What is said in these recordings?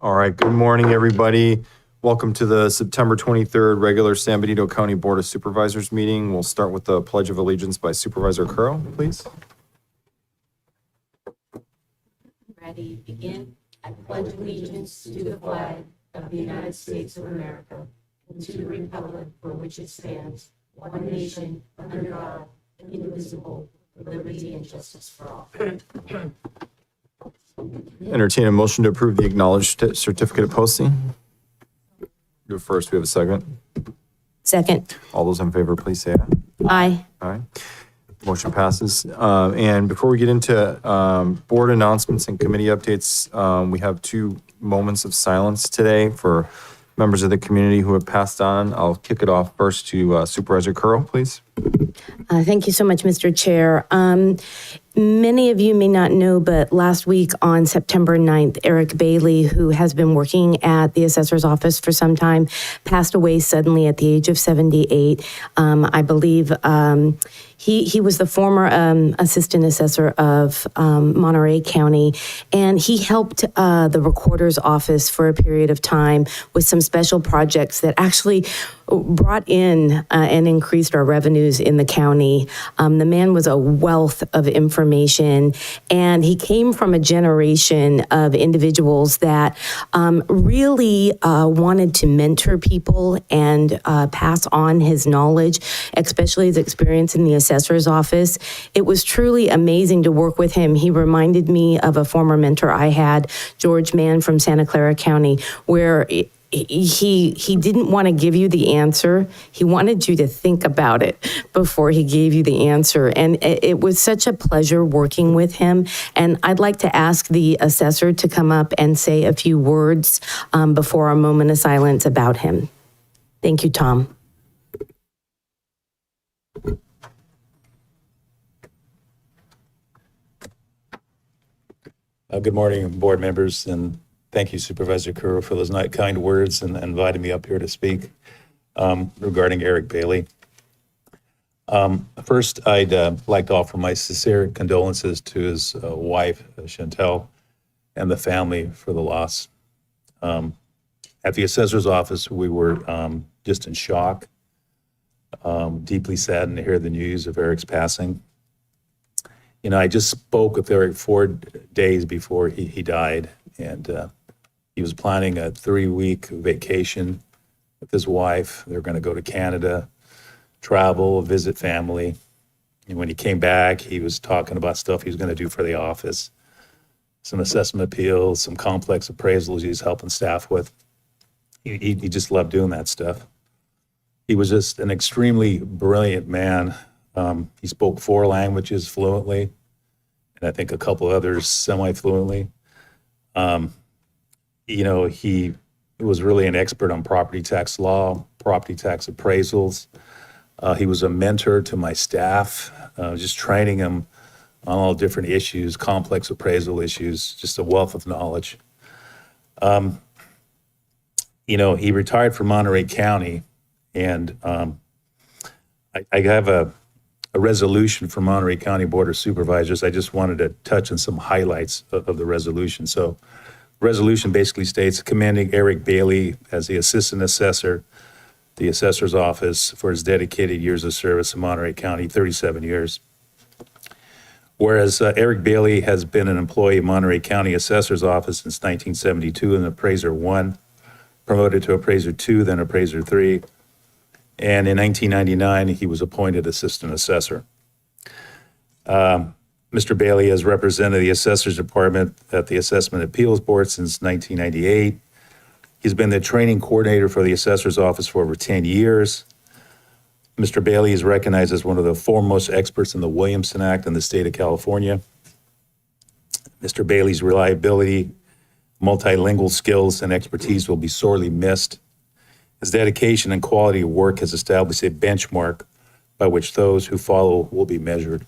All right, good morning, everybody. Welcome to the September 23rd regular San Benito County Board of Supervisors meeting. We'll start with the Pledge of Allegiance by Supervisor Curl, please. Ready, begin. I pledge allegiance to the flag of the United States of America and to the republic for which it stands, one nation, under God, indivisible, with liberty and justice for all. Entertain a motion to approve the acknowledged certificate of posting. Do it first. We have a second. Second. All those in favor, please say aye. Aye. Aye. Motion passes. And before we get into board announcements and committee updates, we have 2 moments of silence today for members of the community who have passed on. I'll kick it off first to Supervisor Curl, please. Thank you so much, Mr. Chair. Many of you may not know, but last week on September 9th, Eric Bailey, who has been working at the assessor's office for some time, passed away suddenly at the age of 78. I believe he was the former assistant assessor of Monterey County, and he helped the recorder's office for a period of time with some special projects that actually brought in and increased our revenues in the county. The man was a wealth of information, and he came from a generation of individuals that really wanted to mentor people and pass on his knowledge, especially his experience in the assessor's office. It was truly amazing to work with him. He reminded me of a former mentor I had, George Mann from Santa Clara County, where he didn't want to give you the answer. He wanted you to think about it before he gave you the answer. And it was such a pleasure working with him. And I'd like to ask the assessor to come up and say a few words before our moment of silence about him. Thank you, Tom. Good morning, board members, and thank you, Supervisor Curl, for those kind words and inviting me up here to speak regarding Eric Bailey. First, I'd like to offer my sincere condolences to his wife, Chantel, and the family for the loss. At the assessor's office, we were just in shock, deeply saddened to hear the news of Eric's passing. You know, I just spoke with Eric 4 days before he died, and he was planning a 3-week vacation with his wife. They were going to go to Canada, travel, visit family. And when he came back, he was talking about stuff he was going to do for the office, some assessment appeals, some complex appraisals he was helping staff with. He just loved doing that stuff. He was just an extremely brilliant man. He spoke 4 languages fluently, and I think a couple others semi-fluently. You know, he was really an expert on property tax law, property tax appraisals. He was a mentor to my staff, just training them on all different issues, complex appraisal issues, just a wealth of knowledge. You know, he retired from Monterey County, and I have a resolution for Monterey County Board of Supervisors. I just wanted to touch on some highlights of the resolution. So, resolution basically states commending Eric Bailey as the assistant assessor, the assessor's office, for his dedicated years of service in Monterey County, 37 years. Whereas Eric Bailey has been an employee of Monterey County Assessor's Office since 1972, and Appraiser 1, promoted to Appraiser 2, then Appraiser 3. And in 1999, he was appointed Assistant Assessor. Mr. Bailey has represented the Assessor's Department at the Assessment Appeals Board since 1998. He's been the training coordinator for the Assessor's Office for over 10 years. Mr. Bailey is recognized as one of the foremost experts in the Williamson Act in the state of California. Mr. Bailey's reliability, multilingual skills, and expertise will be sorely missed. His dedication and quality of work has established a benchmark by which those who follow will be measured.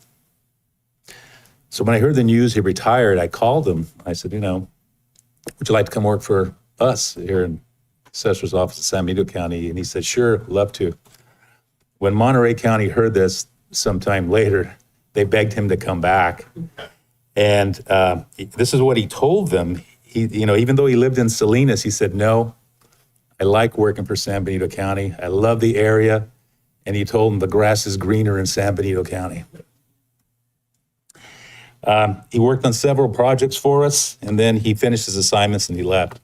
So when I heard the news he retired, I called him. I said, you know, would you like to come work for us here in Assessor's Office in San Benito County? And he said, sure, love to. When Monterey County heard this sometime later, they begged him to come back. And this is what he told them. He, even though he lived in Salinas, he said, no, I like working for San Benito County. I love the area. And he told them the grass is greener in San Benito County. He worked on several projects for us, and then he finished his assignments and he left.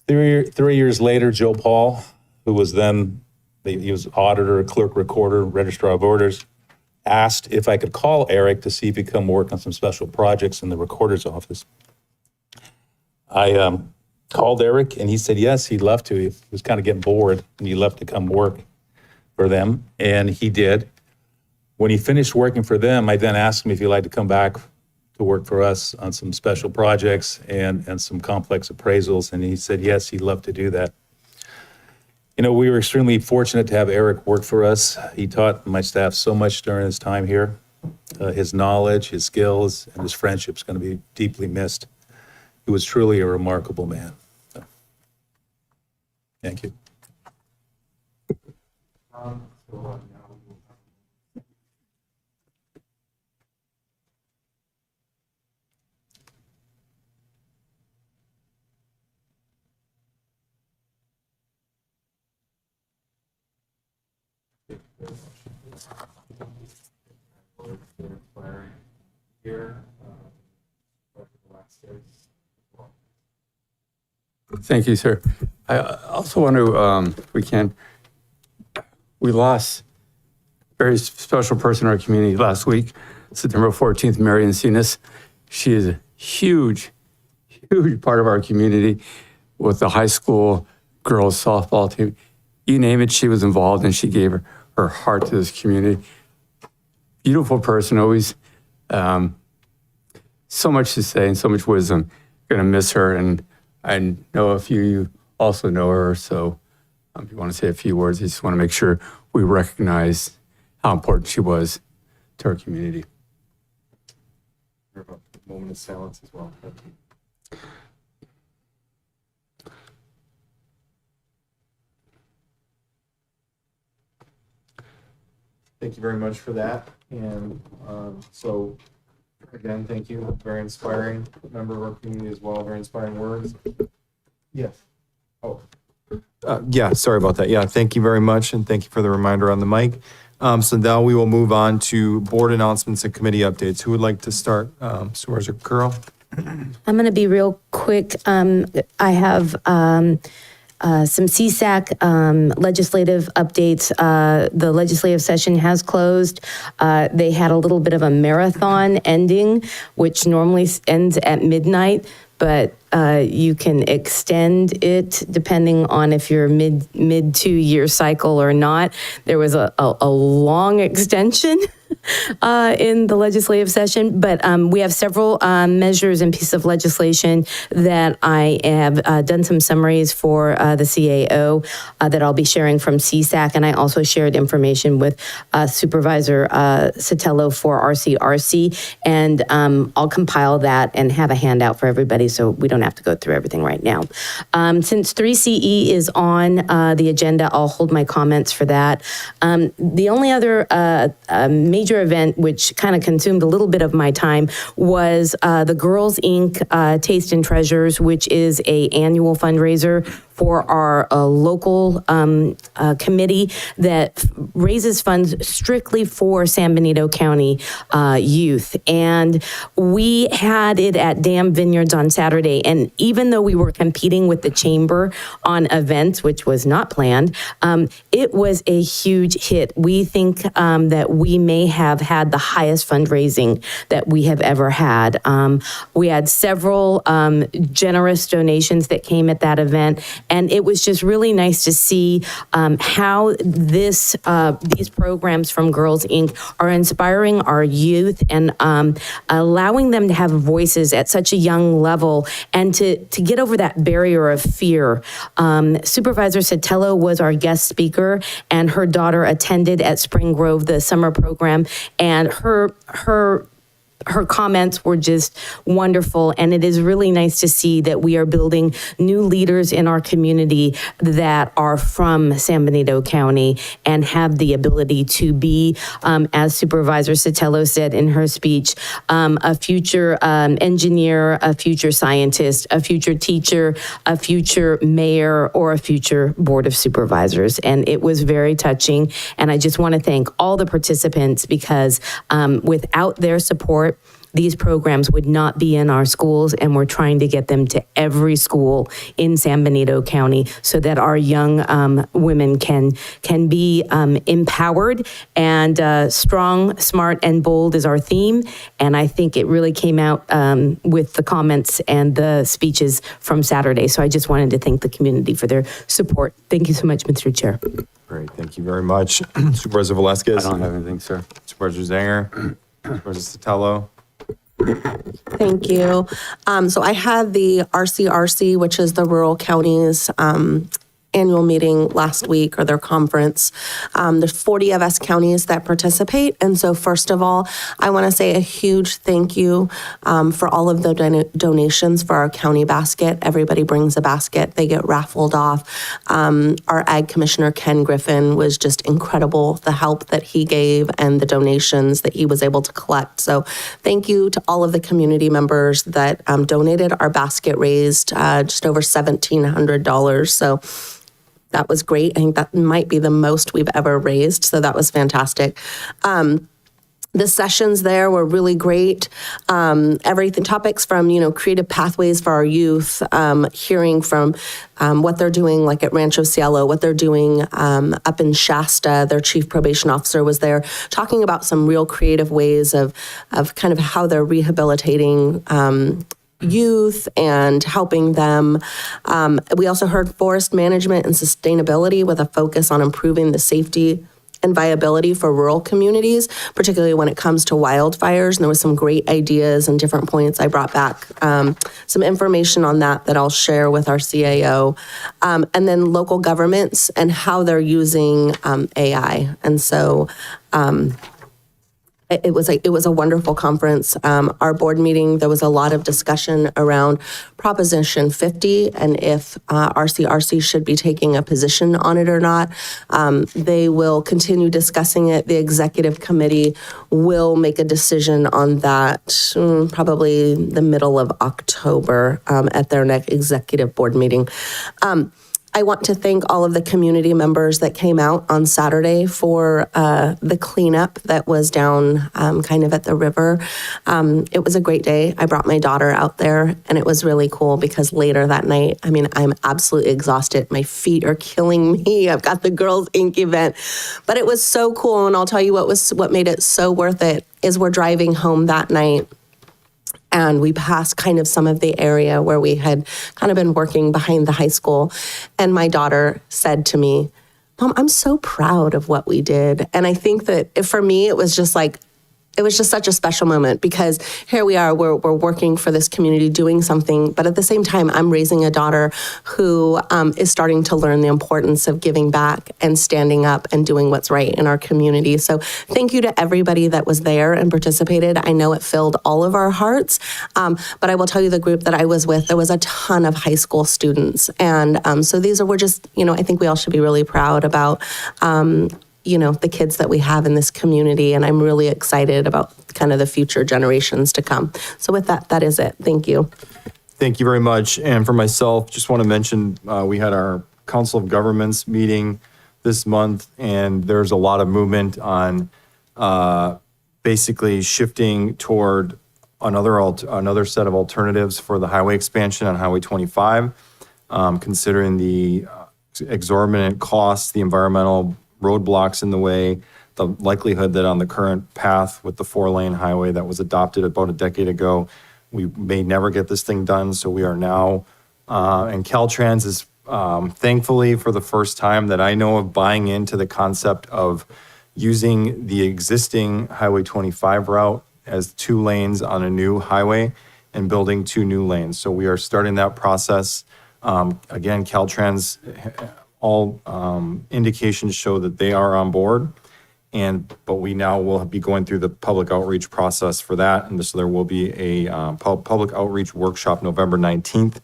3 years later, Joe Paul, who was then, he was auditor, clerk recorder, registrar of orders, asked if I could call Eric to see if he'd come work on some special projects in the recorder's office. I called Eric and he said, yes, he'd love to. He was kind of getting bored and he left to come work for them, and he did. When he finished working for them, I then asked him if he'd like to come back to work for us on some special projects and some complex appraisals, and he said, yes, he'd love to do that. We were extremely fortunate to have Eric work for us. He taught my staff so much during his time here. His knowledge, his skills, and his friendship is going to be deeply missed. He was truly a remarkable man. So, thank you. Thank you, sir. I also want to, we lost a very special person in our community last week, September 14th, Mary Encinas. She is a huge part of our community with the high school girls softball team. You name it, she was involved, and she gave her heart to this community. Beautiful person, always so much to say and so much wisdom. Going to miss her, and I know a few of you also know her, so if you want to say a few words, I just want to make sure we recognize how important she was to our community. A moment of silence as well. Thank you very much for that. And so, again, thank you. Very inspiring member of our community as well. Very inspiring words. Yes. Oh. Yeah, sorry about that. Yeah, thank you very much. And thank you for the reminder on the mic. So now we will move on to board announcements and committee updates. Who would like to start? Supervisor Curl? I'm going to be real quick. I have some CSAC legislative updates. The legislative session has closed. They had a little bit of a marathon ending, which normally ends at midnight, but you can extend it depending on if you're mid 2-year cycle or not. There was a long extension in the legislative session, but we have several measures and pieces of legislation that I have done some summaries for the CAO that I'll be sharing from CSAC, and I also shared information with Supervisor Sotelo for RCRC, and I'll compile that and have a handout for everybody so we don't have to go through everything right now. Since 3CE is on the agenda, I'll hold my comments for that. The only other major event, which kind of consumed a little bit of my time, was the Girls Inc. Taste and Treasures, which is an annual fundraiser for our local committee that raises funds strictly for San Benito County youth. And we had it at Dam Vineyards on Saturday. And even though we were competing with the chamber on events, which was not planned, it was a huge hit. We think that we may have had the highest fundraising that we have ever had. We had several generous donations that came at that event. And it was just really nice to see how these programs from Girls Inc. are inspiring our youth and allowing them to have voices at such a young level and to get over that barrier of fear. Supervisor Sotelo was our guest speaker, and her daughter attended at Spring Grove, the summer program, and her her comments were just wonderful. And it is really nice to see that we are building new leaders in our community that are from San Benito County and have the ability to be, as Supervisor Sotelo said in her speech, a future engineer, a future scientist, a future teacher, a future mayor, or a future board of supervisors. And it was very touching. And I just want to thank all the participants because without their support, these programs would not be in our schools, and we're trying to get them to every school in San Benito County so that our young women can be empowered, and strong, smart, and bold is our theme. And I think it really came out with the comments and the speeches from Saturday. So I just wanted to thank the community for their support. Thank you so much, Mr. Chair. Great, thank you very much. Supervisor I Velasquez. don't have anything, sir. Supervisor Zanger. Supervisor Sotelo. Thank you. So I had the RCRC, which is the Rural Counties annual meeting last week, or their conference. There's 40 of us counties that participate. And so first of all, I want to say a huge thank you for all of the donations for our county basket. Everybody brings a basket. They get raffled off. Our Ag Commissioner, Ken Griffin, was just incredible, the help that he gave and the donations that he was able to collect. So thank you to all of the community members that donated. Our basket raised just over $1,700. So that was great. I think that might be the most we've ever raised. So that was fantastic. The sessions there were really great. Everything, topics from, creative pathways for our youth, hearing from what they're doing, like at Rancho Cielo, what they're doing up in Shasta. Their chief probation officer was there talking about some real creative ways of kind of how they're rehabilitating youth and helping them. We also heard forest management and sustainability with a focus on improving the safety and viability for rural communities, particularly when it comes to wildfires. And there was some great ideas and different points. I brought back some information on that I'll share with our CAO. And then local governments and how they're using AI. And so it was a wonderful conference. Our board meeting, there was a lot of discussion around Proposition 50 and if RCRC should be taking a position on it or not. They will continue discussing it. The executive committee will make a decision on that probably the middle of October at their next executive board meeting. I want to thank all of the community members that came out on Saturday for the cleanup that was down kind of at the river. It was a great day. I brought my daughter out there, and it was really cool because later that night, I'm absolutely exhausted. My feet are killing me. I've got the Girls Inc. event, but it was so cool. And I'll tell you what made it so worth it is we're driving home that night. And we passed kind of some of the area where we had kind of been working behind the high school. And my daughter said to me, "Mom, I'm so proud of what we did." And I think that for me, it was just such a special moment because here we are, we're working for this community, doing something, but at the same time, I'm raising a daughter who is starting to learn the importance of giving back and standing up and doing what's right in our community. So thank you to everybody that was there and participated. I know it filled all of our hearts, but I will tell you the group that I was with, there was a ton of high school students. And so we're just, I think we all should be really proud about the kids that we have in this community. And I'm really excited about kind of the future generations to come. So with that is it. Thank you. Thank you very much. And for myself, just want to mention, we had our Council of Governments meeting this month, and there's a lot of movement on basically shifting toward another set of alternatives for the highway expansion on Highway 25, considering the exorbitant costs, the environmental roadblocks in the way, the likelihood that on the current path with the 4-lane highway that was adopted about a decade ago, we may never get this thing done. So we are now, and Caltrans is thankfully for the first time that I know of buying into the concept of using the existing Highway 25 route as 2 lanes on a new highway and building 2 new lanes. So we are starting that process. Again, Caltrans, all indications show that they are on board. But we now will be going through the public outreach process for that. And so there will be a public outreach workshop November 19th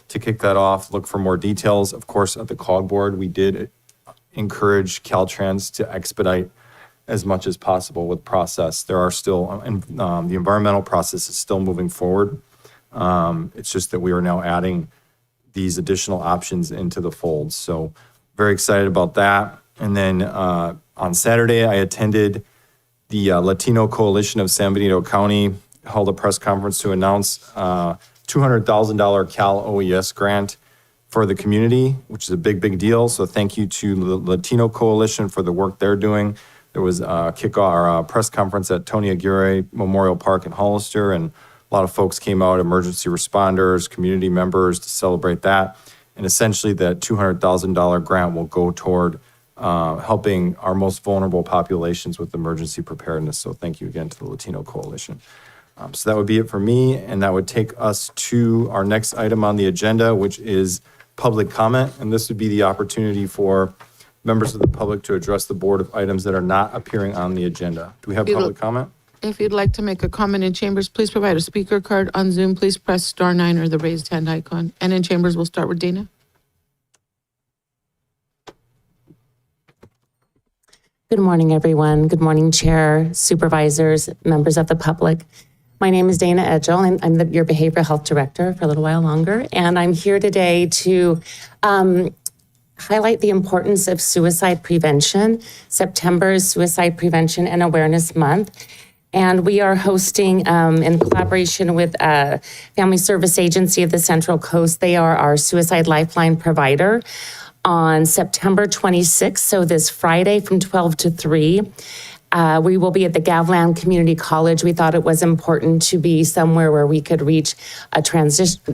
to kick that off. Look for more details. Of course, at the COG board, we did encourage Caltrans to expedite as much as possible with process. There are still, the environmental process is still moving forward. It's just that we are now adding these additional options into the fold. So very excited about that. And then on Saturday, I attended the Latino Coalition of San Benito County, held a press conference to announce $200,000 Cal OES grant for the community, which is a big, big deal. So thank you to the Latino Coalition for the work they're doing. There was a kickoff or a press conference at Tony Aguirre Memorial Park in Hollister, and a lot of folks came out, emergency responders, community members, to celebrate that. And essentially that $200,000 grant will go toward helping our most vulnerable populations with emergency preparedness. So thank you again to the Latino Coalition. So that would be it for me, and that would take us to our next item on the agenda, which is public comment. And this would be the opportunity for members of the public to address the board of items that are not appearing on the agenda. Do we have public comment? If you'd like to make a comment in chambers, please provide a speaker card. On Zoom, please press star 9 or the raised hand icon. And in chambers, we'll start with Dana. Good morning, everyone. Good morning, Chair, Supervisors, members of the public. My name is Dana Edgell, and I'm your Behavioral Health Director for a little while longer. And I'm here today to highlight the importance of suicide prevention. September is Suicide Prevention and Awareness Month. And we are hosting, in collaboration with Family Service Agency of the Central Coast, they are our Suicide Lifeline provider, on September 26th, so this Friday from 12 to 3. We will be at the Gavlan Community College. We thought it was important to be somewhere where we could reach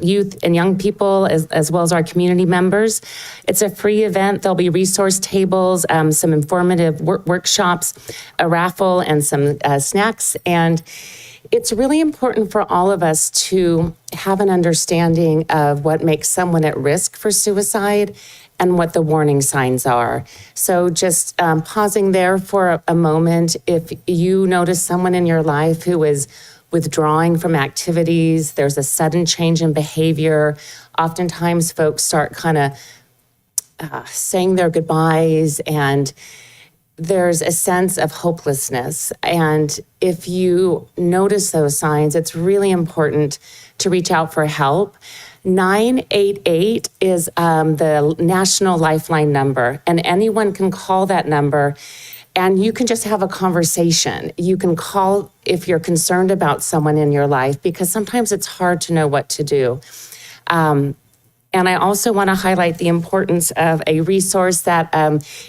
youth and young people as well as our community members. It's a free event. There'll be resource tables, some informative workshops, a raffle, and some snacks. And it's really important for all of us to have an understanding of what makes someone at risk for suicide and what the warning signs are. So just pausing there for a moment, if you notice someone in your life who is withdrawing from activities, there's a sudden change in behavior, oftentimes folks start kind of saying their goodbyes, and there's a sense of hopelessness. And if you notice those signs, it's really important to reach out for help. 988 is the national lifeline number, and anyone can call that number, and you can just have a conversation. You can call if you're concerned about someone in your life, because sometimes it's hard to know what to do. And I also want to highlight the importance of a resource that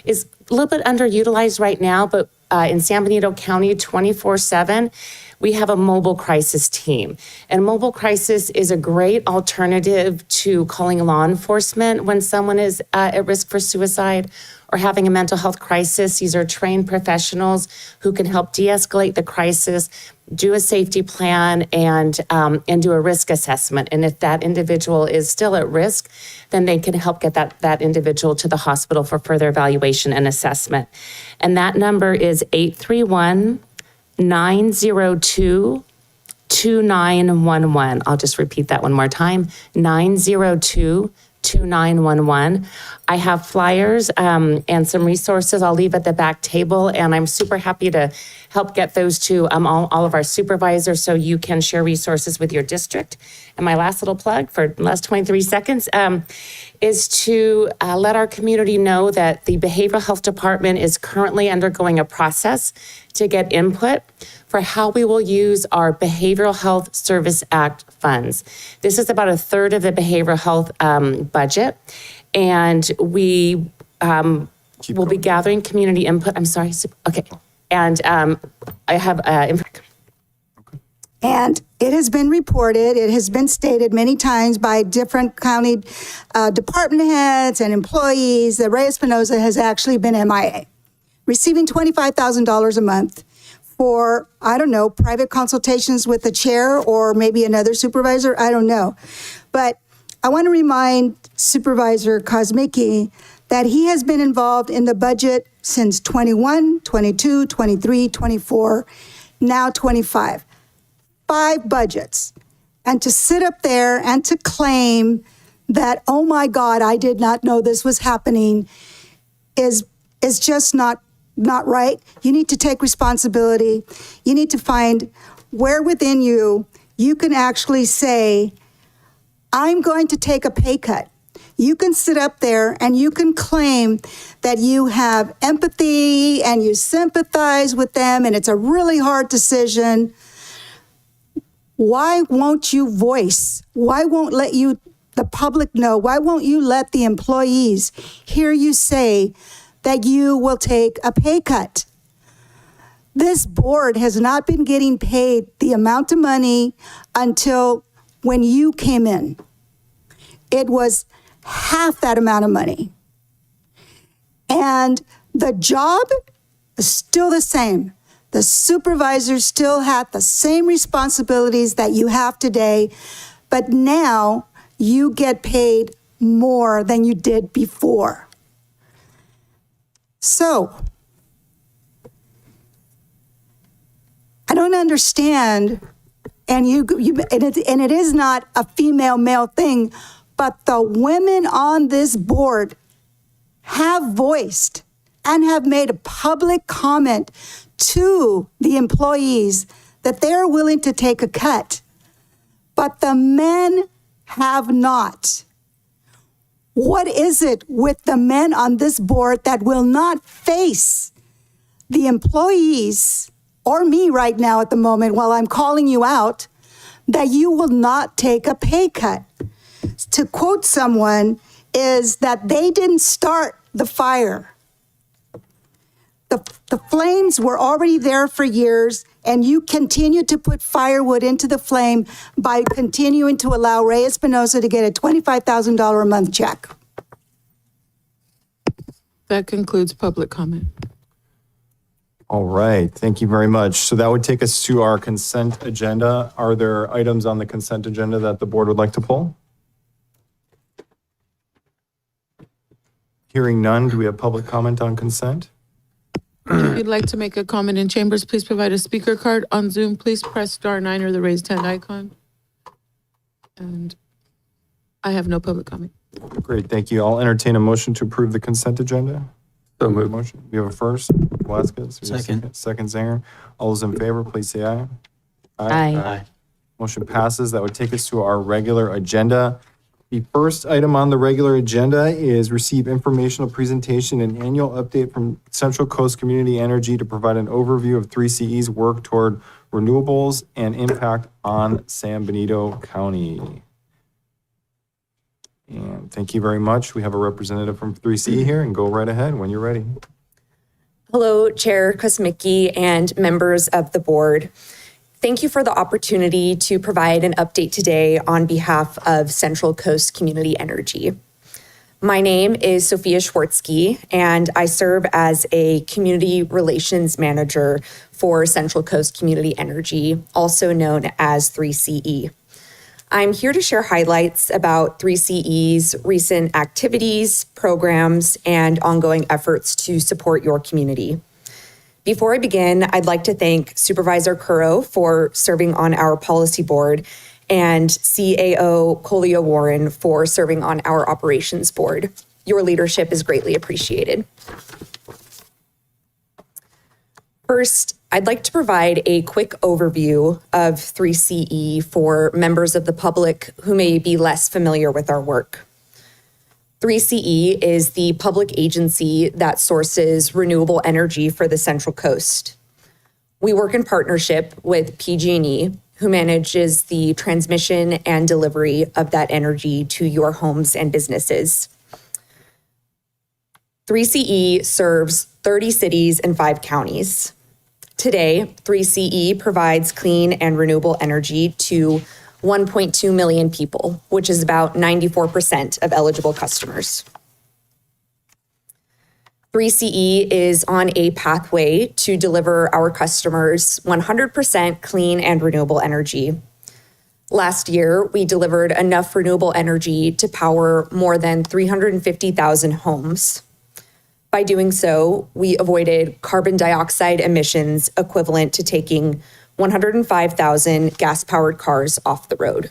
is a little bit underutilized right now, but in San Benito County, 24/7, we have a mobile crisis team. And mobile crisis is a great alternative to calling law enforcement when someone is at risk for suicide or having a mental health crisis. These are trained professionals who can help de-escalate the crisis, do a safety plan, and do a risk assessment. And if that individual is still at risk, then they can help get that individual to the hospital for further evaluation and assessment. And that number is 831-902-2911. I'll just repeat that one more time, 902-2911. I have flyers and some resources I'll leave at the back table, and I'm super happy to help get those to all of our supervisors so you can share resources with your district. And my last little plug for the last 23 seconds is to let our community know that the Behavioral Health Department is currently undergoing a process to get input for how we will use our Behavioral Health Service Act funds. This is about a third of the behavioral health budget, and we will be gathering community input. I'm sorry. Okay. And I have And it has been reported, it has been stated many times by different county department heads and employees that Ray Espinoza has actually been MIA, receiving $25,000 a month for, I don't know, private consultations with the chair or maybe another supervisor, I don't know. But I want to remind Supervisor Kosmicki that he has been involved in the budget since 21, 22, 23, 24, now 25. 5 budgets. And to sit up there and to claim that, oh my God, I did not know this was happening is just not right. You need to take responsibility. You need to find where within you can actually say, I'm going to take a pay cut. You can sit up there and you can claim that you have empathy and you sympathize with them and it's a really hard decision. Why won't you voice? Why won't the public know? Why won't you let the employees hear you say that you will take a pay cut? This board has not been getting paid the amount of money until when you came in. It was half that amount of money. And the job is still the same. The supervisors still have the same responsibilities that you have today, but now you get paid more than you did before. So, I don't understand, and it is not a female-male thing, but the women on this board have voiced and have made a public comment to the employees that they're willing to take a cut, but the men have not. What is it with the men on this board that will not face the employees or me right now at the moment while I'm calling you out that you will not take a pay cut? To quote someone is that they didn't start the fire. The flames were already there for years, and you continue to put firewood into the flame by continuing to allow Ray Espinosa to get a $25,000 a month check. That concludes public comment. All right, thank you very much. So that would take us to our consent agenda. Are there items on the consent agenda that the board would like to pull? Hearing none, do we have public comment on consent? If you'd like to make a comment in chambers, please provide a speaker card. On Zoom, please press *9 or the raised hand icon. And I have no public comment. Great, thank you. I'll entertain a motion to approve the consent agenda. So moved. Motion. We have a first, Velasquez. We have a Second. Second, Zanger. All those in favor, please say aye. Aye. Motion passes. That would take us to our regular agenda. The first item on the regular agenda is receive informational presentation and annual update from Central Coast Community Energy to provide an overview of 3CE's work toward renewables and impact on San Benito County. And thank you very much. We have a representative from 3CE here, and go right ahead when you're ready. Hello, Chair Kosmicki and members of the board. Thank you for the opportunity to provide an update today on behalf of Central Coast Community Energy. My name is Sophia Schwartzky, and I serve as a Community Relations Manager for Central Coast Community Energy, also known as 3CE. I'm here to share highlights about 3CE's recent activities, programs, and ongoing efforts to support your community. Before I begin, I'd like to thank Supervisor Curro for serving on our policy board and CAO Colio Warren for serving on our operations board. Your leadership is greatly appreciated. First, I'd like to provide a quick overview of 3CE for members of the public who may be less familiar with our work. 3CE is the public agency that sources renewable energy for the Central Coast. We work in partnership with PG&E, who manages the transmission and delivery of that energy to your homes and businesses. 3CE serves 30 cities and 5 counties. Today, 3CE provides clean and renewable energy to 1.2 million people, which is about 94% of eligible customers. 3CE is on a pathway to deliver our customers 100% clean and renewable energy. Last year, we delivered enough renewable energy to power more than 350,000 homes. By doing so, we avoided carbon dioxide emissions equivalent to taking 105,000 gas-powered cars off the road.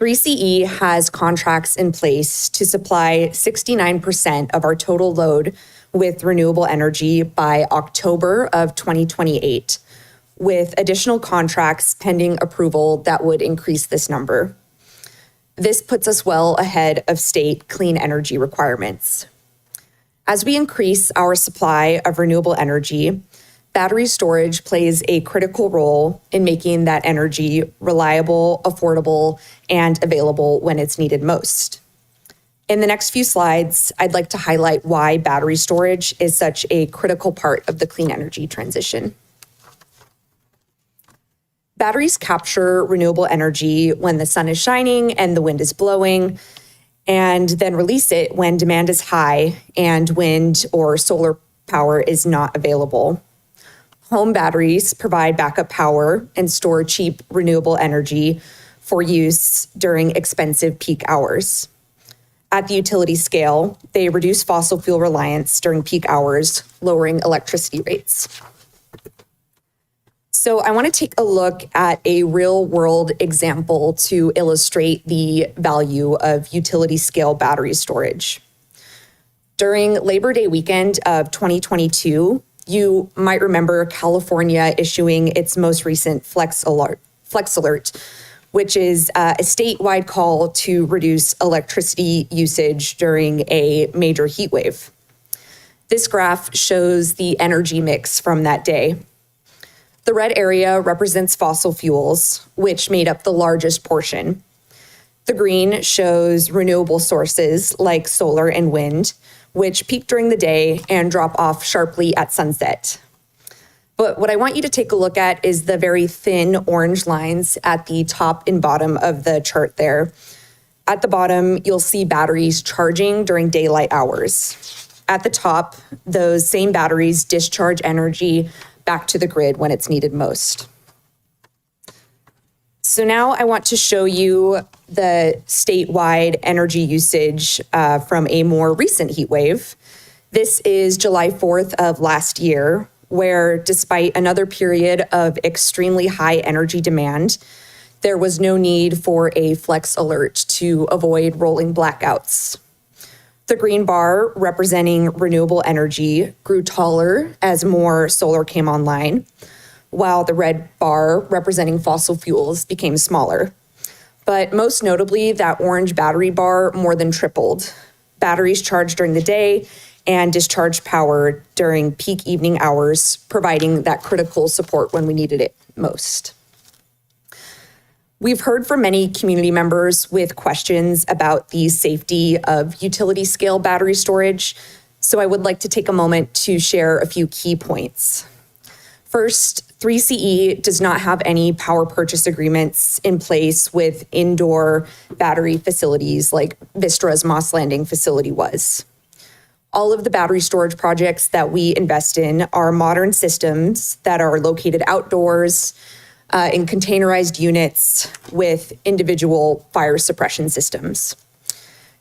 3CE has contracts in place to supply 69% of our total load with renewable energy by October of 2028, with additional contracts pending approval that would increase this number. This puts us well ahead of state clean energy requirements. As we increase our supply of renewable energy, battery storage plays a critical role in making that energy reliable, affordable, and available when it's needed most. In the next few slides, I'd like to highlight why battery storage is such a critical part of the clean energy transition. Batteries capture renewable energy when the sun is shining and the wind is blowing, and then release it when demand is high and wind or solar power is not available. Home batteries provide backup power and store cheap renewable energy for use during expensive peak hours. At the utility scale, they reduce fossil fuel reliance during peak hours, lowering electricity rates. So I want to take a look at a real-world example to illustrate the value of utility-scale battery storage. During Labor Day weekend of 2022, you might remember California issuing its most recent Flex Alert, which is a statewide call to reduce electricity usage during a major heat wave. This graph shows the energy mix from that day. The red area represents fossil fuels, which made up the largest portion. The green shows renewable sources like solar and wind, which peak during the day and drop off sharply at sunset. But what I want you to take a look at is the very thin orange lines at the top and bottom of the chart there. At the bottom, you'll see batteries charging during daylight hours. At the top, those same batteries discharge energy back to the grid when it's needed most. So now I want to show you the statewide energy usage from a more recent heat wave. This is July 4th of last year, where despite another period of extremely high energy demand, there was no need for a Flex Alert to avoid rolling blackouts. The green bar, representing renewable energy, grew taller as more solar came online, while the red bar, representing fossil fuels, became smaller. But most notably, that orange battery bar more than tripled. Batteries charged during the day and discharged power during peak evening hours, providing that critical support when we needed it most. We've heard from many community members with questions about the safety of utility scale battery storage, so I would like to take a moment to share a few key points. First, 3CE does not have any power purchase agreements in place with indoor battery facilities like Vistra's Moss Landing facility was. All of the battery storage projects that we invest in are modern systems that are located outdoors, in containerized units with individual fire suppression systems.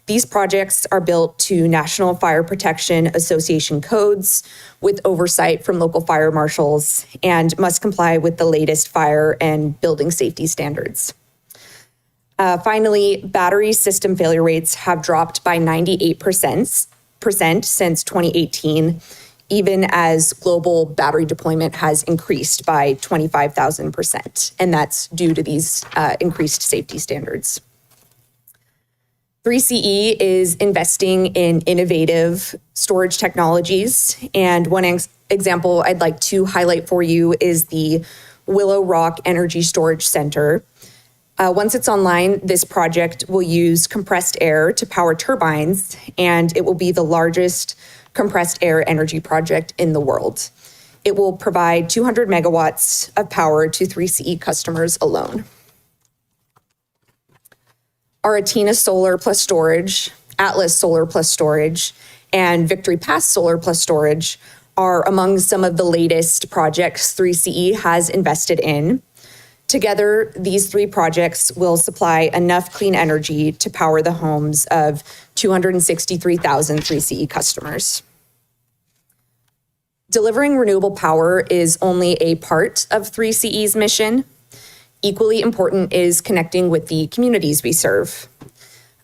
These projects are built to National Fire Protection Association codes with oversight from local fire marshals and must comply with the latest fire and building safety standards. Finally, battery system failure rates have dropped by 98% since 2018, even as global battery deployment has increased by 25,000%, and that's due to these increased safety standards. 3CE is investing in innovative storage technologies, and one example I'd like to highlight for you is the Willow Rock Energy Storage Center. Once it's online, this project will use compressed air to power turbines, and it will be the largest compressed air energy project in the world. It will provide 200 megawatts of power to 3CE customers alone. Our Atina Solar Plus Storage, Atlas Solar Plus Storage, and Victory Pass Solar Plus Storage are among some of the latest projects 3CE has invested in. Together, these three projects will supply enough clean energy to power the homes of 263,000 3CE customers. Delivering renewable power is only a part of 3CE's mission. Equally important is connecting with the communities we serve.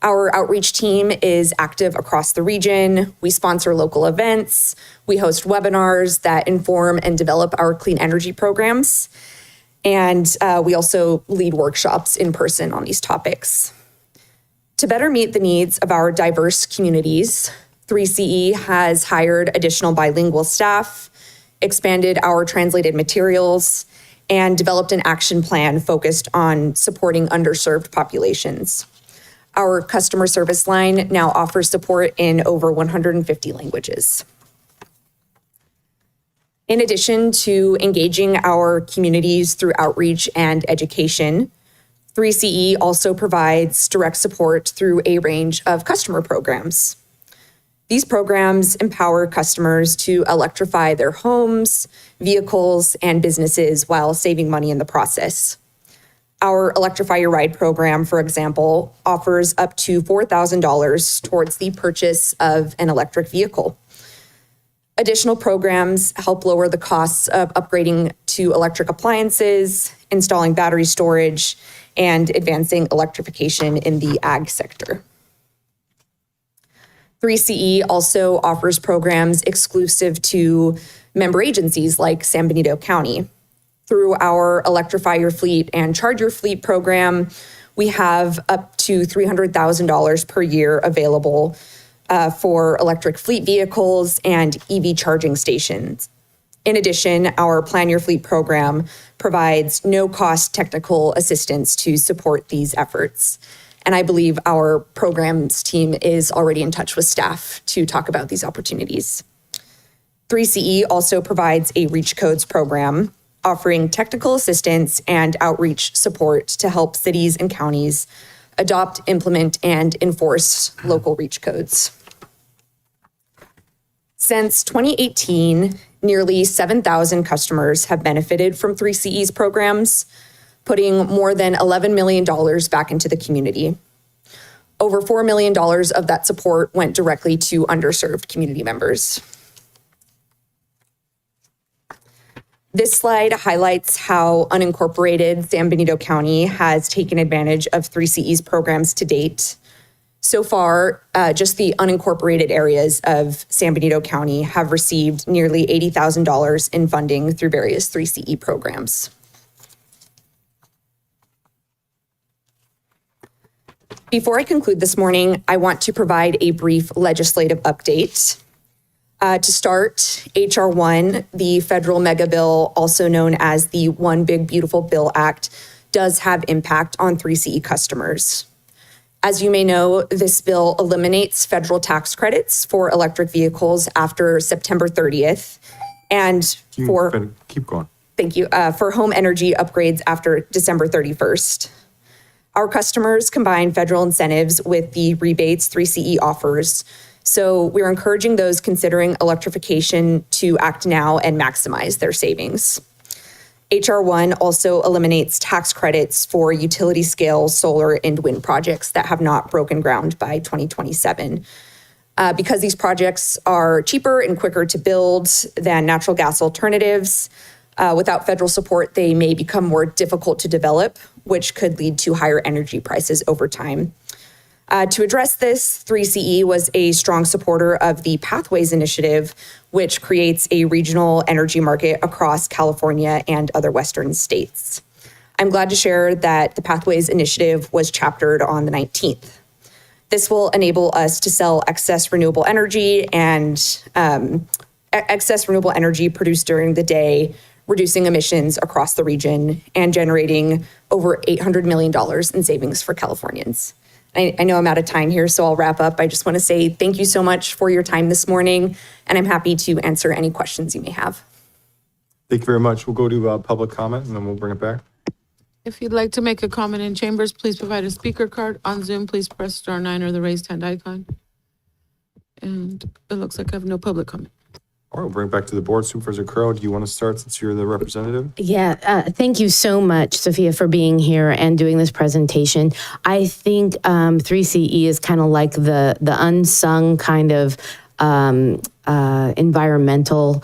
Our outreach team is active across the region. We sponsor local events. We host webinars that inform and develop our clean energy programs. And we also lead workshops in person on these topics. To better meet the needs of our diverse communities, 3CE has hired additional bilingual staff, expanded our translated materials, and developed an action plan focused on supporting underserved populations. Our customer service line now offers support in over 150 languages. In addition to engaging our communities through outreach and education, 3CE also provides direct support through a range of customer programs. These programs empower customers to electrify their homes, vehicles, and businesses while saving money in the process. Our Electrify Your Ride program, for example, offers up to $4,000 towards the purchase of an electric vehicle. Additional programs help lower the costs of upgrading to electric appliances, installing battery storage, and advancing electrification in the ag sector. 3CE also offers programs exclusive to member agencies like San Benito County. Through our Electrify Your Fleet and Charge Your Fleet program, we have up to $300,000 per year available for electric fleet vehicles and EV charging stations. In addition, our Plan Your Fleet program provides no-cost technical assistance to support these efforts. And I believe our programs team is already in touch with staff to talk about these opportunities. 3CE also provides a Reach Codes program, offering technical assistance and outreach support to help cities and counties adopt, implement, and enforce local Reach Codes. Since 2018, nearly 7,000 customers have benefited from 3CE's programs, putting more than $11 million back into the community. Over $4 million of that support went directly to underserved community members. This slide highlights how unincorporated San Benito County has taken advantage of 3CE's programs to date. So far, just the unincorporated areas of San Benito County have received nearly $80,000 in funding through various 3CE programs. Before I conclude this morning, I want to provide a brief legislative update. To start, H.R. 1, the federal mega bill, also known as the One Big Beautiful Bill Act, does have impact on 3CE customers. As you may know, this bill eliminates federal tax credits for electric vehicles after September 30th, and Keep going. Thank you, for home energy upgrades after December 31st. Our customers combine federal incentives with the rebates 3CE offers. So we're encouraging those considering electrification to act now and maximize their savings. H.R. 1 also eliminates tax credits for utility scale solar and wind projects that have not broken ground by 2027. Because these projects are cheaper and quicker to build than natural gas alternatives, without federal support, they may become more difficult to develop, which could lead to higher energy prices over time. To address this, 3CE was a strong supporter of the Pathways Initiative, which creates a regional energy market across California and other Western states. I'm glad to share that the Pathways Initiative was chaptered on the 19th. This will enable us to sell excess renewable energy produced during the day, reducing emissions across the region and generating over $800 million in savings for Californians. I know I'm out of time here, so I'll wrap up. I just want to say thank you so much for your time this morning, and I'm happy to answer any questions you may have. Thank you very much. We'll go to public comment and then we'll bring it back. If you'd like to make a comment in chambers, please provide a speaker card. On Zoom, please press *9 or the raised hand icon. And it looks like I have no public comment. All right, we'll bring it back to the board. Supervisor Crowe, do you want to start since you're the representative? Yeah, thank you so much, Sophia, for being here and doing this presentation. I think 3CE is kind of like the unsung kind of environmental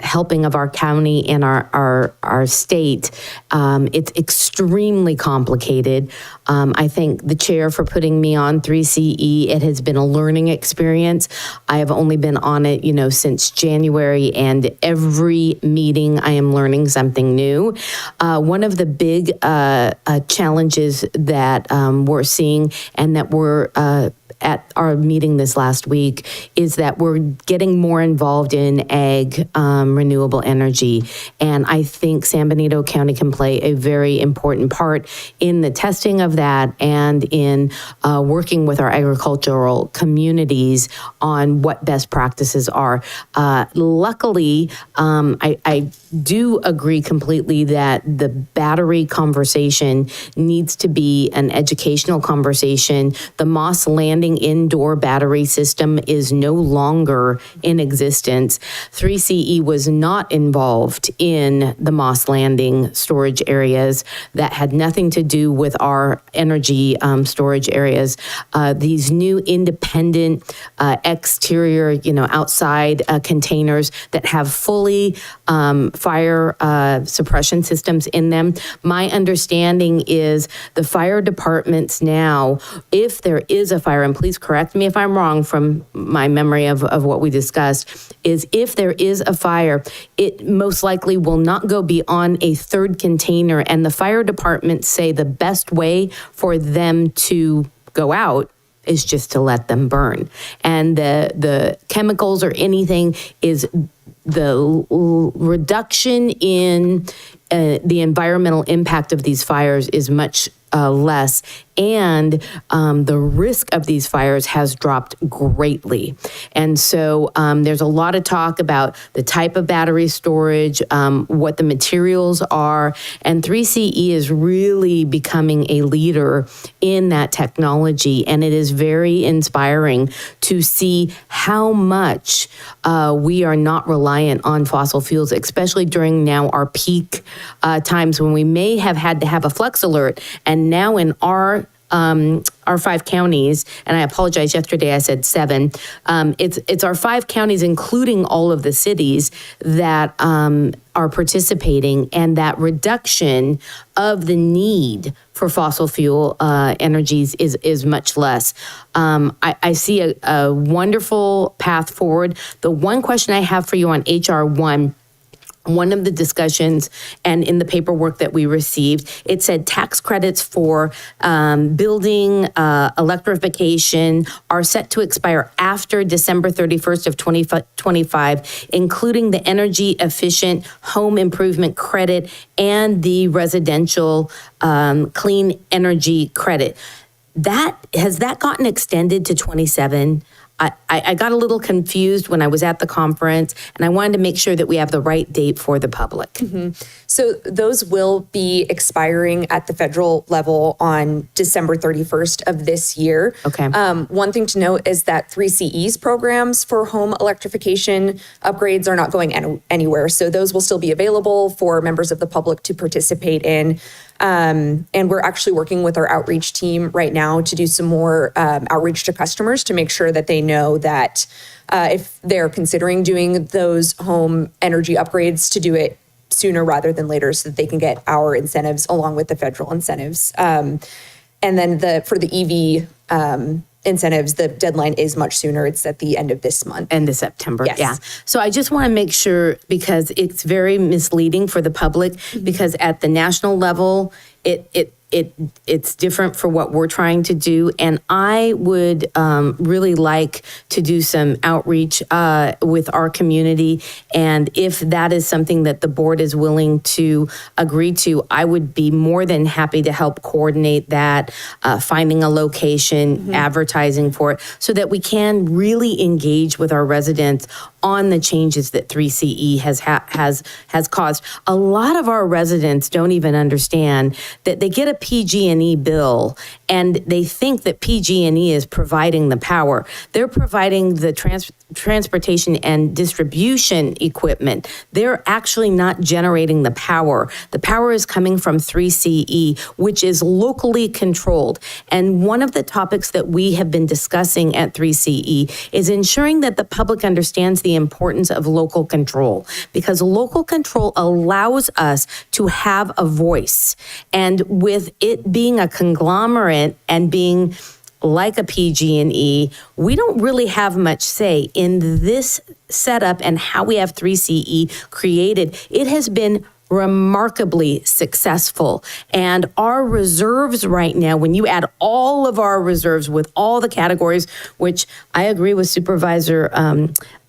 helping of our county and our state. It's extremely complicated. I thank the chair for putting me on 3CE. It has been a learning experience. I have only been on it, since January, and every meeting I am learning something new. One of the big challenges that we're seeing and that we're at our meeting this last week is that we're getting more involved in ag renewable energy. And I think San Benito County can play a very important part in the testing of that and in working with our agricultural communities on what best practices are. Luckily, I do agree completely that the battery conversation needs to be an educational conversation. The Moss Landing indoor battery system is no longer in existence. 3CE was not involved in the Moss Landing storage areas. That had nothing to do with our energy storage areas. These new independent exterior, outside containers that have fully fire suppression systems in them. My understanding is the fire departments now, if there is a fire, and please correct me if I'm wrong from my memory of what we discussed, is if there is a fire, it most likely will not go beyond a third container. And the fire departments say the best way for them to go out is just to let them burn. And the chemicals or anything is the reduction in the environmental impact of these fires is much less, and the risk of these fires has dropped greatly. And so there's a lot of talk about the type of battery storage, what the materials are, and 3CE is really becoming a leader in that technology. And it is very inspiring to see how much we are not reliant on fossil fuels, especially during now our peak times when we may have had to have a flex alert. And now in our 5 counties, and I apologize, yesterday I said 7. It's our 5 counties, including all of the cities that are participating, and that reduction of the need for fossil fuel energies is much less. I see a wonderful path forward. The one question I have for you on HR 1, one of the discussions and in the paperwork that we received, it said tax credits for building electrification are set to expire after December 31st of 2025, including the energy efficient home improvement credit and the residential clean energy credit. Has that gotten extended to 27? I got a little confused when I was at the conference, and I wanted to make sure that we have the right date for the public. So those will be expiring at the federal level on December 31st of this year. Okay. One thing to note is that 3CE's programs for home electrification upgrades are not going anywhere. So those will still be available for members of the public to participate in. And we're actually working with our outreach team right now to do some more outreach to customers to make sure that they know that if they're considering doing those home energy upgrades, to do it sooner rather than later so that they can get our incentives along with the federal incentives. And then for the EV incentives, the deadline is much sooner. It's at the end of this month. End of September. Yes. Yeah. So I just want to make sure, because it's very misleading for the public, because at the national level, it's different for what we're trying to do. And I would really like to do some outreach with our community. And if that is something that the board is willing to agree to, I would be more than happy to help coordinate that, finding a location, advertising for it, so that we can really engage with our residents on the changes that 3CE has caused. A lot of our residents don't even understand that they get a PG&E bill and they think that PG&E is providing the power. They're providing the transportation and distribution equipment. They're actually not generating the power. The power is coming from 3CE, which is locally controlled. And one of the topics that we have been discussing at 3CE is ensuring that the public understands the importance of local control, because local control allows us to have a voice. And with it being a conglomerate and being like a PG&E, we don't really have much say in this setup and how we have 3CE created. It has been remarkably successful. And our reserves right now, when you add all of our reserves with all the categories, which I agree with Supervisor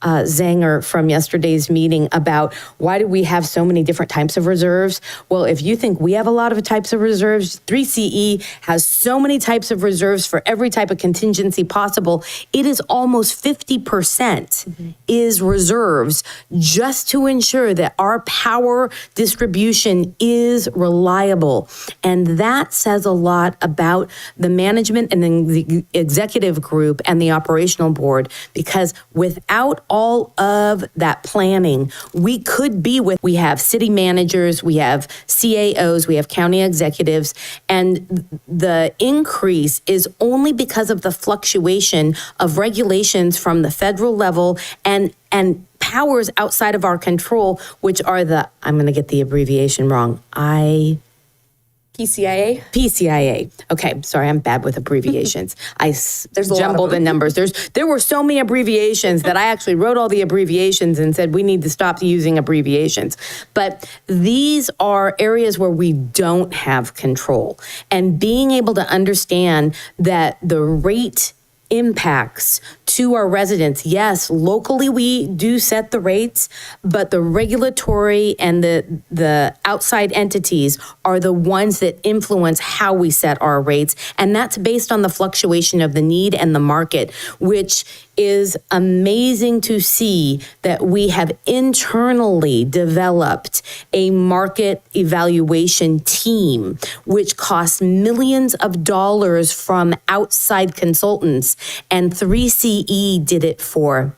Zanger from yesterday's meeting about why do we have so many different types of reserves? Well, if you think we have a lot of types of reserves, 3CE has so many types of reserves for every type of contingency possible. It is almost 50% is reserves just to ensure that our power distribution is reliable. And that says a lot about the management and then the executive group and the operational board, because without all of that planning, we have city managers, we have CAOs, we have county executives, and the increase is only because of the fluctuation of regulations from the federal level and powers outside of our control, which are I'm going to get the abbreviation wrong, PCIA. PCIA. Okay, sorry, I'm bad with abbreviations. There's a lot of jumbled the them. numbers. There were so many abbreviations that I actually wrote all the abbreviations and said we need to stop using abbreviations. But these are areas where we don't have control. And being able to understand that the rate impacts to our residents. Yes, locally we do set the rates, but the regulatory and the outside entities are the ones that influence how we set our rates. And that's based on the fluctuation of the need and the market, which is amazing to see that we have internally developed a market evaluation team, which costs millions of dollars from outside consultants. And 3CE did it for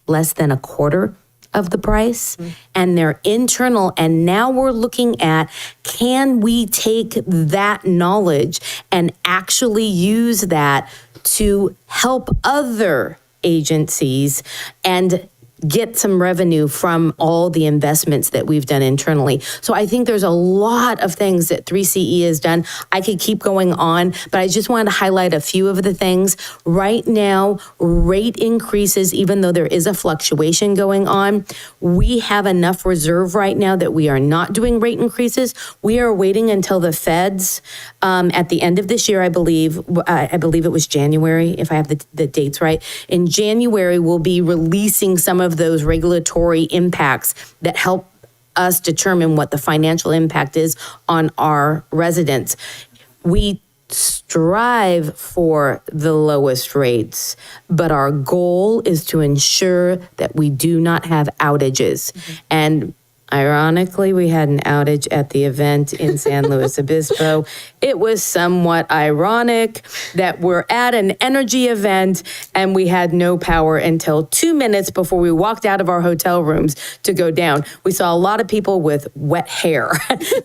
less than a quarter of the price, and they're internal. And now we're looking at, can we take that knowledge and actually use that to help other agencies and get some revenue from all the investments that we've done internally. So I think there's a lot of things that 3CE has done. I could keep going on, but I just wanted to highlight a few of the things. Right now, rate increases, even though there is a fluctuation going on, we have enough reserve right now that we are not doing rate increases. We are waiting until the feds at the end of this year, I believe it was January, if I have the dates right. In January, we'll be releasing some of those regulatory impacts that help us determine what the financial impact is on our residents. We strive for the lowest rates, but our goal is to ensure that we do not have outages. And ironically, we had an outage at the event in San Luis Obispo. It was somewhat ironic that we're at an energy event and we had no power until 2 minutes before we walked out of our hotel rooms to go down. We saw a lot of people with wet hair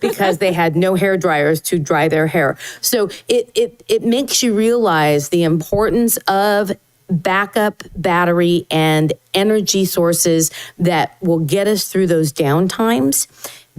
because they had no hair dryers to dry their hair. So it makes you realize the importance of backup battery and energy sources that will get us through those downtimes,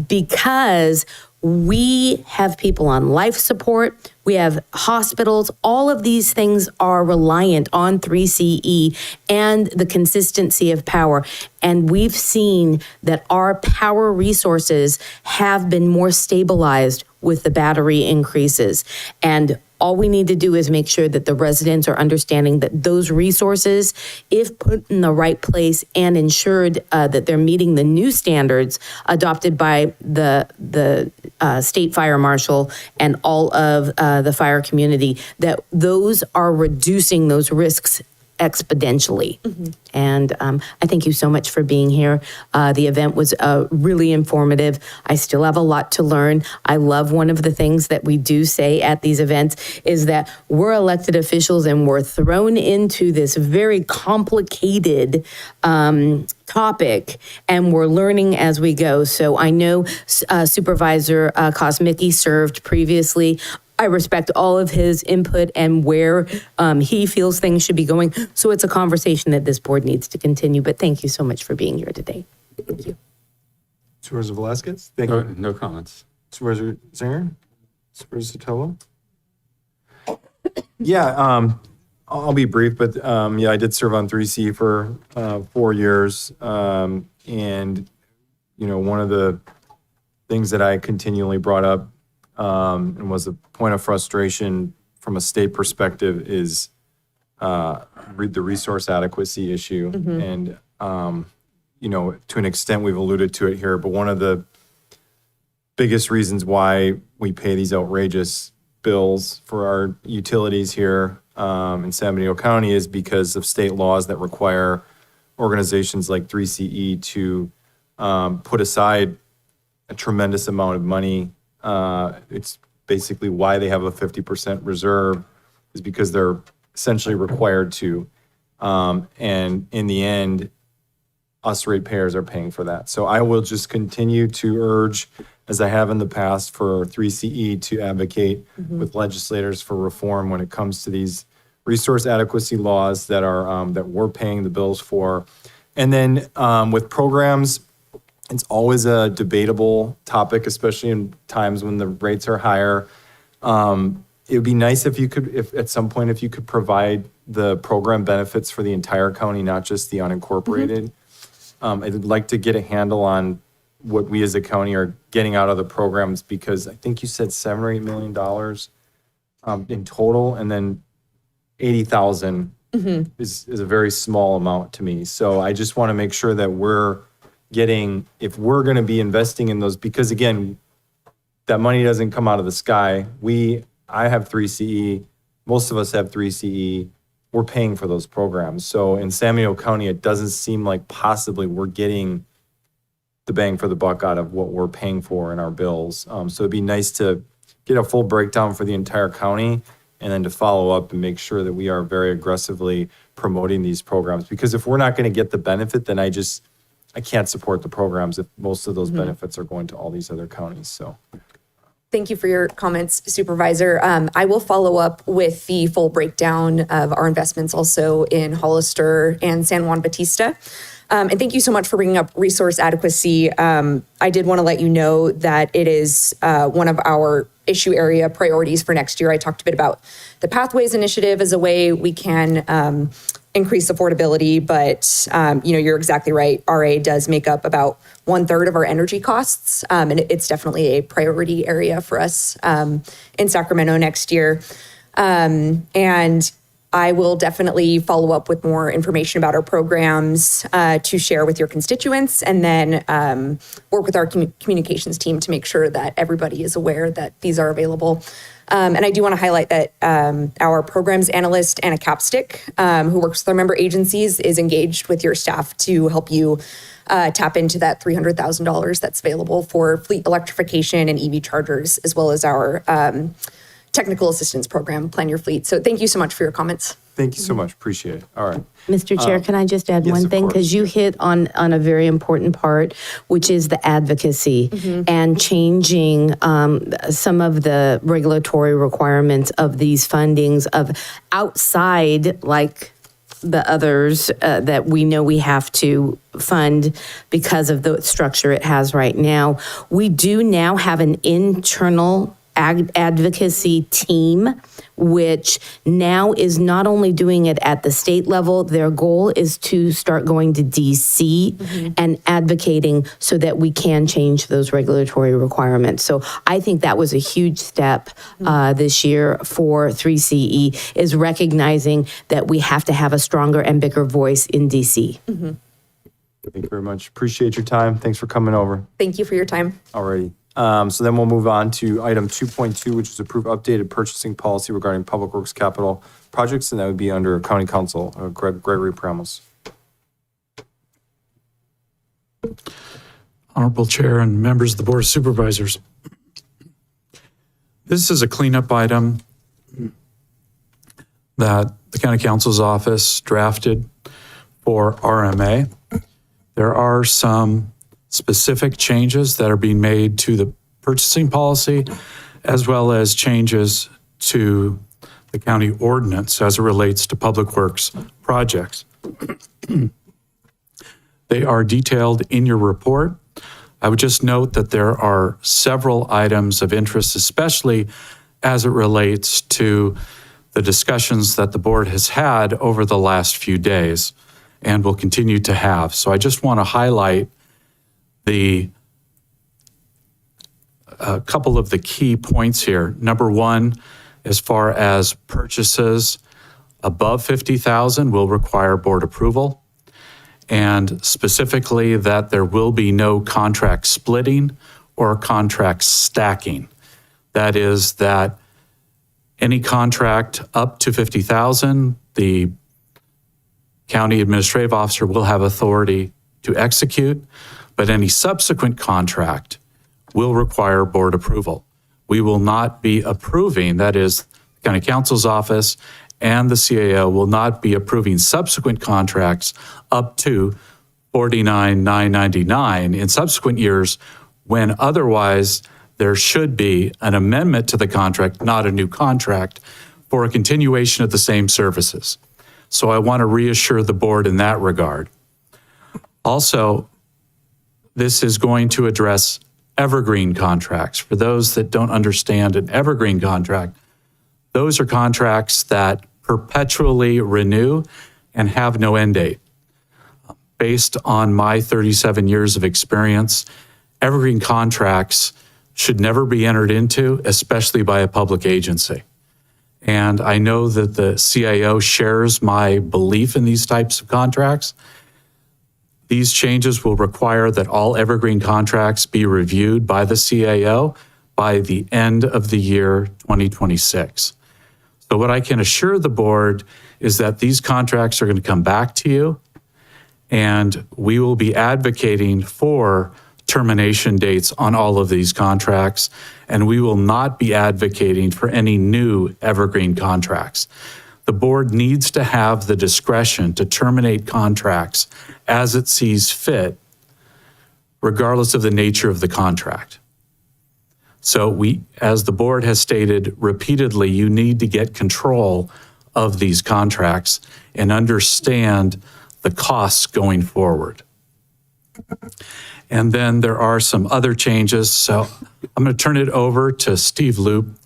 because we have people on life support, we have hospitals, all of these things are reliant on 3CE and the consistency of power. And we've seen that our power resources have been more stabilized with the battery increases. And all we need to do is make sure that the residents are understanding that those resources, if put in the right place and ensured that they're meeting the new standards adopted by the state fire marshal and all of the fire community, that those are reducing those risks exponentially. And I thank you so much for being here. The event was really informative. I still have a lot to learn. I love one of the things that we do say at these events is that we're elected officials and we're thrown into this very complicated topic, and we're learning as we go. So I know Supervisor Kosmicki served previously. I respect all of his input and where he feels things should be going. So it's a conversation that this board needs to continue. But thank you so much for being here today. Thank you. Supervisor Velasquez? Thank you. No comments. Supervisor Singer? Supervisor Sotelo? Yeah, I'll be brief, but yeah, I did serve on 3C for 4 years. And, you know, one of the things that I continually brought up and was a point of frustration from a state perspective is the resource adequacy issue. And, you know, to an extent, we've alluded to it here, but one of the biggest reasons why we pay these outrageous bills for our utilities here in San Benito County is because of state laws that require organizations like 3CE to put aside a tremendous amount of money. It's basically why they have a 50% reserve is because they're essentially required to. And in the end, us ratepayers are paying for that. So I will just continue to urge, as I have in the past, for 3CE to advocate with legislators for reform when it comes to these resource adequacy laws that are that we're paying the bills for. And then with programs, it's always a debatable topic, especially in times when the rates are higher. It would be nice if you could, if at some point, if you could provide the program benefits for the entire county, not just the unincorporated. I'd like to get a handle on what we as a county are getting out of the programs, because I think you said $7 or $8 million in total, and then 80,000 is a very small amount to me. So I just want to make sure that we're getting, if we're going to be investing in those, because again, that money doesn't come out of the sky. I have 3CE, most of us have 3CE, we're paying for those programs. So in San Benito County, it doesn't seem like possibly we're getting the bang for the buck out of what we're paying for in our bills. So it'd be nice to get a full breakdown for the entire county, and then to follow up and make sure that we are very aggressively promoting these programs. Because if we're not going to get the benefit, then I can't support the programs if most of those benefits are going to all these other counties. So Thank you for your comments, Supervisor. I will follow up with the full breakdown of our investments also in Hollister and San Juan Bautista. And thank you so much for bringing up resource adequacy. I did want to let you know that it is one of our issue area priorities for next year. I talked a bit about the Pathways Initiative as a way we can increase affordability, but you're exactly right. RA does make up about 1/3 of our energy costs, and it's definitely a priority area for us in Sacramento next year. And I will definitely follow up with more information about our programs to share with your constituents, and then work with our communications team to make sure that everybody is aware that these are available. And I do want to highlight that our programs analyst, Anna Capstick, who works with our member agencies, is engaged with your staff to help you tap into that $300,000 that's available for fleet electrification and EV chargers, as well as our technical assistance program, Plan Your Fleet. So thank you so much for your comments. thank you so much. Appreciate it. All right. Mr. Chair, can I just add yes, one of thing? course. Because you hit on a very important part, which is the advocacy and changing some of the regulatory requirements of these fundings of outside, like the others that we know we have to fund because of the structure it has right now. We do now have an internal advocacy team, which now is not only doing it at the state level, their goal is to start going to DC and advocating so that we can change those regulatory requirements. So I think that was a huge step this year for 3CE, is recognizing that we have to have a stronger and bigger voice in DC. Thank you very much. Appreciate your time. Thanks for coming over. Thank you for your time. Alrighty. So then we'll move on to item 2.2, which is approve updated purchasing policy regarding public works capital projects, and that would be under County Council, Gregory Pramos. Honorable Chair and members of the Board of Supervisors. This is a cleanup item that the County Council's office drafted for RMA. There are some specific changes that are being made to the purchasing policy, as well as changes to the county ordinance as it relates to public works projects. They are detailed in your report. I would just note that there are several items of interest, especially as it relates to the discussions that the board has had over the last few days and will continue to have. So I just want to highlight a couple of the key points here. Number one, as far as purchases above $50,000 will require board approval, and specifically that there will be no contract splitting or contract stacking. That is that any contract up to $50,000, the county administrative officer will have authority to execute, but any subsequent contract will require board approval. We will not be approving, that is, the county council's office and the CAO will not be approving subsequent contracts up to $49,999 in subsequent years when otherwise there should be an amendment to the contract, not a new contract, for a continuation of the same services. So I want to reassure the board in that regard. Also, this is going to address evergreen contracts. For those that don't understand an evergreen contract, those are contracts that perpetually renew and have no end date. Based on my 37 years of experience, evergreen contracts should never be entered into, especially by a public agency. And I know that the CIO shares my belief in these types of contracts. These changes will require that all evergreen contracts be reviewed by the CIO by the end of the year 2026. So what I can assure the board is that these contracts are going to come back to you, and we will be advocating for termination dates on all of these contracts, and we will not be advocating for any new evergreen contracts. The board needs to have the discretion to terminate contracts as it sees fit, regardless of the nature of the contract. So we, as the board has stated repeatedly, you need to get control of these contracts and understand the costs going forward. And then there are some other changes. So I'm going to turn it over to Steve Loop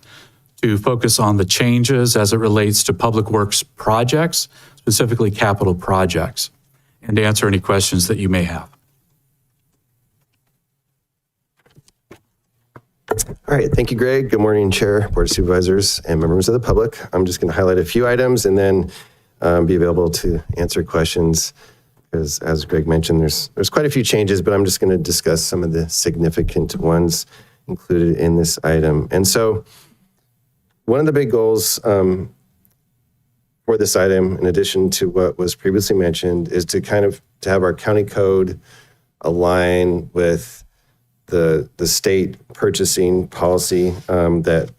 to focus on the changes as it relates to public works projects, specifically capital projects, and to answer any questions that you may have. All right, thank you, Greg. Good morning, Chair, Board of Supervisors, and members of the public. I'm just going to highlight a few items and then be available to answer questions. Because as Greg mentioned, there's quite a few changes, but I'm just going to discuss some of the significant ones included in this item. And so one of the big goals for this item, in addition to what was previously mentioned, is to have our county code align with the state purchasing policy that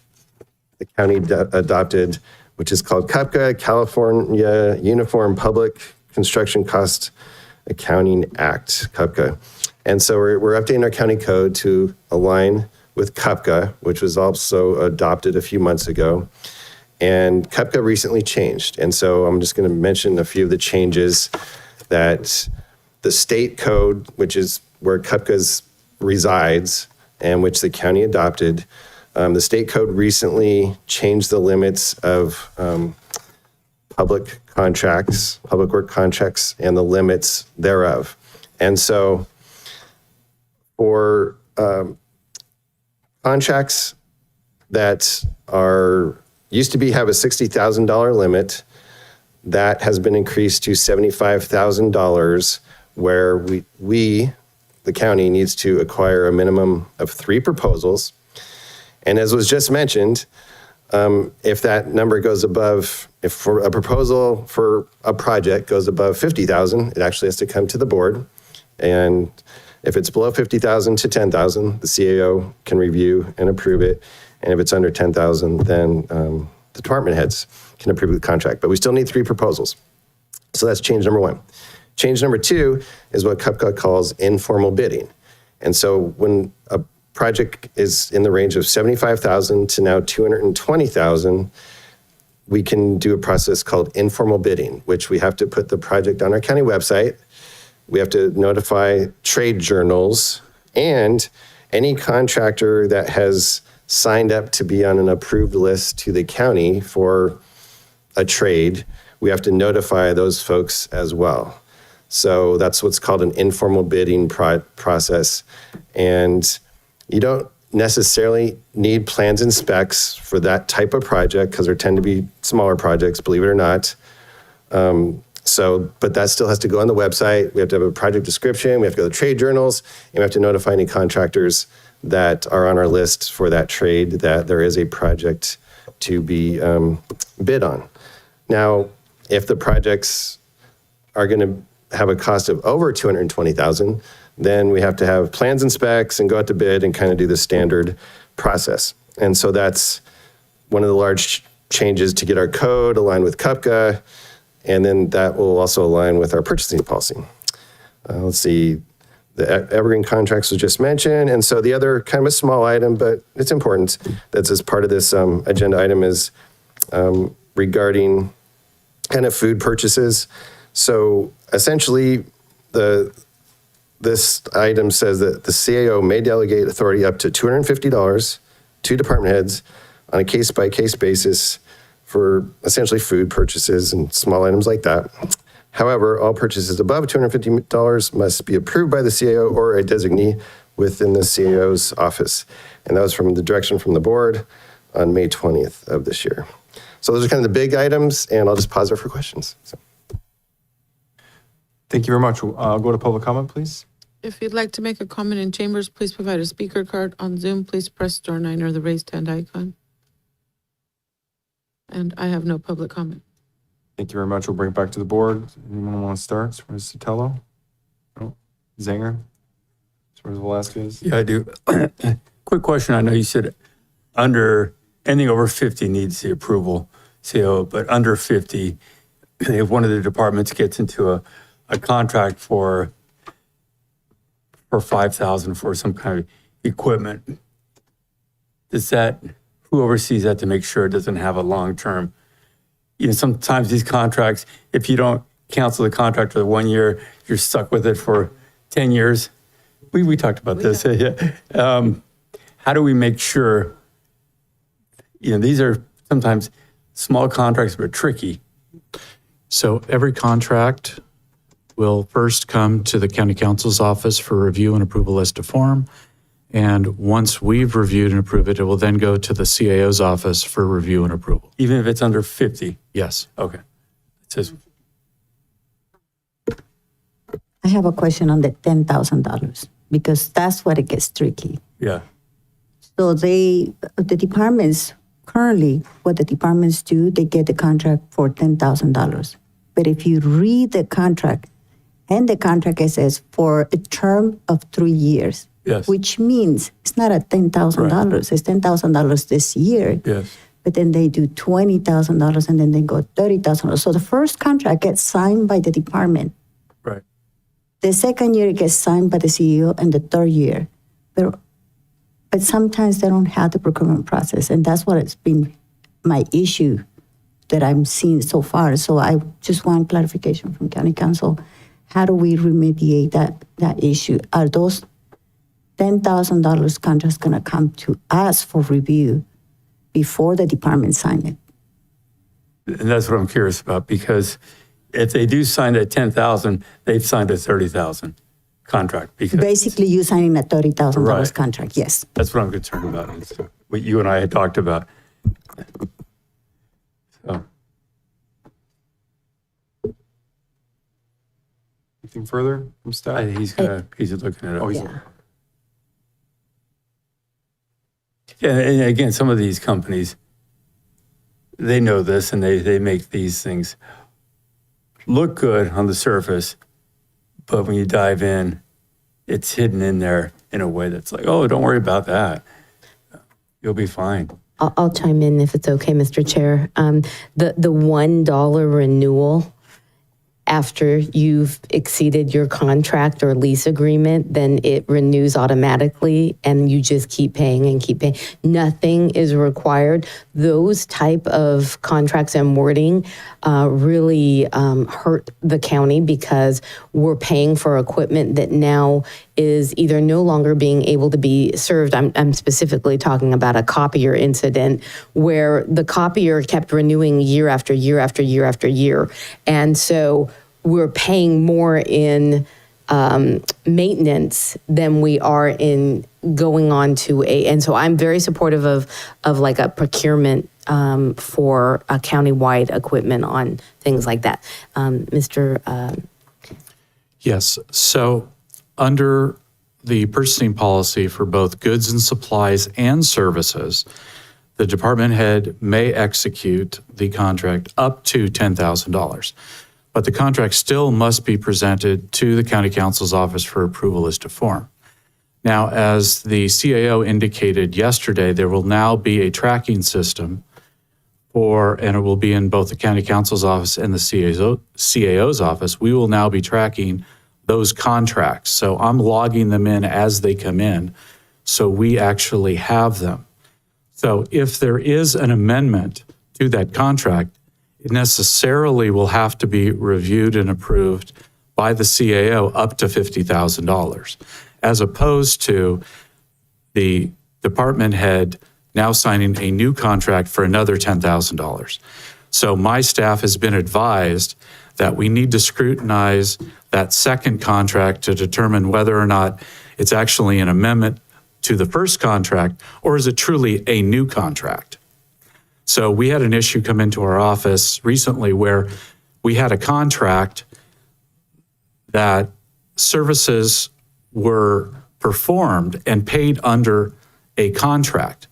the county adopted, which is called CUPCA, California Uniform Public Construction Cost Accounting Act, CUPCA. And so we're updating our county code to align with CUPCA, which was also adopted a few months ago. And CUPCA recently changed. And so I'm just going to mention a few of the changes that the state code, which is where CUPCA resides and which the county adopted, the state code recently changed the limits of public work contracts, and the limits thereof. And so for contracts that used to have a $60,000 limit, that has been increased to $75,000, where we the county needs to acquire a minimum of 3 proposals. And as was just mentioned, if that number goes above, if for a proposal for a project goes above 50,000, it actually has to come to the board. And if it's below 50,000 to 10,000, the CAO can review and approve it. And if it's under 10,000, then the department heads can approve the contract. But we still need 3 proposals. So that's change number 1. Change number 2 is what CUPCA calls informal bidding. And so when a project is in the range of 75,000 to now 220,000, we can do a process called informal bidding, which we have to put the project on our county website. We have to notify trade journals and any contractor that has signed up to be on an approved list to the county for a trade. We have to notify those folks as well. So that's what's called an informal bidding process. And you don't necessarily need plans and specs for that type of project because there tend to be smaller projects, believe it or not. But that still has to go on the website. We have to have a project description. We have to go to trade journals, and we have to notify any contractors that are on our list for that trade that there is a project to be bid on. Now, if the projects are going to have a cost of over 220,000, then we have to have plans and specs and go out to bid and kind of do the standard process. And so that's one of the large changes to get our code aligned with CUPCA, and then that will also align with our purchasing policy. Let's see, the evergreen contracts was just mentioned, and so the other kind of a small item, but it's important, that's as part of this agenda item is regarding kind of food purchases. So essentially, this item says that the CAO may delegate authority up to $250 to department heads on a case-by-case basis for essentially food purchases and small items like that. However, all purchases above $250 must be approved by the CAO or a designee within the CAO's office. And that was from the direction from the board on May 20th of this year. So those are kind of the big items, and I'll just pause there for questions. So. Thank you very much. I'll go to public comment, please. If you'd like to make a comment in chambers, please provide a speaker card. On Zoom, please press star 9 or the raised hand icon. And I have no public comment. Thank you very much. We'll bring it back to the board. Anyone want to start? Where's Sotelo? No? Zanger? Where's Velasquez? Yeah, I do. Quick question. I know you said anything over 50 needs the approval, CAO, but under 50, if one of the departments gets into a contract for 5,000 for some kind of equipment, who oversees that to make sure it doesn't have a long-term, sometimes these contracts, if you don't cancel the contract for the 1 year, you're stuck with it for 10 years. We talked about this. Yeah. How do we make sure, these are sometimes small contracts, but tricky. So every contract will first come to the county council's office for review and approval as to form. And once we've reviewed and approved it, it will then go to the CAO's office for review and approval. Even if it's under 50? Yes. Okay. It says, I have a question on the $10,000 because that's what it gets tricky. yeah. So the departments, currently what the departments do, they get the contract for $10,000. But if you read the contract, and the contract it says for a term of 3 years, Yes. which means it's not at $10,000. Right. It's $10,000 this year. Yes. But then they do $20,000 and then they go $30,000. So the first contract gets signed by the department. Right. The second year it gets signed by the CEO, and the third year. But sometimes they don't have the procurement process, and that's what it's been my issue that I'm seeing so far. So I just want clarification from County Council. How do we remediate that issue? Are those $10,000 contracts going to come to us for review before the department sign it? And that's what I'm curious about, because if they do sign at 10,000, they've signed a 30,000 contract. Because Basically, you signing a $30,000 Right. contract, yes. that's what I'm concerned about. It's what you and I had talked about. So, Anything further from staff? He's looking at it. Oh, he's, Yeah, and again, some of these companies, they know this and they make these things look good on the surface, but when you dive in, it's hidden in there in a way that's like, oh, don't worry about that. You'll be fine. I'll chime in if it's okay, Mr. Chair. The $1 renewal after you've exceeded your contract or lease agreement, then it renews automatically and you just keep paying and keep paying. Nothing is required. Those type of contracts and wording really hurt the county because we're paying for equipment that now is either no longer being able to be served. I'm specifically talking about a copier incident where the copier kept renewing year after year after year after year. And so we're paying more in maintenance than we are in going on to and so I'm very supportive of like a procurement for a countywide equipment on things like that. Mr. Yes. So under the purchasing policy for both goods and supplies and services, the department head may execute the contract up to $10,000. But the contract still must be presented to the county council's office for approval as to form. Now, as the CAO indicated yesterday, there will now be a tracking system and it will be in both the county council's office and the CAO's office. We will now be tracking those contracts. So I'm logging them in as they come in, so we actually have them. So if there is an amendment to that contract, it necessarily will have to be reviewed and approved by the CAO up to $50,000, as opposed to the department head now signing a new contract for another $10,000. So my staff has been advised that we need to scrutinize that second contract to determine whether or not it's actually an amendment to the first contract or is it truly a new contract. So we had an issue come into our office recently where we had a contract that services were performed and paid under a contract,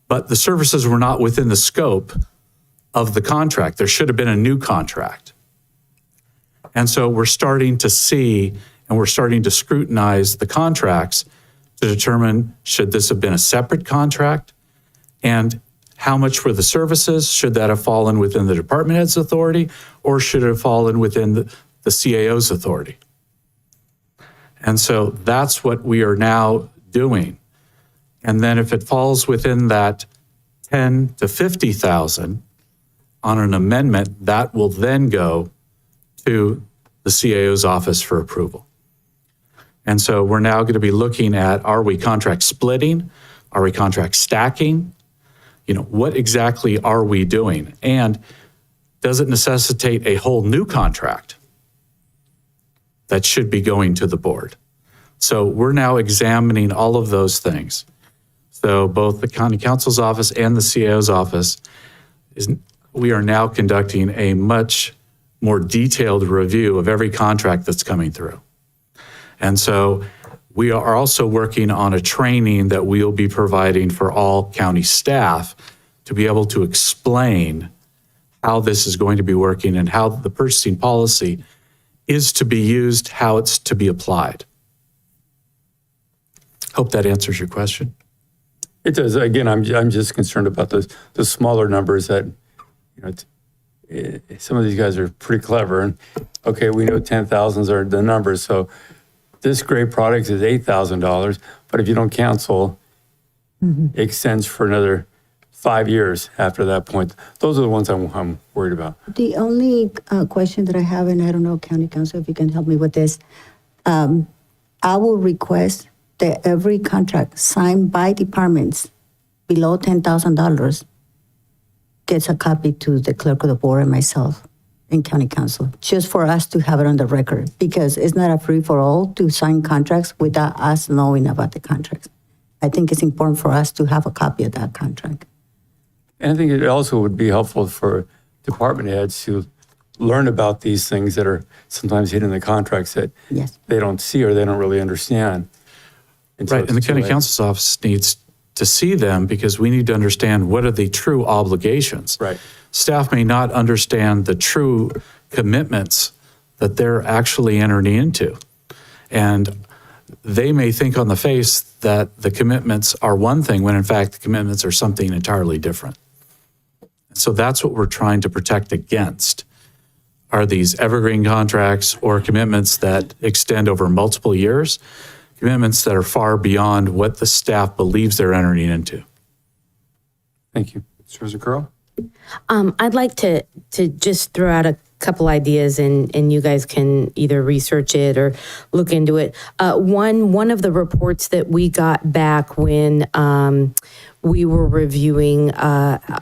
but the services were not within the scope of the contract. There should have been a new contract. And so we're starting to see and we're starting to scrutinize the contracts to determine should this have been a separate contract and how much were the services? Should that have fallen within the department head's authority or should it have fallen within the CAO's authority? And so that's what we are now doing. And then if it falls within that 10 to 50,000 on an amendment, that will then go to the CAO's office for approval. And so we're now going to be looking at, are we contract splitting? Are we contract stacking? What exactly are we doing? And does it necessitate a whole new contract that should be going to the board? So we're now examining all of those things. So both the county council's office and the CAO's office, we are now conducting a much more detailed review of every contract that's coming through. And so we are also working on a training that we'll be providing for all county staff to be able to explain how this is going to be working and how the purchasing policy is to be used, how it's to be applied. Hope that answers your question. It does. Again, I'm just concerned about the smaller numbers that, some of these guys are pretty clever. And okay, we know 10,000s are the numbers. So this great product is $8,000, but if you don't cancel, it extends for another 5 years after that point. Those are the ones I'm worried about. The only question that I have, and I don't know, County Council, if you can help me with this, I will request that every contract signed by departments below $10,000 gets a copy to the clerk of the board and myself in County Council, just for us to have it on the record, because it's not a free-for-all to sign contracts without us knowing about the contracts. I think it's important for us to have a copy of that contract. And I think it also would be helpful for department heads to learn about these things that are sometimes hidden in the contracts that Yes. they don't see or they don't really understand. until Right, and the it's too county late. counsel's office needs to see them because we need to understand what are the true obligations. Right. Staff may not understand the true commitments that they're actually entering into. And they may think on the face that the commitments are one thing when in fact the commitments are something entirely different. So that's what we're trying to protect against. Are these evergreen contracts or commitments that extend over multiple years? Commitments that are far beyond what the staff believes they're entering into. Thank you. Supervisor Curl? I'd like to just throw out a couple ideas and you guys can either research it or look into it. One of the reports that we got back when we were reviewing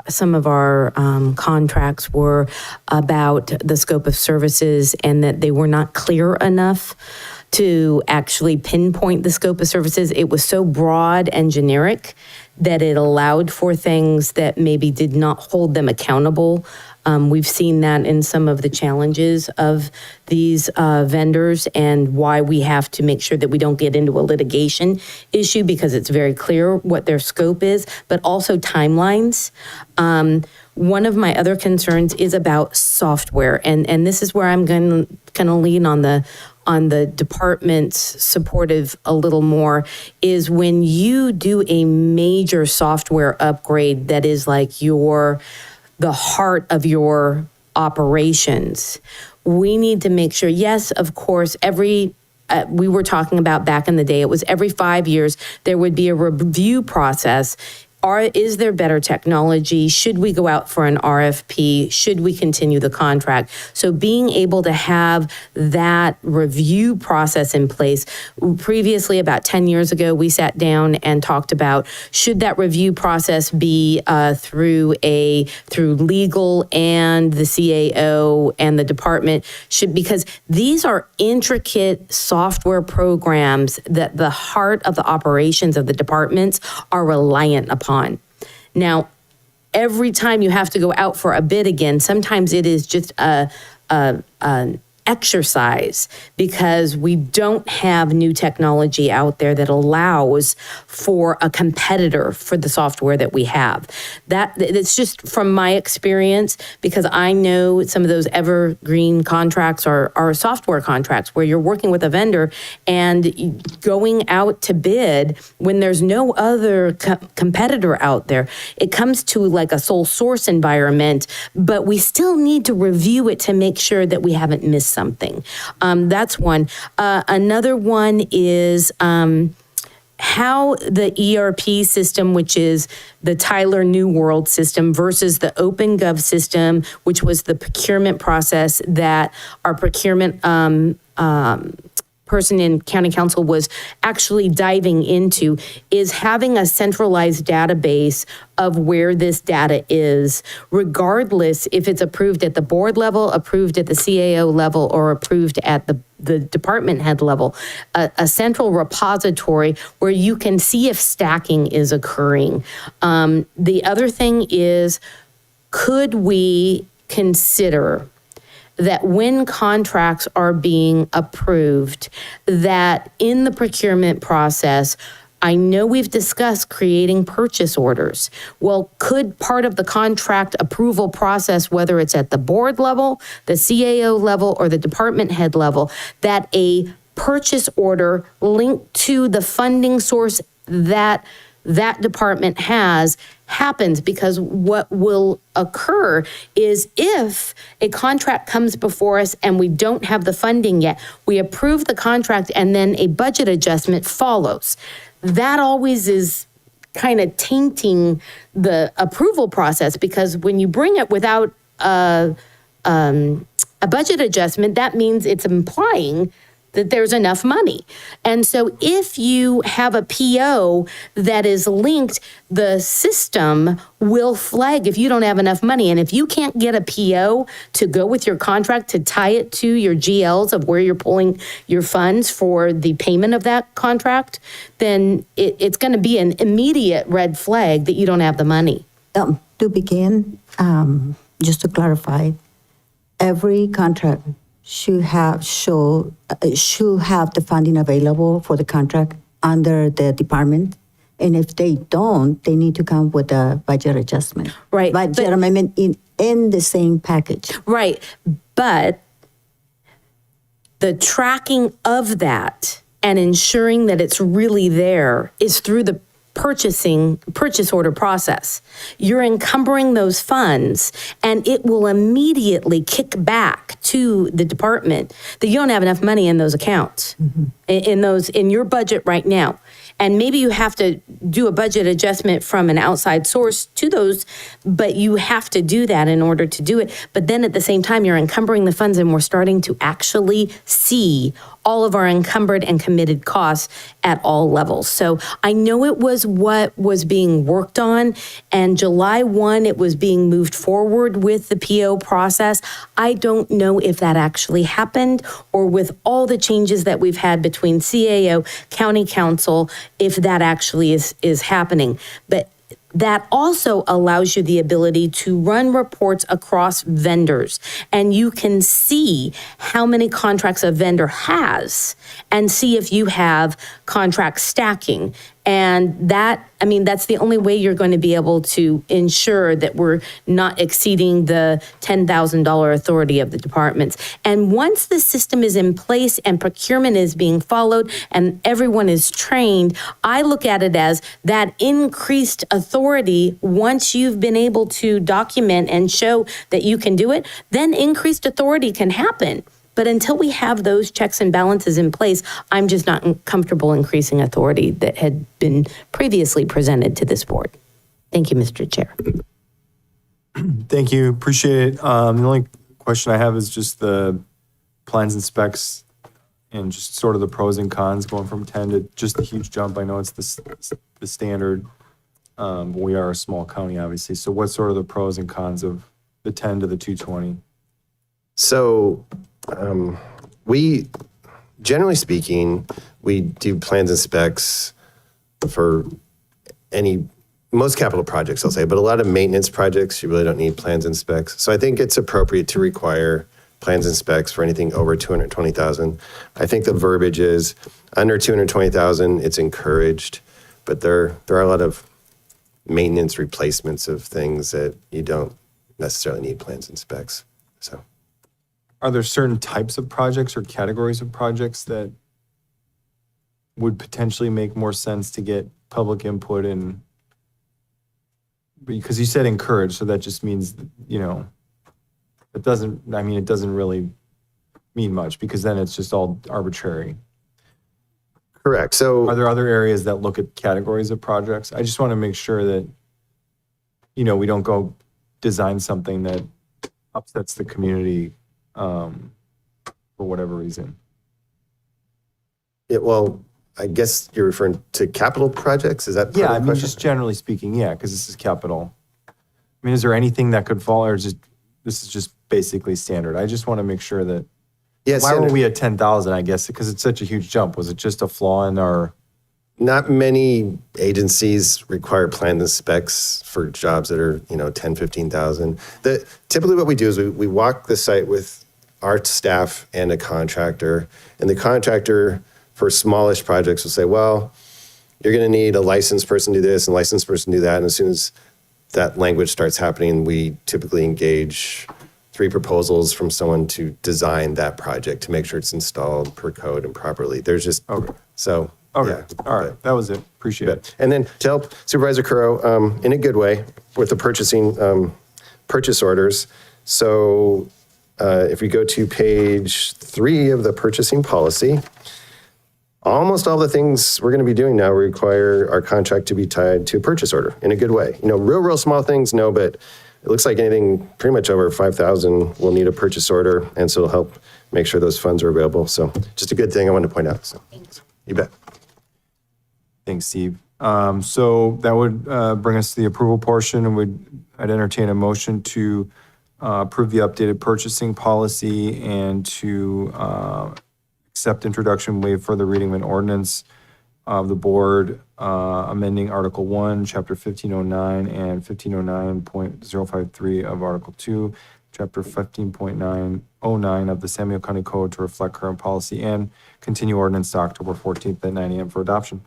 some of our contracts were about the scope of services and that they were not clear enough to actually pinpoint the scope of services. It was so broad and generic that it allowed for things that maybe did not hold them accountable. We've seen that in some of the challenges of these vendors and why we have to make sure that we don't get into a litigation issue because it's very clear what their scope is, but also timelines. One of my other concerns is about software, and this is where I'm going to lean on the department's supportive a little more, is when you do a major software upgrade that is like the heart of your operations, we need to make sure, yes, of course, we were talking about back in the day, it was every 5 years, there would be a review process. Is there better technology? Should we go out for an RFP? Should we continue the contract? So being able to have that review process in place. Previously, about 10 years ago, we sat down and talked about, should that review process be through legal and the CAO and the department? Because these are intricate software programs that the heart of the operations of the departments are reliant upon. Now, every time you have to go out for a bid again, sometimes it is just an exercise because we don't have new technology out there that allows for a competitor for the software that we have. It's just from my experience, because I know some of those evergreen contracts are software contracts where you're working with a vendor and going out to bid when there's no other competitor out there. It comes to like a sole source environment, but we still need to review it to make sure that we haven't missed something. That's one. Another one is how the ERP system, which is the Tyler New World system, versus the OpenGov system, which was the procurement process that our procurement person in county council was actually diving into, is having a centralized database of where this data is, regardless if it's approved at the board level, approved at the CAO level, or approved at the department head level. A central repository where you can see if stacking is occurring. The other thing is, could we consider that when contracts are being approved, that in the procurement process, I know we've discussed creating purchase orders. Well, could part of the contract approval process, whether it's at the board level, the CAO level, or the department head level, that a purchase order linked to the funding source that department happens? Because what will occur is if a contract comes before us and we don't have the funding yet, we approve the contract and then a budget adjustment follows. That always is kind of tainting the approval process, because when you bring it without a budget adjustment, that means it's implying that there's enough money. And so if you have a PO that is linked, the system will flag if you don't have enough money. And if you can't get a PO to go with your contract to tie it to your GLs of where you're pulling your funds for the payment of that contract, then it's going to be an immediate red flag that you don't have the money. To begin, just to clarify, every contract should have the funding available for the contract under the department. And if they don't, they need to come with a budget adjustment. Right, Budget but- amendment in the same package. Right. But the tracking of that and ensuring that it's really there is through the purchase order process. You're encumbering those funds and it will immediately kick back to the department that you don't have enough money in those accounts, in your budget right now. And maybe you have to do a budget adjustment from an outside source to those, but you have to do that in order to do it. But then at the same time, you're encumbering the funds and we're starting to actually see all of our encumbered and committed costs at all levels. So I know it was what was being worked on, and July 1, it was being moved forward with the PO process. I don't know if that actually happened, or with all the changes that we've had between CAO, County Council, if that actually is happening. But that also allows you the ability to run reports across vendors, and you can see how many contracts a vendor has and see if you have contract stacking. And that, I mean, that's the only way you're going to be able to ensure that we're not exceeding the $10,000 authority of the departments. And once the system is in place and procurement is being followed and everyone is trained, I look at it as that increased authority. Once you've been able to document and show that you can do it, then increased authority can happen. But until we have those checks and balances in place, I'm just not comfortable increasing authority that had been previously presented to this board. Thank you, Mr. Chair. Thank you, appreciate it. The only question I have is just the plans and specs and just sort of the pros and cons going from 10 to just a huge jump. I know it's the standard. We are a small county, obviously. So what's sort of the pros and cons of the 10 to the 220? So we, generally speaking, we do plans and specs for most capital projects, I'll say, but a lot of maintenance projects, you really don't need plans and specs. So I think it's appropriate to require plans and specs for anything over 220,000. I think the verbiage is under 220,000, it's encouraged, but there are a lot of maintenance replacements of things that you don't necessarily need plans and specs. So. Are there certain types of projects or categories of projects that would potentially make more sense to get public input in? Because you said encourage, so that just means, it doesn't really mean much, because then it's just all arbitrary. Correct. So Are there other areas that look at categories of projects? I just want to make sure that, we don't go design something that upsets the community for whatever reason. Yeah, well, I guess you're referring to capital projects? Is that part Yeah, of the I mean, question? just generally speaking, yeah, because this is capital. I mean, is there anything that could fall, or this is just basically standard? I just want to make sure that, Yeah, why were standard. we at 10,000, I guess, because it's such a huge jump? Was it just a flaw in our, Not many agencies require plans and specs for jobs that are, 10, 15,000. Typically what we do is we walk the site with our staff and a contractor, and the contractor for smallish projects will say, well, you're going to need a licensed person to do this and a licensed person to do that. And as soon as that language starts happening, we typically engage 3 proposals from someone to design that project to make sure it's installed per code and properly. There's just, Okay. so. okay, yeah, all right, that was it, appreciate it. and then to help Supervisor Curro, in a good way, with the purchase orders. So if we go to page 3 of the purchasing policy, almost all the things we're going to be doing now require our contract to be tied to a purchase order in a good way. Real small things, no, but it looks like anything pretty much over 5,000 will need a purchase order, and so it'll help make sure those funds are available. So just a good thing I wanted to point out. So you bet. Thanks, Steve. So that would bring us to the approval portion, and I'd entertain a motion to approve the updated purchasing policy and to accept introduction, waive further reading of an ordinance of the board amending Article 1, Chapter 1509 and 1509.053 of Article 2 Chapter 15.909 of the Samuel County Code to reflect current policy and continue ordinance to October 14th at 9 a.m. for adoption.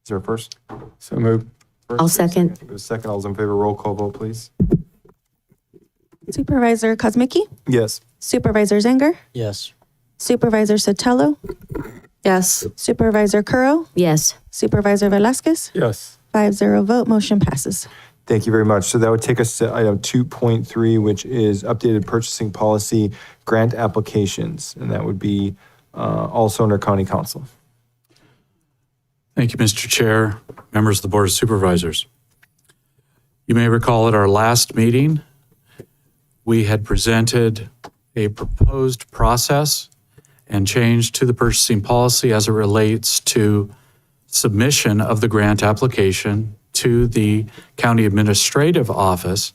Is there a first? So moved. I'll second. There's a second. All those in favor, roll call vote, please. Supervisor Kosmicki, Yes. Supervisor Zenger, Yes. Supervisor Sotelo, Yes. Supervisor Curro, Yes. Supervisor Velasquez, Yes. 5-0 vote, motion passes. Thank you very much. So that would take us to item 2.3, which is updated purchasing policy grant applications. And that would be also under county council. Thank you, Mr. Chair, members of the Board of Supervisors. You may recall at our last meeting, we had presented a proposed process and change to the purchasing policy as it relates to submission of the grant application to the county administrative office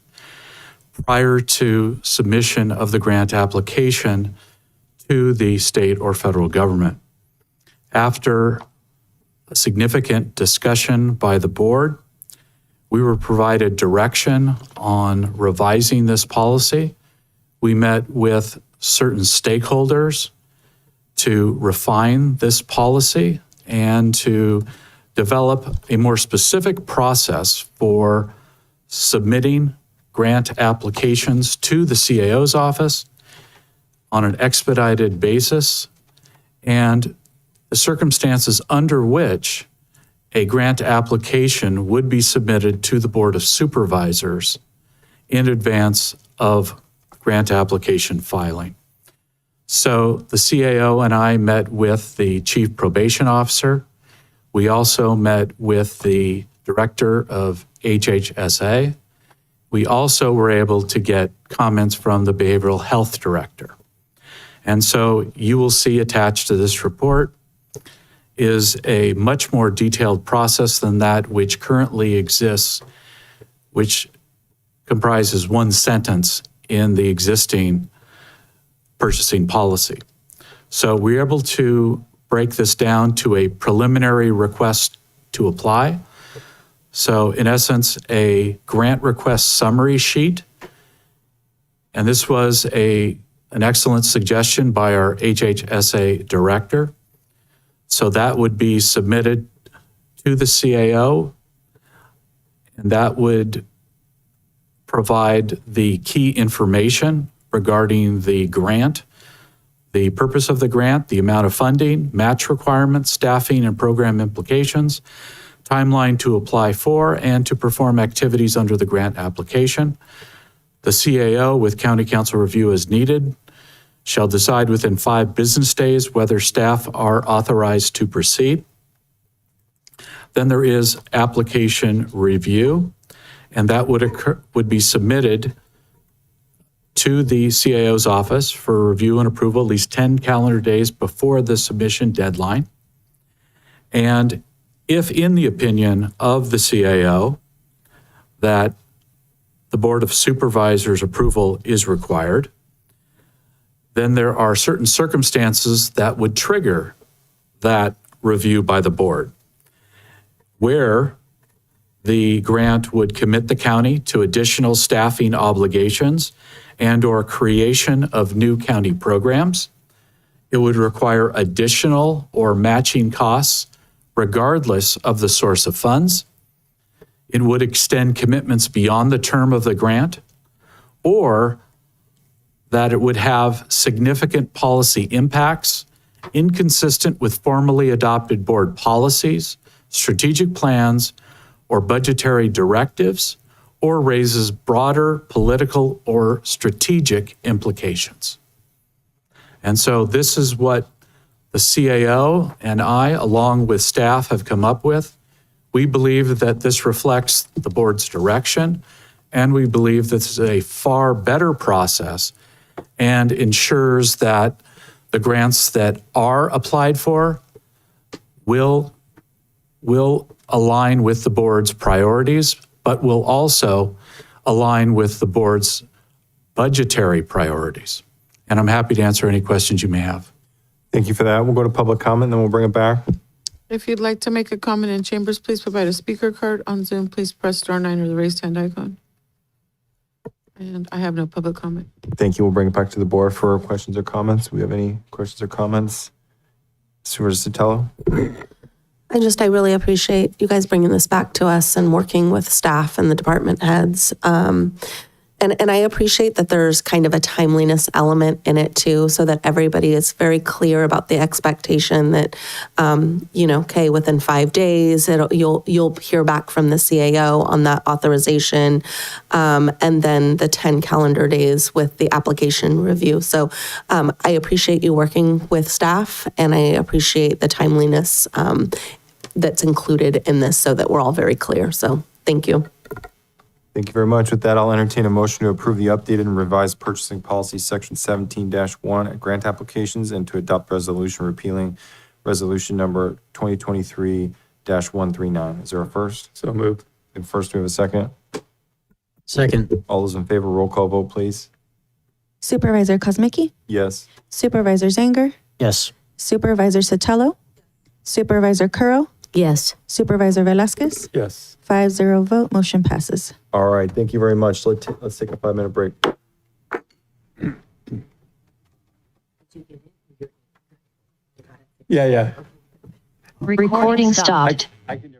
prior to submission of the grant application to the state or federal government. After a significant discussion by the board, we were provided direction on revising this policy. We met with certain stakeholders to refine this policy and to develop a more specific process for submitting grant applications to the CAO's office on an expedited basis and the circumstances under which a grant application would be submitted to the Board of Supervisors in advance of grant application filing. So the CAO and I met with the Chief Probation Officer. We also met with the Director of HHSA. We also were able to get comments from the Behavioral Health Director. And so you will see attached to this report is a much more detailed process than that which currently exists, which comprises one sentence in the existing purchasing policy. So we're able to break this down to a preliminary request to apply. So in essence, a grant request summary sheet. And this was an excellent suggestion by our HHSA director. So that would be submitted to the CAO, and that would provide the key information regarding the grant, the purpose of the grant, the amount of funding, match requirements, staffing and program implications, timeline to apply for and to perform activities under the grant application. The CAO, with county council review as needed, shall decide within 5 business days whether staff are authorized to proceed. Then there is application review, and that would be submitted to the CAO's office for review and approval at least 10 calendar days before the submission deadline. And if in the opinion of the CAO that the Board of Supervisors approval is required, then there are certain circumstances that would trigger that review by the board, where the grant would commit the county to additional staffing obligations and or creation of new county programs. It would require additional or matching costs regardless of the source of funds. It would extend commitments beyond the term of the grant, or that it would have significant policy impacts inconsistent with formally adopted board policies, strategic plans, or budgetary directives, or raises broader political or strategic implications. And so this is what the CAO and I, along with staff, have come up with. We believe that this reflects the board's direction, and we believe this is a far better process and ensures that the grants that are applied for will align with the board's priorities, but will also align with the board's budgetary priorities. And I'm happy to answer any questions you may have. Thank you for that. We'll go to public comment, then we'll bring it back. If you'd like to make a comment in chambers, please provide a speaker card. On Zoom, please press *9 or the raised hand icon. And I have no public comment. Thank you. We'll bring it back to the board for questions or comments. Do we have any questions or comments? Supervisor Sotelo? I really appreciate you guys bringing this back to us and working with staff and the department heads. And I appreciate that there's kind of a timeliness element in it too, so that everybody is very clear about the expectation that, okay, within 5 days, you'll hear back from the CAO on that authorization, and then the 10 calendar days with the application review. So I appreciate you working with staff, and I appreciate the timeliness that's included in this, so that we're all very clear. So thank you. Thank you very much. With that, I'll entertain a motion to approve the updated and revised purchasing policy, section 17-1, grant applications, and to adopt resolution repealing resolution number 2023-139. Is there a first? So moved. And first, we have a second. Second. All those in favor, roll call vote, please. Supervisor Kozmicki, Yes. Supervisor Zanger, Yes. Supervisor Sotelo, Supervisor Curro, Yes. Supervisor Velasquez. Yes. 5-0 vote, motion passes. All right. Thank you very much. Let's take a 5-minute break. Yeah. Recording stopped. I can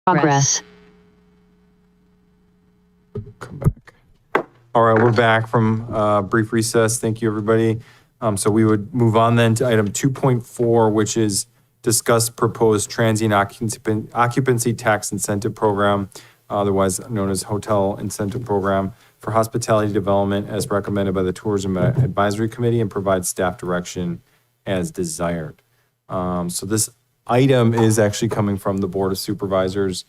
Progress. Come back. All right, we're back from brief recess. Thank you, everybody. So we would move on then to item 2.4, which is discuss proposed transient occupancy tax incentive program, otherwise known as hotel incentive program for hospitality development as recommended by the Tourism Advisory Committee and provide staff direction as desired. So this item is actually coming from the Board of Supervisors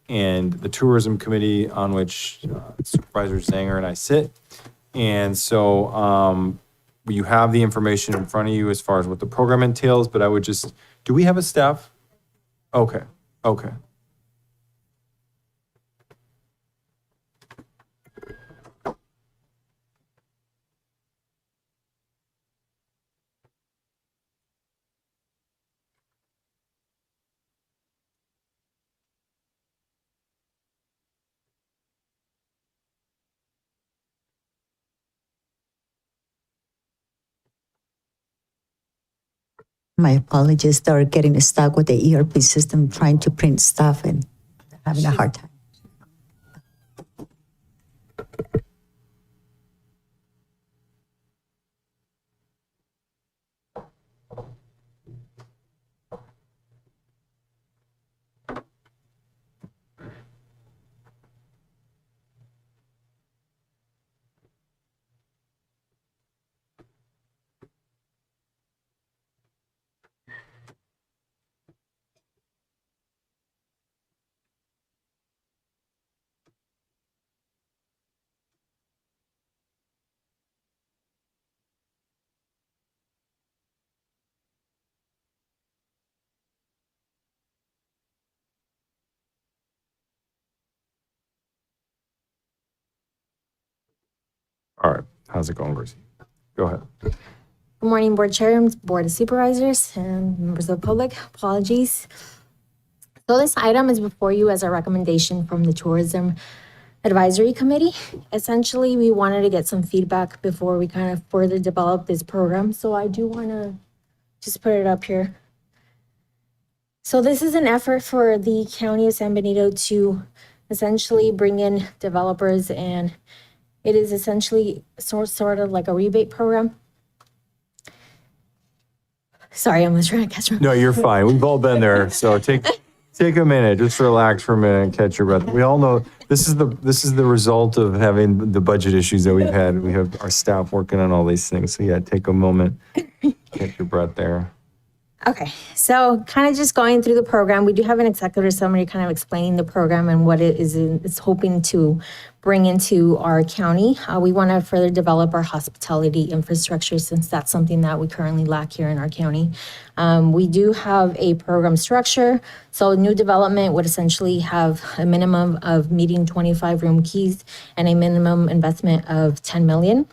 and the Tourism Committee on which Supervisor Zanger and I sit. And so you have the information in front of you as far as what the program entails, but I would just, do we have a staff? Okay, okay. My apologies, they're getting stuck with the ERP system, trying to print stuff and having a hard time. All right, how's it going, Gracie? Go ahead. Good morning, Board Chair, Board of Supervisors, and members of the public. Apologies. So this item is before you as a recommendation from the Tourism Advisory Committee. Essentially, we wanted to get some feedback before we kind of further develop this program. So I do want to just put it up here. So this is an effort for the County of San Benito to essentially bring in developers, and it is essentially sort of like a rebate program. Sorry, I'm just trying to catch my. No, you're fine. We've all been there. So take a minute, just relax for a minute and catch your breath. We all know this is the result of having the budget issues that we've had. We have our staff working on all these things. So yeah, take a moment, catch your breath there. Okay, so kind of just going through the program, we do have an executive summary kind of explaining the program and what it is it's hoping to bring into our county. We want to further develop our hospitality infrastructure since that's something that we currently lack here in our county. We do have a program structure. So new development would essentially have a minimum of meeting 25 room keys and a minimum investment of 10 million.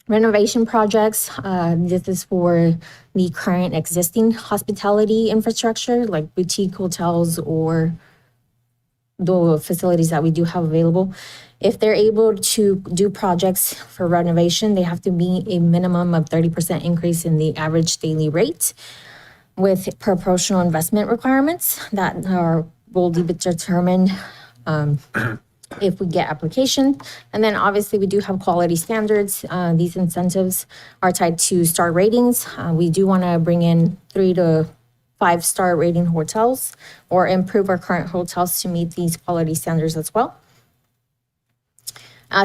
Renovation projects, this is for the current existing hospitality infrastructure, like boutique hotels or the facilities that we do have available. If they're able to do projects for renovation, they have to meet a minimum of 30% increase in the average daily rate with proportional investment requirements that will be determined if we get application. And then obviously we do have quality standards. These incentives are tied to star ratings. We do want to bring in 3 to 5 star rating hotels or improve our current hotels to meet these quality standards as well.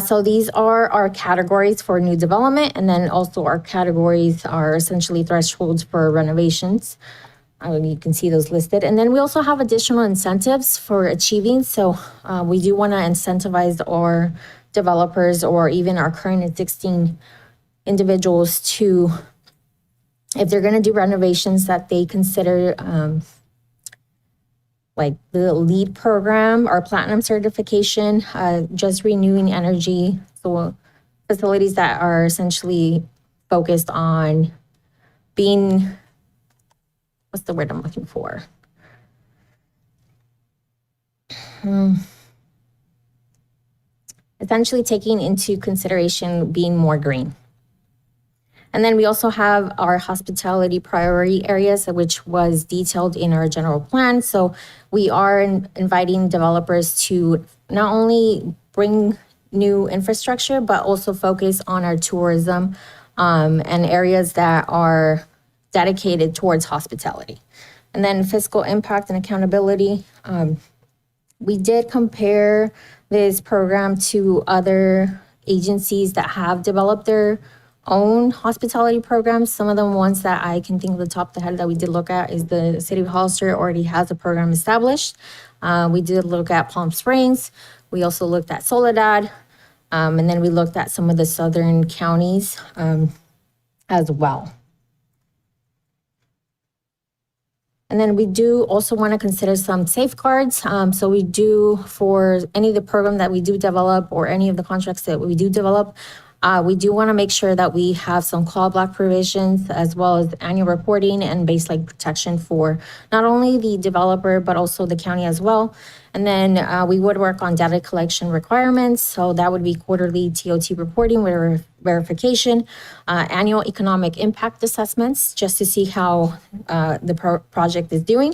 So these are our categories for new development, and then also our categories are essentially thresholds for renovations. You can see those listed. And then we also have additional incentives for achieving. So we do want to incentivize our developers or even our current existing individuals to, if they're going to do renovations, that they consider like the LEED program or platinum certification, just renewing energy. So facilities that are essentially focused on being, what's the word I'm looking for? Essentially taking into consideration being more green. And then we also have our hospitality priority areas, which was detailed in our general plan. So we are inviting developers to not only bring new infrastructure, but also focus on our tourism and areas that are dedicated towards hospitality. And then fiscal impact and accountability. We did compare this program to other agencies that have developed their own hospitality programs. Some of the ones that I can think of the top of the head that we did look at is the City of Hollister already has a program established. We did look at Palm Springs. We also looked at Soledad. And then we looked at some of the southern counties as well. And then we do also want to consider some safeguards. So we do, for any of the program that we do develop or any of the contracts that we do develop, we do want to make sure that we have some clawback provisions as well as annual reporting and baseline protection for not only the developer, but also the county as well. And then we would work on data collection requirements. So that would be quarterly TOT reporting with verification, annual economic impact assessments, just to see how the project is doing.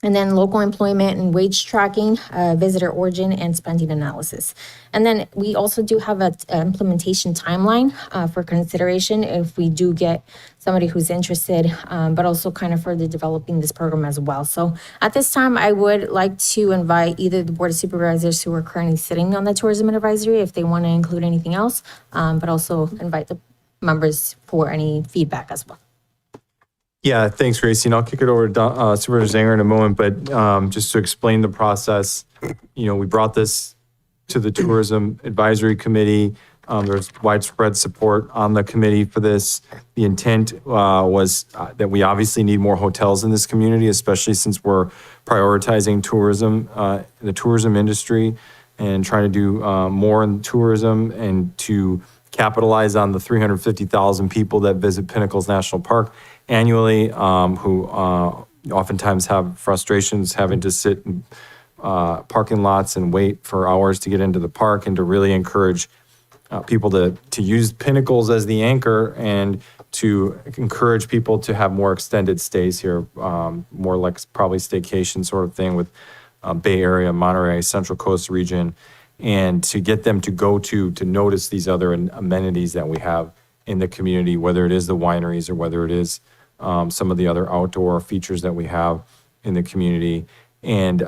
And then local employment and wage tracking, visitor origin and spending analysis. And then we also do have an implementation timeline for consideration if we do get somebody who's interested, but also kind of further developing this program as well. So at this time, I would like to invite either the Board of Supervisors who are currently sitting on the Tourism Advisory, if they want to include anything else, but also invite the members for any feedback as well. Yeah, thanks, Gracie. And I'll kick it over to Supervisor Zanger in a moment, but just to explain the process, we brought this to the Tourism Advisory Committee. There's widespread support on the committee for this. The intent was that we obviously need more hotels in this community, especially since we're prioritizing tourism, the tourism industry, and trying to do more in tourism and to capitalize on the 350,000 people that visit Pinnacles National Park annually, who oftentimes have frustrations having to sit in parking lots and wait for hours to get into the park, and to really encourage people to use Pinnacles as the anchor and to encourage people to have more extended stays here, more like probably staycation sort of thing with Bay Area, Monterey, Central Coast region, and to get them to go to notice these other amenities that we have in the community, whether it is the wineries or whether it is some of the other outdoor features that we have in the community. And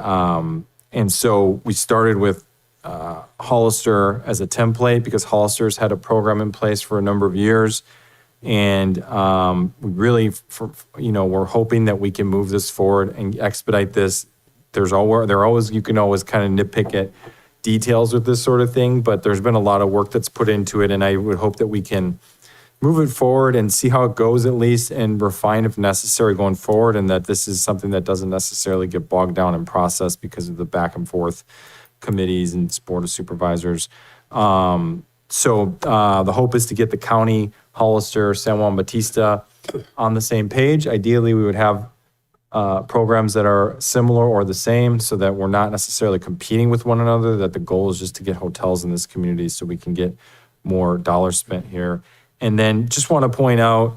so we started with Hollister as a template because Hollister's had a program in place for a number of years. And we really, we're hoping that we can move this forward and expedite this. You can always kind of nitpick at details with this sort of thing, but there's been a lot of work that's put into it, and I would hope that we can move it forward and see how it goes at least, and refine if necessary going forward, and that this is something that doesn't necessarily get bogged down in process because of the back and forth committees and Board of Supervisors. So the hope is to get the county, Hollister, San Juan Bautista on the same page. Ideally, we would have programs that are similar or the same, so that we're not necessarily competing with one another, that the goal is just to get hotels in this community so we can get more dollars spent here. And then just want to point out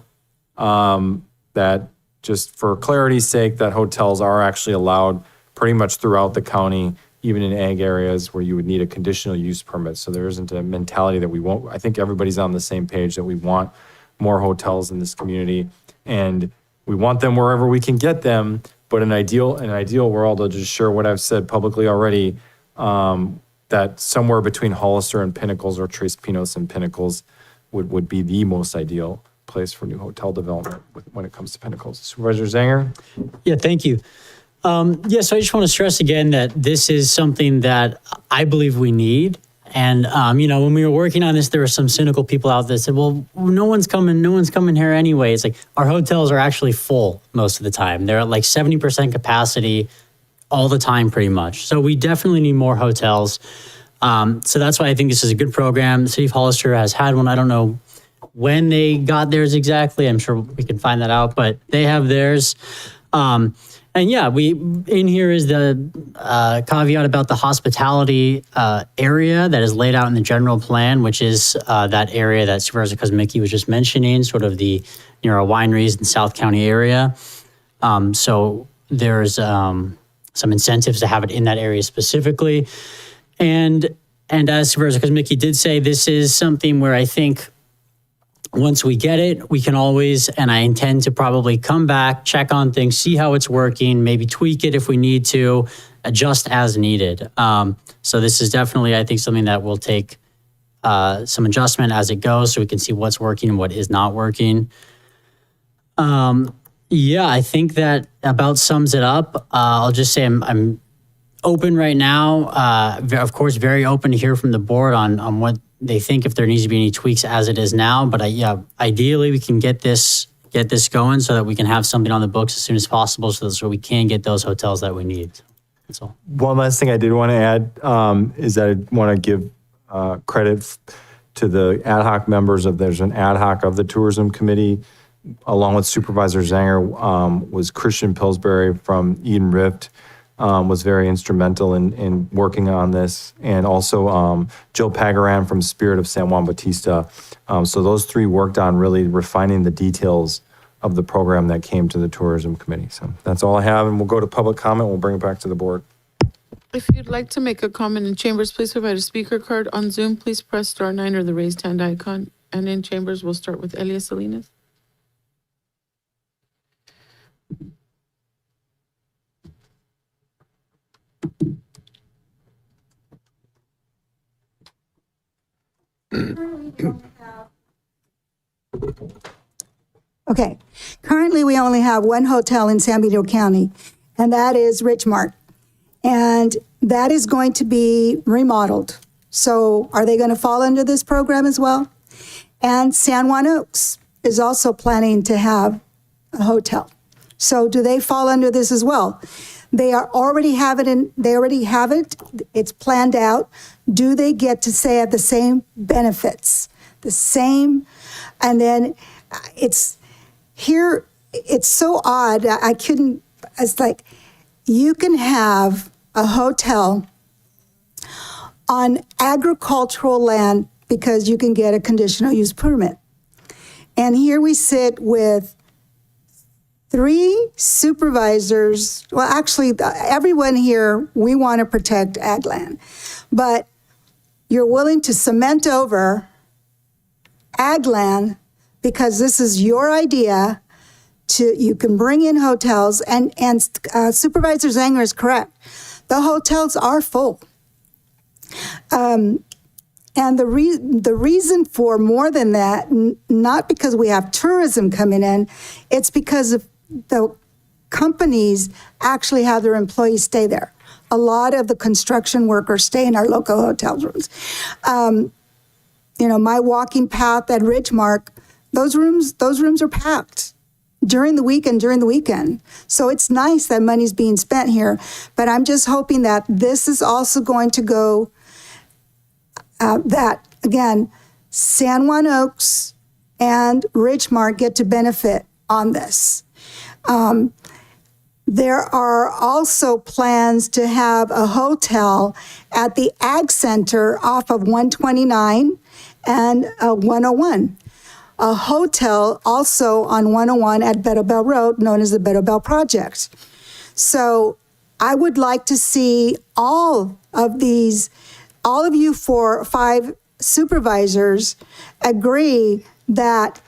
that just for clarity's sake, that hotels are actually allowed pretty much throughout the county, even in ag areas where you would need a conditional use permit. So there isn't a mentality that we won't. I think everybody's on the same page that we want more hotels in this community, and we want them wherever we can get them. But in an ideal world, I'll just share what I've said publicly already, that somewhere between Hollister and Pinnacles, or Tres Pinos and Pinnacles, would be the most ideal place for new hotel development when it comes to Pinnacles. Supervisor Zanger? Yeah, thank you. So I just want to stress again that this is something that I believe we need. And, when we were working on this, there were some cynical people out there that said, well, no one's coming here anyway. It's like our hotels are actually full most of the time. They're at like 70% capacity all the time, pretty much. So we definitely need more hotels. So that's why I think this is a good program. The City of Hollister has had one. I don't know when they got theirs exactly. I'm sure we can find that out, but they have theirs. And And yeah, in here is the caveat about the hospitality area that is laid out in the general plan, which is that area that Supervisor Kosmicki was just mentioning, sort of near our wineries in South County area. So there's some incentives to have it in that area specifically. And as Supervisor Kosmicki did say, this is something where I think once we get it, we can always, and I intend to probably come back, check on things, see how it's working, maybe tweak it if we need to, adjust as needed. So this is definitely, I think, something that will take some adjustment as it goes so we can see what's working and what is not working. Yeah, I think that about sums it up. I'll just say I'm open right now. Of course, very open to hear from the board on what they think, if there needs to be any tweaks as it is now. But ideally we can get this going so that we can have something on the books as soon as possible so we can get those hotels that we need. That's all. One last thing I did want to add is that I want to give credit to the ad hoc members there's an ad hoc of the tourism committee, along with Supervisor Zanger, was Christian Pillsbury from Eden Rift. Was very instrumental in working on this, and also Jill Pagaran from Spirit of San Juan Bautista. So those three worked on really refining the details of the program that came to the tourism committee. So that's all I have, and we'll go to public comment. We'll bring it back to the board. If you'd like to make a comment in chambers, please provide a speaker card. On Zoom, please press *9 or the raised hand icon. And in chambers, we'll start with Elias Salinas. Okay, currently we only have one hotel in San Benito County, and that is Richmart. And that is going to be remodeled. So are they going to fall under this program as well? And San Juan Oaks is also planning to have a hotel. So do they fall under this as well? They already have it. It's planned out. Do they get to say the same benefits? The same, and then it's so odd. It's like you can have a hotel on agricultural land because you can get a conditional use permit. And here we sit with 3 supervisors. Well, actually, everyone here, we want to protect ag land. But you're willing to cement over ag land because this is your idea. You can bring in hotels, and Supervisor Zanger is correct. The hotels are full. And the reason for more than that, not because we have tourism coming in, it's because of the companies actually have their employees stay there. A lot of the construction workers stay in our local hotel rooms. My walking path at Ridgemark, those rooms are packed during the week and during the weekend. So it's nice that money's being spent here, but I'm just hoping that this is also going to go, that again, San Juan Oaks and Ridgemark get to benefit on this. There are also plans to have a hotel at the Ag Center off of 129 and 101. A hotel also on 101 at Beto Bell Road, known as the Beto Bell Project. So I would like to see all of you 5 supervisors agree that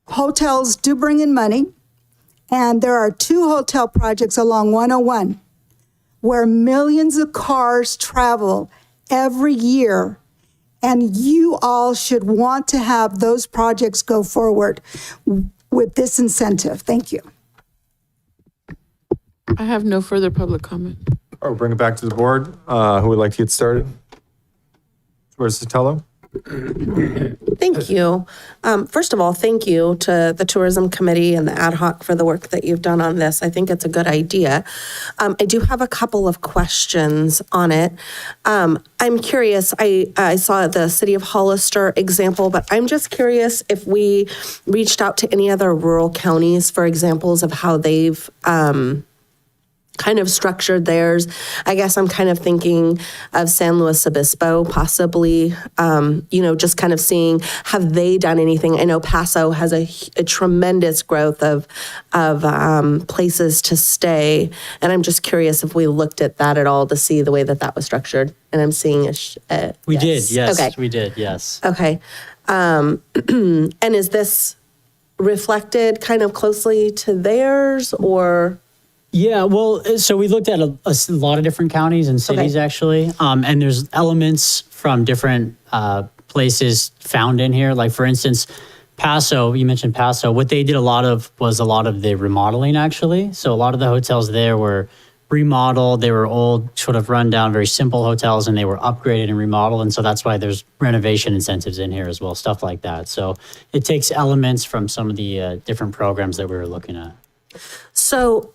hotels do bring in money, and there are 2 hotel projects along 101 where millions of cars travel every year, and you all should want to have those projects go forward with this incentive. Thank you. I have no further public comment. All right, we'll bring it back to the board. Who would like to get started? Where's Sotelo? Thank you. First of all, thank you to the Tourism Committee and the ad hoc for the work that you've done on this. I think it's a good idea. I do have a couple of questions on it. I'm curious, I saw the City of Hollister example, but I'm just curious if we reached out to any other rural counties for examples of how they've kind of structured theirs. I guess I'm kind of thinking of San Luis Obispo, possibly, just kind of seeing, have they done anything? I know Paso has a tremendous growth of places to stay. And I'm just curious if we looked at that at all to see the way that that was structured. And I'm seeing We did, yes, Okay. we did, yes. Okay. And is this reflected kind of closely to theirs or? Yeah, well, so we looked at a lot of different counties and cities, actually. And there's elements from different places found in here. Like, for instance, Paso, you mentioned Paso. What they did was a lot of the remodeling, actually. So a lot of the hotels there were remodeled. They were old, sort of run down, very simple hotels, and they were upgraded and remodeled. And so that's why there's renovation incentives in here as well, stuff like that. So it takes elements from some of the different programs that we were looking at. So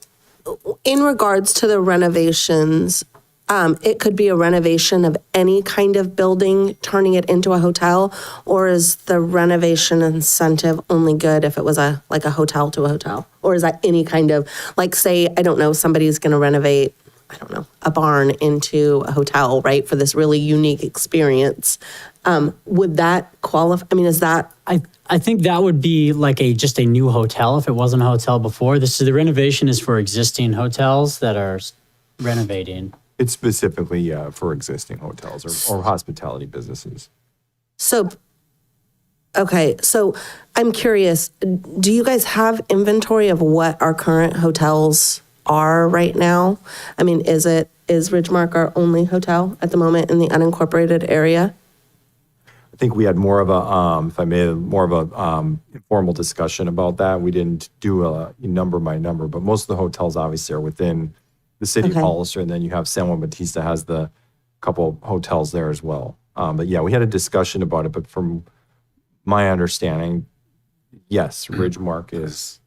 in regards to the renovations, it could be a renovation of any kind of building, turning it into a hotel, or is the renovation incentive only good if it was like a hotel to a hotel? Or is that any kind of, like, say, I don't know, somebody's going to renovate, I don't know, a barn into a hotel, right, for this really unique experience. Would that qualify? I mean, is that? I think that would be like just a new hotel if it wasn't a hotel before. The renovation is for existing hotels that are renovating. It's specifically for existing hotels or hospitality businesses. So, okay, so I'm curious, do you guys have inventory of what our current hotels are right now? I mean, is Ridgemark our only hotel at the moment in the unincorporated area? I think we had more of a, if I may, more of a informal discussion about that. We didn't do a number by number, but most of the hotels obviously are within the city of Hollister, and then you have San Juan Bautista has the couple hotels there as well. But yeah, we had a discussion about it, but from my understanding, yes, Ridgemark is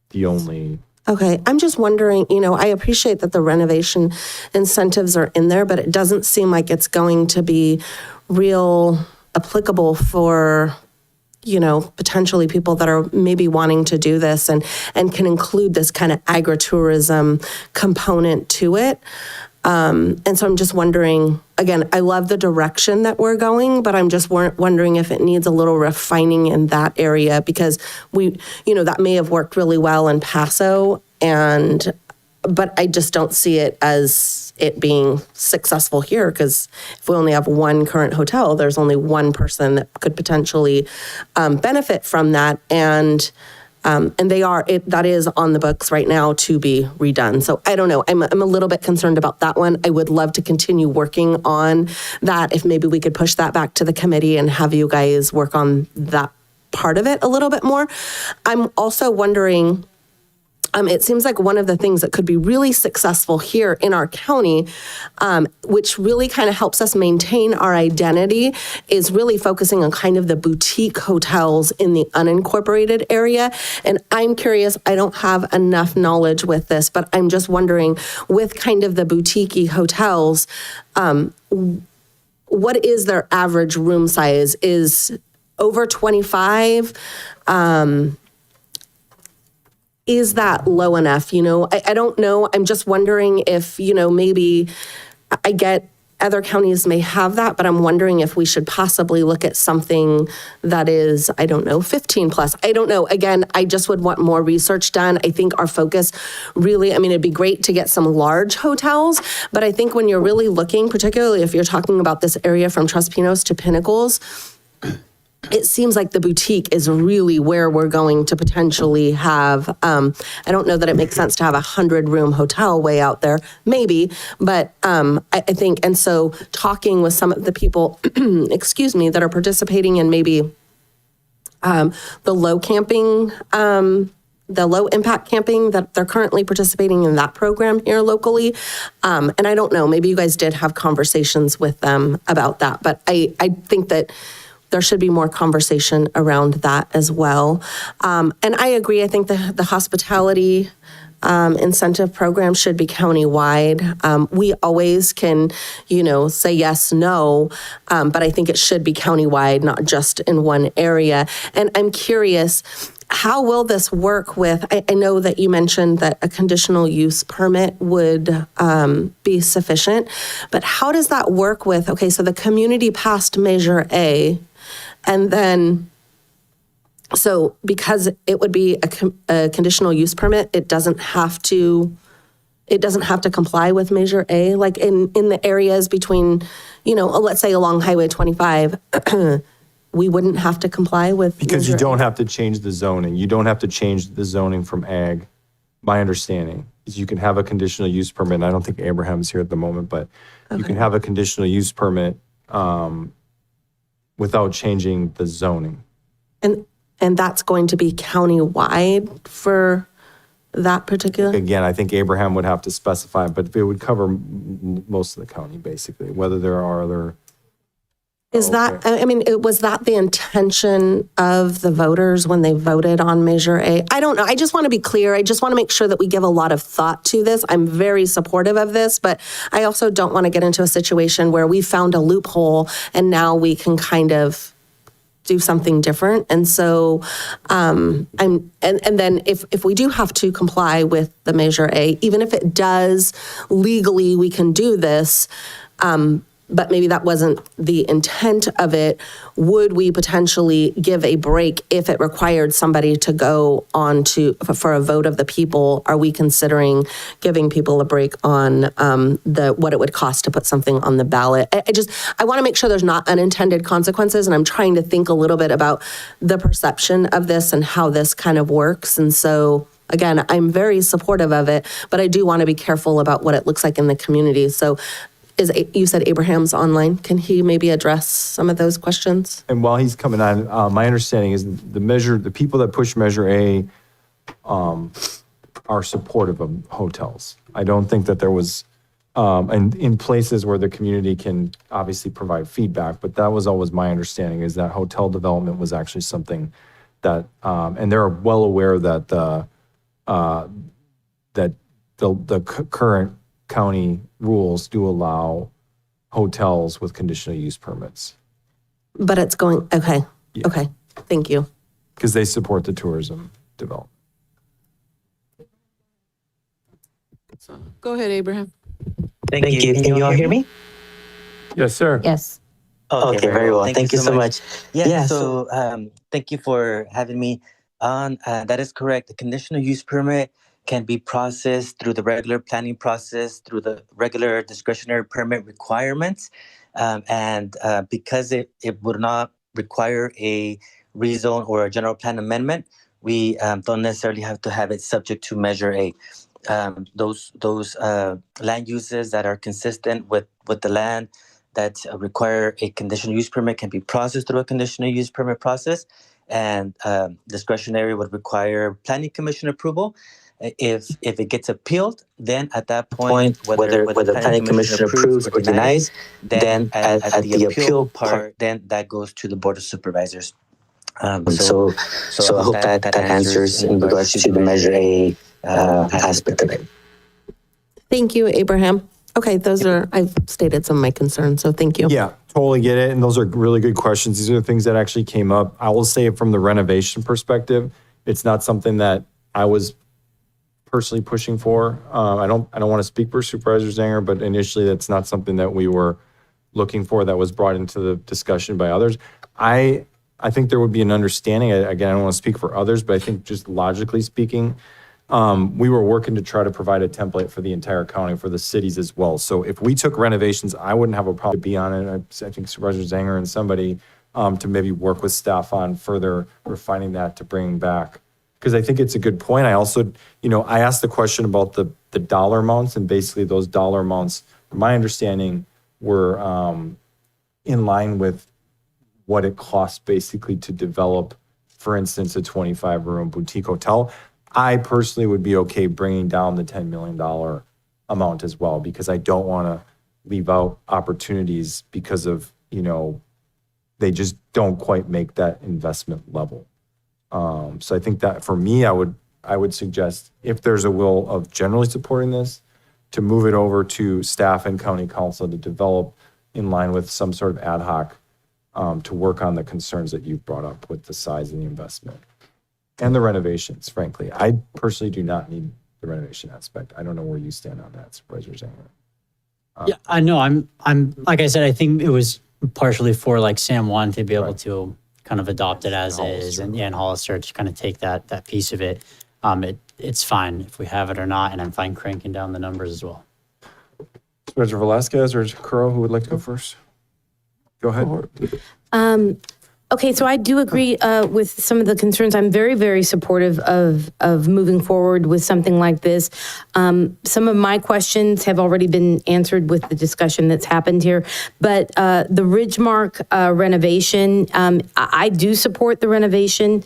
the only. Okay, I'm just wondering, I appreciate that the renovation incentives are in there, but it doesn't seem like it's going to be real applicable for, potentially people that are maybe wanting to do this and can include this kind of agritourism component to it. And so I'm just wondering, again, I love the direction that we're going, but I'm just wondering if it needs a little refining in that area because that may have worked really well in Paso, but I just don't see it as it being successful here because if we only have one current hotel, there's only one person that could potentially benefit from that. And that is on the books right now to be redone. So I don't know. I'm a little bit concerned about that one. I would love to continue working on that. If maybe we could push that back to the committee and have you guys work on that part of it a little bit more. I'm also wondering, it seems like one of the things that could be really successful here in our county, which really kind of helps us maintain our identity, is really focusing on kind of the boutique hotels in the unincorporated area. And I'm curious, I don't have enough knowledge with this, but I'm just wondering, with kind of the boutique hotels, what is their average room size? Is over 25? Is that low enough? I don't know. I'm just wondering if, maybe I get other counties may have that, but I'm wondering if we should possibly look at something that is, 15 plus. I don't know. Again, I just would want more research done. I think our focus really, it'd be great to get some large hotels, but I think when you're really looking, particularly if you're talking about this area from Tres Pinos to Pinnacles, it seems like the boutique is really where we're going to potentially have, I don't know that it makes sense to have 100-room hotel way out there, maybe, but I think, and so talking with some of the people, that are participating in maybe the low camping the low impact camping, that they're currently participating in that program here locally. And I don't know, maybe you guys did have conversations with them about that, but I think that there should be more conversation around that as well. And I agree, I think the hospitality incentive program should be countywide. We always can, say yes, no, but I think it should be countywide, not just in one area. And I'm curious, how will this work with, I know that you mentioned that a conditional use permit would be sufficient, but how does that work with, okay, so the community passed Measure A, and then, so because it would be a conditional use permit, it doesn't have to comply with Measure A, like in the areas between, let's say along Highway 25, we wouldn't have to comply with. Because you Measure don't A. have to change the zoning. You don't have to change the zoning from ag. My understanding is you can have a conditional use permit, and I don't think Abraham's here at the moment, but you can have a conditional use permit without changing the zoning. And that's going to be countywide for that particular? Again, I think Abraham would have to specify, but it would cover most of the county, basically, whether there are other. Is that, I mean, was that the intention of the voters when they voted on Measure A? I don't know. I just want to be clear. I just want to make sure that we give a lot of thought to this. I'm very supportive of this, but I also don't want to get into a situation where we found a loophole and now we can kind of do something different. And so and then if we do have to comply with the Measure A, even if it does legally, we can do this, but maybe that wasn't the intent of it, would we potentially give a break if it required somebody to go on for a vote of the people? Are we considering giving people a break on what it would cost to put something on the ballot? I want to make sure there's not unintended consequences, and I'm trying to think a little bit about the perception of this and how this kind of works. And so again, I'm very supportive of it, but I do want to be careful about what it looks like in the community. So you said Abraham's online. Can he maybe address some of those questions? And while he's coming on, my understanding is the people that push Measure A are supportive of hotels. I don't think that there was, and in places where the community can obviously provide feedback, but that was always my understanding, is that hotel development was actually something that, and they're well aware that the current county rules do allow hotels with conditional use permits. But it's going, okay, okay, thank you. Because they support the tourism development. Go ahead, Abraham. Thank you. Can you all hear me? Yes, sir. Yes. Okay, very well. Thank you so much. Yeah, so thank you for having me on. That is correct. The conditional use permit can be processed through the regular planning process, through the regular discretionary permit requirements. And because it would not require a rezone or a general plan amendment, we don't necessarily have to have it subject to Measure A. Those land uses that are consistent with the land that require a conditional use permit can be processed through a conditional use permit process, and discretionary would require planning commission approval. If it gets appealed, then at that point, whether planning commission approves or denies, then at the appeal part, then that goes to the board of supervisors. So I hope that answers in regards to the Measure A aspect of it. Thank you, Abraham. Okay, I've stated some of my concerns, so thank you. Yeah, totally get it. And those are really good questions. These are the things that actually came up. I will say from the renovation perspective, it's not something that I was personally pushing for. I don't want to speak for Supervisor Zanger, but initially that's not something that we were looking for that was brought into the discussion by others. I think there would be an understanding. Again, I don't want to speak for others, but I think just logically speaking, we were working to try to provide a template for the entire county, for the cities as well. So if we took renovations, I wouldn't have a problem to be on it. I think Supervisor Zanger and somebody to maybe work with staff on further refining that to bring back. Because I think it's a good point. I also, I asked the question about the dollar amounts, and basically those dollar amounts, from my understanding, were in line with what it costs basically to develop, for instance, a 25-room boutique hotel. I personally would be okay bringing down the $10 million amount as well, because I don't want to leave out opportunities because of, they just don't quite make that investment level. So I think that for me, I would suggest, if there's a will of generally supporting this, to move it over to staff and county council to develop in line with some sort of ad hoc to work on the concerns that you've brought up with the size of the investment and the renovations, frankly. I personally do not need the renovation aspect. I don't know where you stand on that, Supervisor Zanger. Yeah, I know. I'm like I said, I think it was partially for like Sam wanted to be able to kind of adopt it as is, and Hollister to kind of take that piece of it. It's fine if we have it or not, and I'm fine cranking down the numbers as well. Supervisor Velasquez or Curl, who would like to go first? Go ahead. Okay, so I do agree with some of the concerns. I'm very, very supportive of moving forward with something like this. Some of my questions have already been answered with the discussion that's happened here, but the Ridgemark renovation, I do support the renovation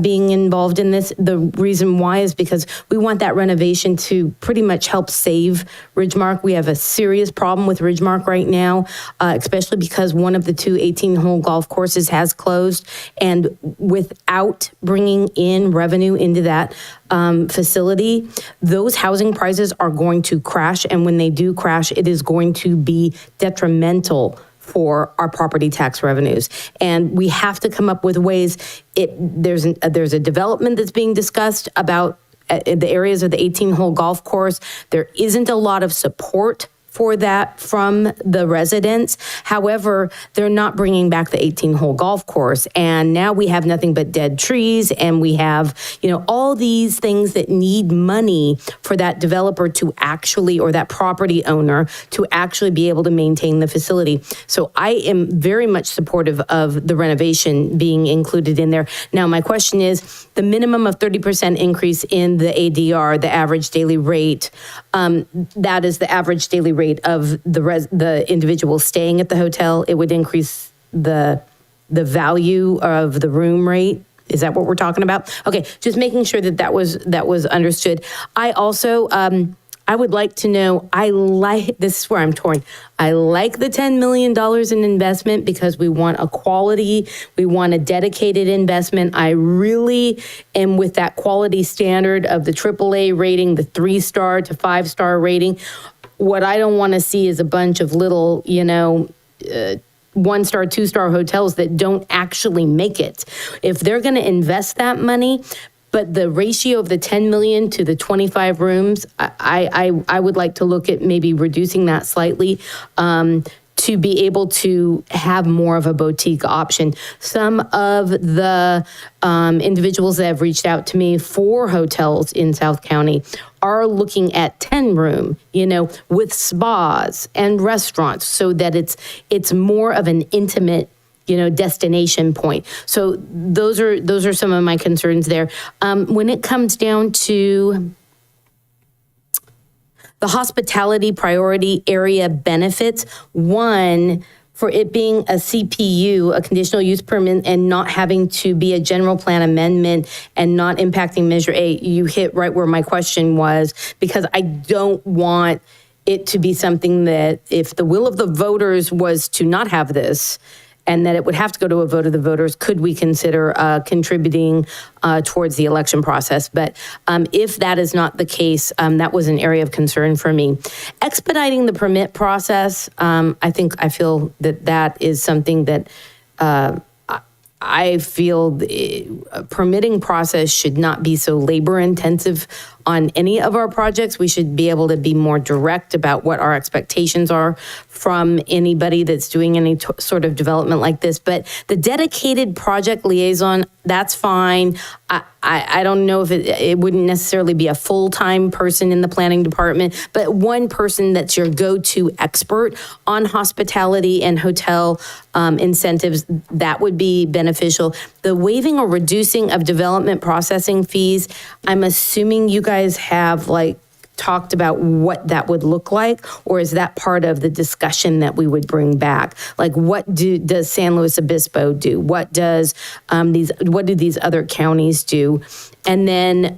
being involved in this. The reason why is because we want that renovation to pretty much help save Ridgemark. We have a serious problem with Ridgemark right now, especially because one of the two 18-hole golf courses has closed, and without bringing in revenue into that facility, those housing prices are going to crash, and when they do crash, it is going to be detrimental for our property tax revenues. And we have to come up with ways. There's a development that's being discussed about the areas of the 18-hole golf course. There isn't a lot of support for that from the residents. However, they're not bringing back the 18-hole golf course. And now we have nothing but dead trees, and we have, all these things that need money for that developer to actually, or that property owner to actually be able to maintain the facility. So I am very much supportive of the renovation being included in there. Now, my question is, the minimum of 30% increase in the ADR, the average daily rate, that is the average daily rate of the individual staying at the hotel. It would increase the value of the room rate. Is that what we're talking about? Okay, just making sure that was understood. I also I would like to know, this is where I'm torn. I like the $10 million in investment because we want a quality, we want a dedicated investment. I really am with that quality standard of the AAA rating, the 3-star to 5-star rating. What I don't want to see is a bunch of little, 1-star, 2-star hotels that don't actually make it. If they're going to invest that money, but the ratio of the 10 million to the 25 rooms, I would like to look at maybe reducing that slightly to be able to have more of a boutique option. Some of the individuals that have reached out to me for hotels in South County are looking at 10-room, with spas and restaurants, so that it's more of an intimate destination point. So those are some of my concerns there. When it comes down to the hospitality priority area benefits, one, for it being a CPU, a conditional use permit, and not having to be a general plan amendment and not impacting Measure A, you hit right where my question was, because I don't want it to be something that if the will of the voters was to not have this, and that it would have to go to a vote of the voters, could we consider contributing towards the election process? But if that is not the case, that was an area of concern for me. Expediting the permit process, I feel that is something that I feel the permitting process should not be so labor intensive on any of our projects. We should be able to be more direct about what our expectations are from anybody that's doing any sort of development like this. But the dedicated project liaison, that's fine. I don't know if it wouldn't necessarily be a full-time person in the planning department, but one person that's your go-to expert on hospitality and hotel incentives, that would be beneficial. The waiving or reducing of development processing fees, I'm assuming you guys have like talked about what that would look like, or is that part of the discussion that we would bring back? Like, what does San Luis Obispo do? What do these other counties do? And then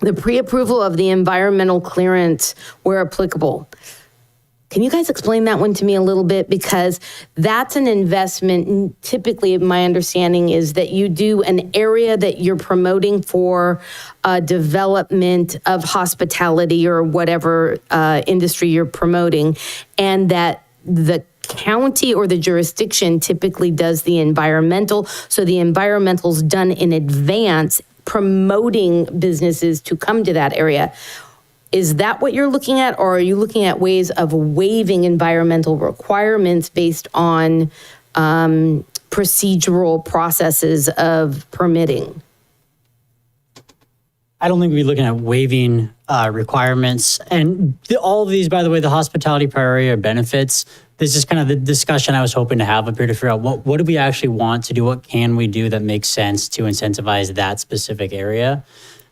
the pre-approval of the environmental clearance where applicable. Can you guys explain that one to me a little bit? Because that's an investment. And typically, my understanding is that you do an area that you're promoting for development of hospitality or whatever industry you're promoting, and that the county or the jurisdiction typically does the environmental. So the environmental's done in advance, promoting businesses to come to that area. Is that what you're looking at, or are you looking at ways of waiving environmental requirements based on procedural processes of permitting? I don't think we'd be looking at waiving requirements. And all of these, by the way, the hospitality priority or benefits, this is kind of the discussion I was hoping to have up here to figure out what do we actually want to do? What can we do that makes sense to incentivize that specific area?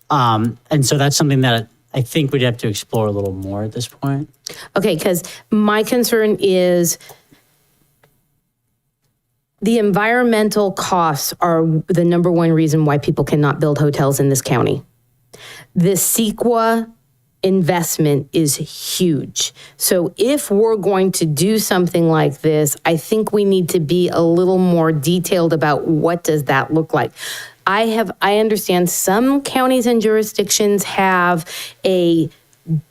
And so that's something that I think we'd have to explore a little more at this point. Okay, because my concern is the environmental costs are the number one reason why people cannot build hotels in this county. The CEQA investment is huge. So if we're going to do something like this, I think we need to be a little more detailed about what does that look like. I understand some counties and jurisdictions have a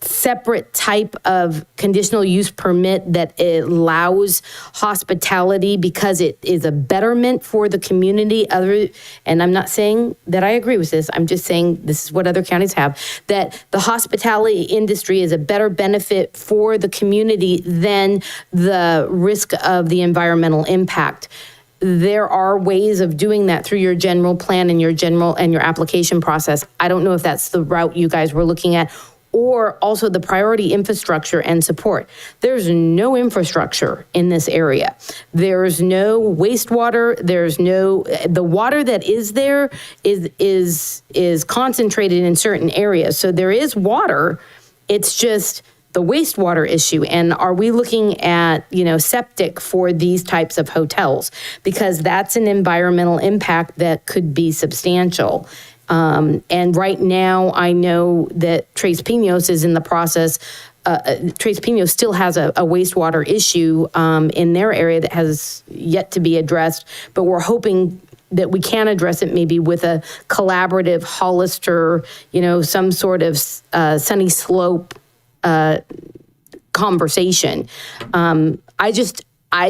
separate type of conditional use permit that allows hospitality because it is a betterment for the community. And I'm not saying that I agree with this. I'm just saying this is what other counties have, that the hospitality industry is a better benefit for the community than the risk of the environmental impact. There are ways of doing that through your general plan and your application process. I don't know if that's the route you guys were looking at, or also the priority infrastructure and support. There's no infrastructure in this area. There's no wastewater. The water that is there is concentrated in certain areas. So there is water. It's just the wastewater issue. And are we looking at, septic for these types of hotels? Because that's an environmental impact that could be substantial. And right now, I know that Tres Pinos is in the process. Tres Pinos still has a wastewater issue in their area that has yet to be addressed, but we're hoping that we can address it maybe with a collaborative Hollister, some sort of Sunny Slope conversation.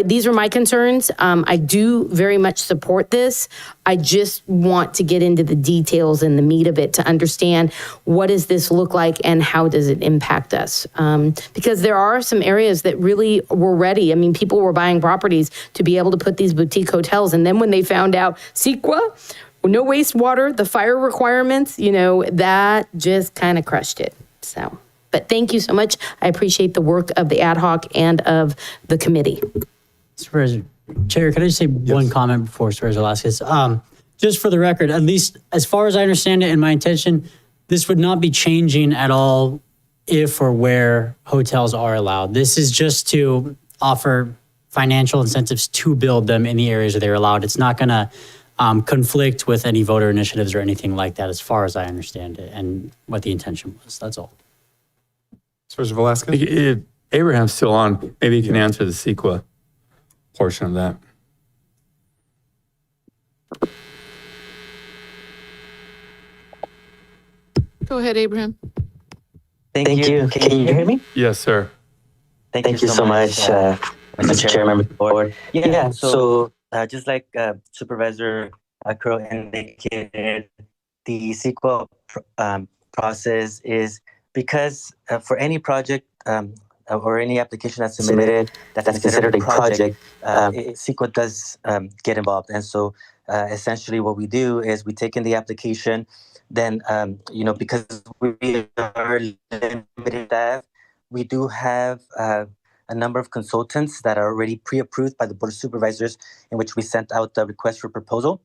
These are my concerns. I do very much support this. I just want to get into the details and the meat of it to understand what does this look like and how does it impact us? Because there are some areas that really were ready. I mean, people were buying properties to be able to put these boutique hotels. And then when they found out CEQA, no wastewater, the fire requirements, that just kind of crushed it. So, but thank you so much. I appreciate the work of the ad hoc and of the committee. Supervisor Chair, can I just say one comment before Supervisor Velasquez? Just for the record, at least as far as I understand it and my intention, this would not be changing at all if or where hotels are allowed. This is just to offer financial incentives to build them in the areas where they're allowed. It's not going to conflict with any voter initiatives or anything like that, as far as I understand it and what the intention was. That's all. Supervisor Velasquez? If Abraham's still on, maybe you can answer the CEQA portion of that. Go ahead, Abraham. Thank you. Can you hear me? Yes, sir. Thank you so much, Mr. Chair, member of the board. Yeah, so just like Supervisor Crow indicated, the CEQA process is because for any project or any application that's submitted that's considered a project, CEQA does get involved. And so essentially what we do is we take in the application, then, because we are limited staff, we do have a number of consultants that are already pre-approved by the Board of Supervisors, in which we sent out the request for proposal.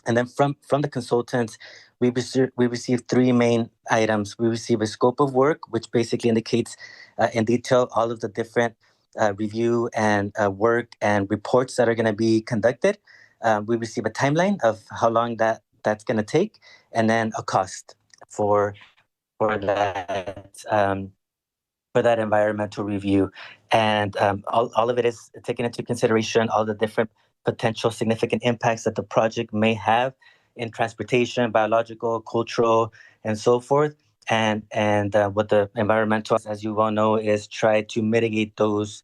And then from the consultants, we received three main items. We receive a scope of work, which basically indicates in detail all of the different review and work and reports that are going to be conducted. We receive a timeline of how long that's going to take, and then a cost for that environmental review. And all of it is taken into consideration, all the different potential significant impacts that the project may have in transportation, biological, cultural, and so forth. And what the environmental, as you well know, is try to mitigate those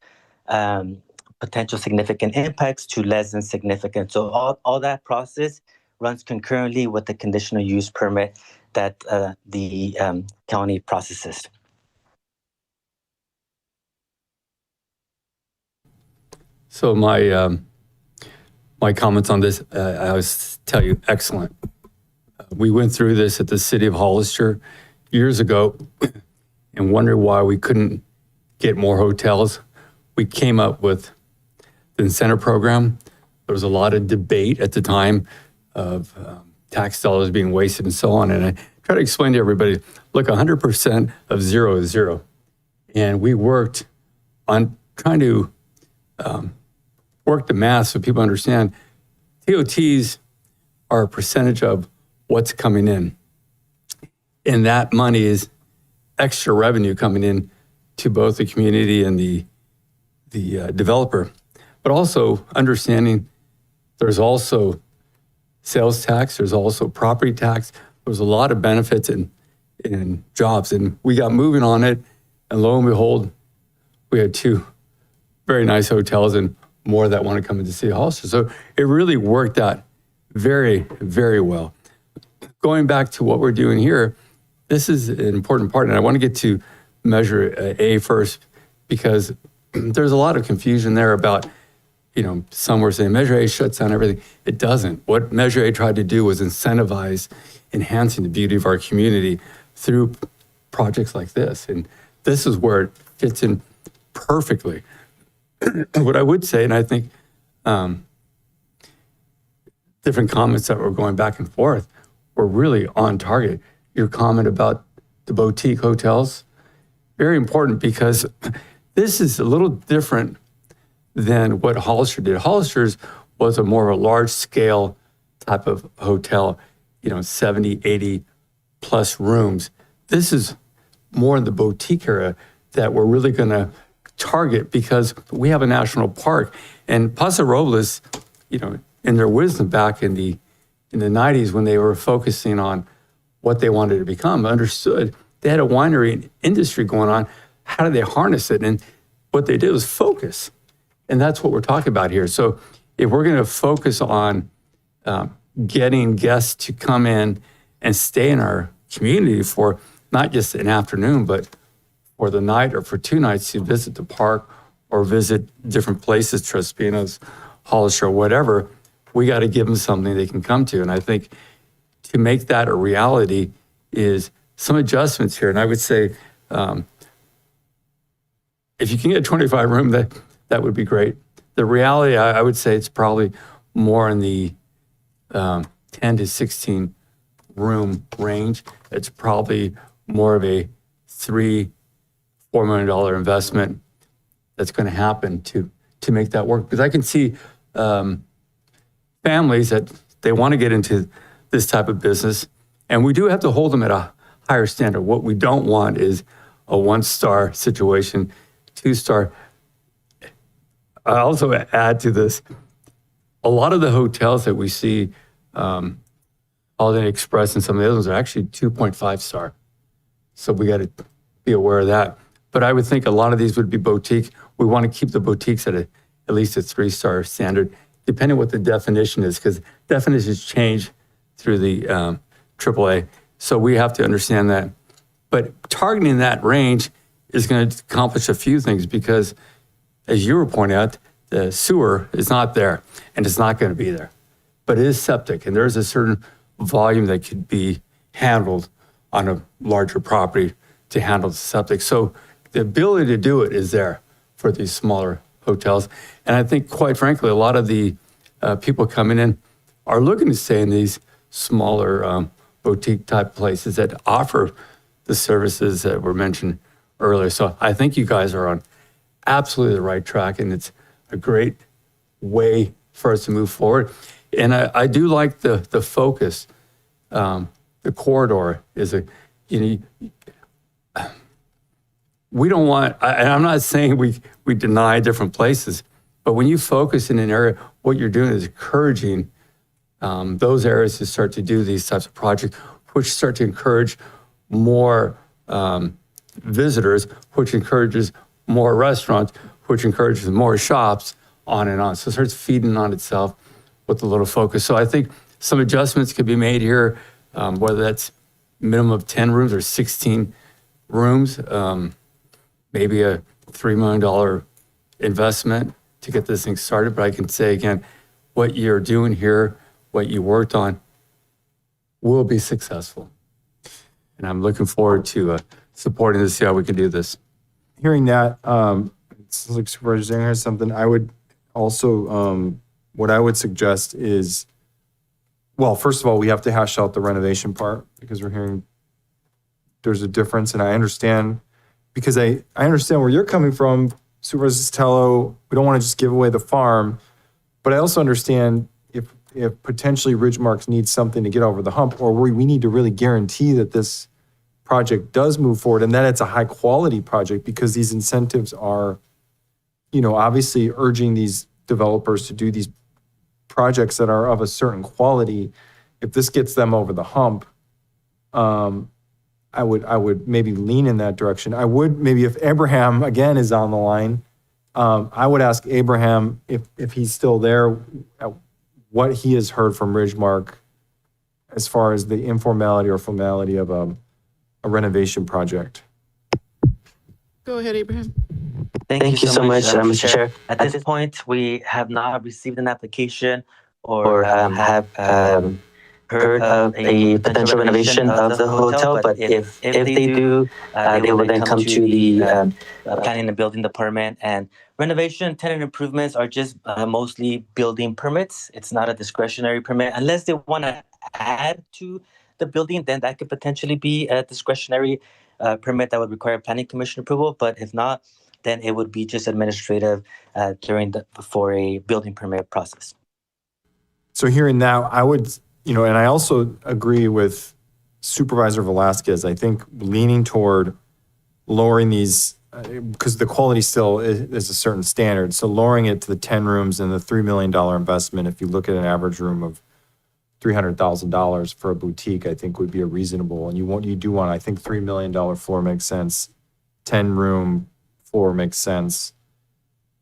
potential significant impacts to less than significant. So all that process runs concurrently with the conditional use permit that the county processes. So my comments on this, I always tell you, excellent. We went through this at the city of Hollister years ago and wondered why we couldn't get more hotels. We came up with the incentive program. There was a lot of debate at the time of tax dollars being wasted and so on. And I try to explain to everybody, look, 100% of zero is zero. And we worked on trying to work the math so people understand TOTs are a percentage of what's coming in. And that money is extra revenue coming in to both the community and the developer. But also understanding there's also sales tax, there's also property tax. There's a lot of benefits in jobs. And we got moving on it. And lo and behold, we had two very nice hotels and more that want to come into City Hall. So it really worked out very, very well. Going back to what we're doing here, this is an important part. And I want to get to Measure A first, because there's a lot of confusion there about, some were saying Measure A shuts down everything. It doesn't. What Measure A tried to do was incentivize enhancing the beauty of our community through projects like this. And this is where it fits in perfectly. What I would say, and I think different comments that were going back and forth were really on target. Your comment about the boutique hotels, very important, because this is a little different than what Hollister did. Hollister's was a more of a large scale type of hotel, 70, 80 plus rooms. This is more in the boutique area that we're really going to target, because we have a national park. And Paso Robles, in their wisdom back in the 90s, when they were focusing on what they wanted to become, understood they had a winery industry going on. How do they harness it? And what they did was focus. And that's what we're talking about here. So if we're going to focus on getting guests to come in and stay in our community for not just an afternoon, but for the night or for 2 nights to visit the park or visit different places, Trespinos, Hollister, or whatever, we got to give them something they can come to. And I think to make that a reality is some adjustments here. And I would say, if you can get a 25 room, that would be great. The reality, I would say it's probably more in the 10 to 16 room range. It's probably more of a $3-4 million investment that's going to happen to make that work. Because I can see families that they want to get into this type of business, and we do have to hold them at a higher standard. What we don't want is a 1-star situation, 2-star. I also add to this, a lot of the hotels that we see, Holiday Express and some of the others, are actually 2.5 star. So we got to be aware of that. But I would think a lot of these would be boutique. We want to keep the boutiques at least a 3-star standard, depending on what the definition is, because definitions change through the AAA. So we have to understand that. But targeting that range is going to accomplish a few things, because as you were pointing out, the sewer is not there and it's not going to be there, but it is septic, and there's a certain volume that could be handled on a larger property to handle the septic. So the ability to do it is there for these smaller hotels. And I think, quite frankly, a lot of the people coming in, are looking to stay in these smaller boutique type places that offer the services that were mentioned earlier. So I think you guys are on absolutely the right track, and it's a great way for us to move forward. And I do like the focus. The corridor is we don't want, and I'm not saying we deny different places, but when you focus in an area, what you're doing is encouraging those areas to start to do these types of projects, which start to encourage more visitors, which encourages more restaurants, which encourages more shops, on and on. So it starts feeding on itself with a little focus. So I think some adjustments could be made here, whether that's minimum of 10 rooms or 16 rooms, maybe a $3 million investment to get this thing started. But I can say again, what you're doing here, what you worked on, will be successful. And I'm looking forward to supporting this, see how we can do this. Hearing that, it sounds like Supervisor Zanger has something. I would also, what I would suggest is, well, first of all, we have to hash out the renovation part because we're hearing there's a difference. And I understand, because I understand where you're coming from, Supervisor Sotelo. We don't want to just give away the farm, but I also understand if potentially Ridgemarks needs something to get over the hump, or we need to really guarantee that this project does move forward and that it's a high quality project, because these incentives are, obviously urging these developers to do these projects that are of a certain quality. If this gets them over the hump, I would maybe lean in that direction. I would maybe, if Abraham again is on the line, I would ask Abraham if he's still there, what he has heard from Ridgemark as far as the informality or formality of a renovation project. Go ahead, Abraham. Thank you so much, Mr. Chair. At this point, we have not received an application or have heard of a potential renovation of the hotel, but if they do, they will then come to the planning and building department. And renovation tenant improvements are just mostly building permits. It's not a discretionary permit. Unless they want to add to the building, then that could potentially be a discretionary permit that would require planning commission approval. But if not, then it would be just administrative for a building permit process. So hearing that, I would, and I also agree with Supervisor Velasquez. I think leaning toward lowering these, because the quality still is a certain standard. So lowering it to the 10 rooms and the $3 million investment, if you look at an average room of $300,000 for a boutique, I think would be a reasonable. And you do want, I think $3 million floor makes sense. 10 room floor makes sense.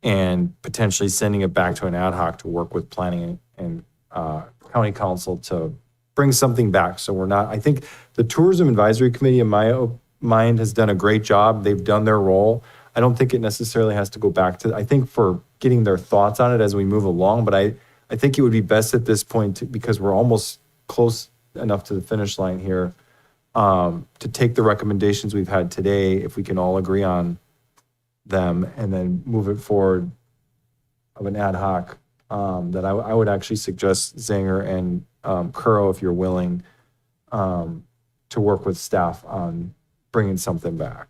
And potentially sending it back to an ad hoc to work with planning and county council to bring something back. So we're not, I think the Tourism Advisory Committee, in my mind, has done a great job. They've done their role. I don't think it necessarily has to go back to, I think for getting their thoughts on it as we move along, but I think it would be best at this point, because we're almost close enough to the finish line here, to take the recommendations we've had today, if we can all agree on them, and then move it forward of an ad hoc, that I would actually suggest Zanger and Curro, if you're willing, to work with staff on bringing something back.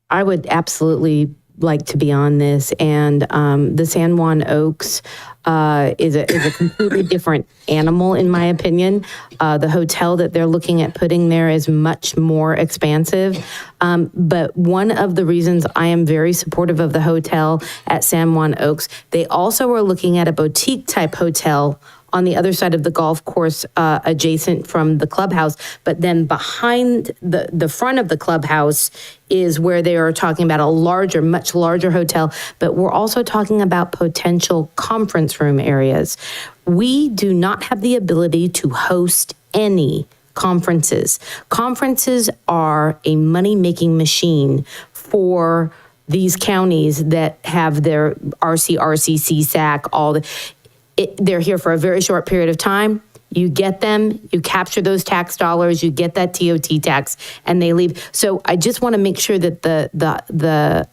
I would absolutely like to be on this, and the San Juan Oaks is a completely different animal, in my opinion. The hotel that they're looking at putting there is much more expansive, but one of the reasons I am very supportive of the hotel at San Juan Oaks, they also are looking at a boutique type hotel on the other side of the golf course, adjacent from the clubhouse. But then behind the front of the clubhouse is where they are talking about a larger, much larger hotel. But we're also talking about potential conference room areas. We do not have the ability to host any conferences. Conferences are a money-making machine for these counties that have their RC, CSAC, all the... they're here for a very short period of time. You get them, you capture those tax dollars, you get that TOT tax, and they leave. So I just want to make sure that the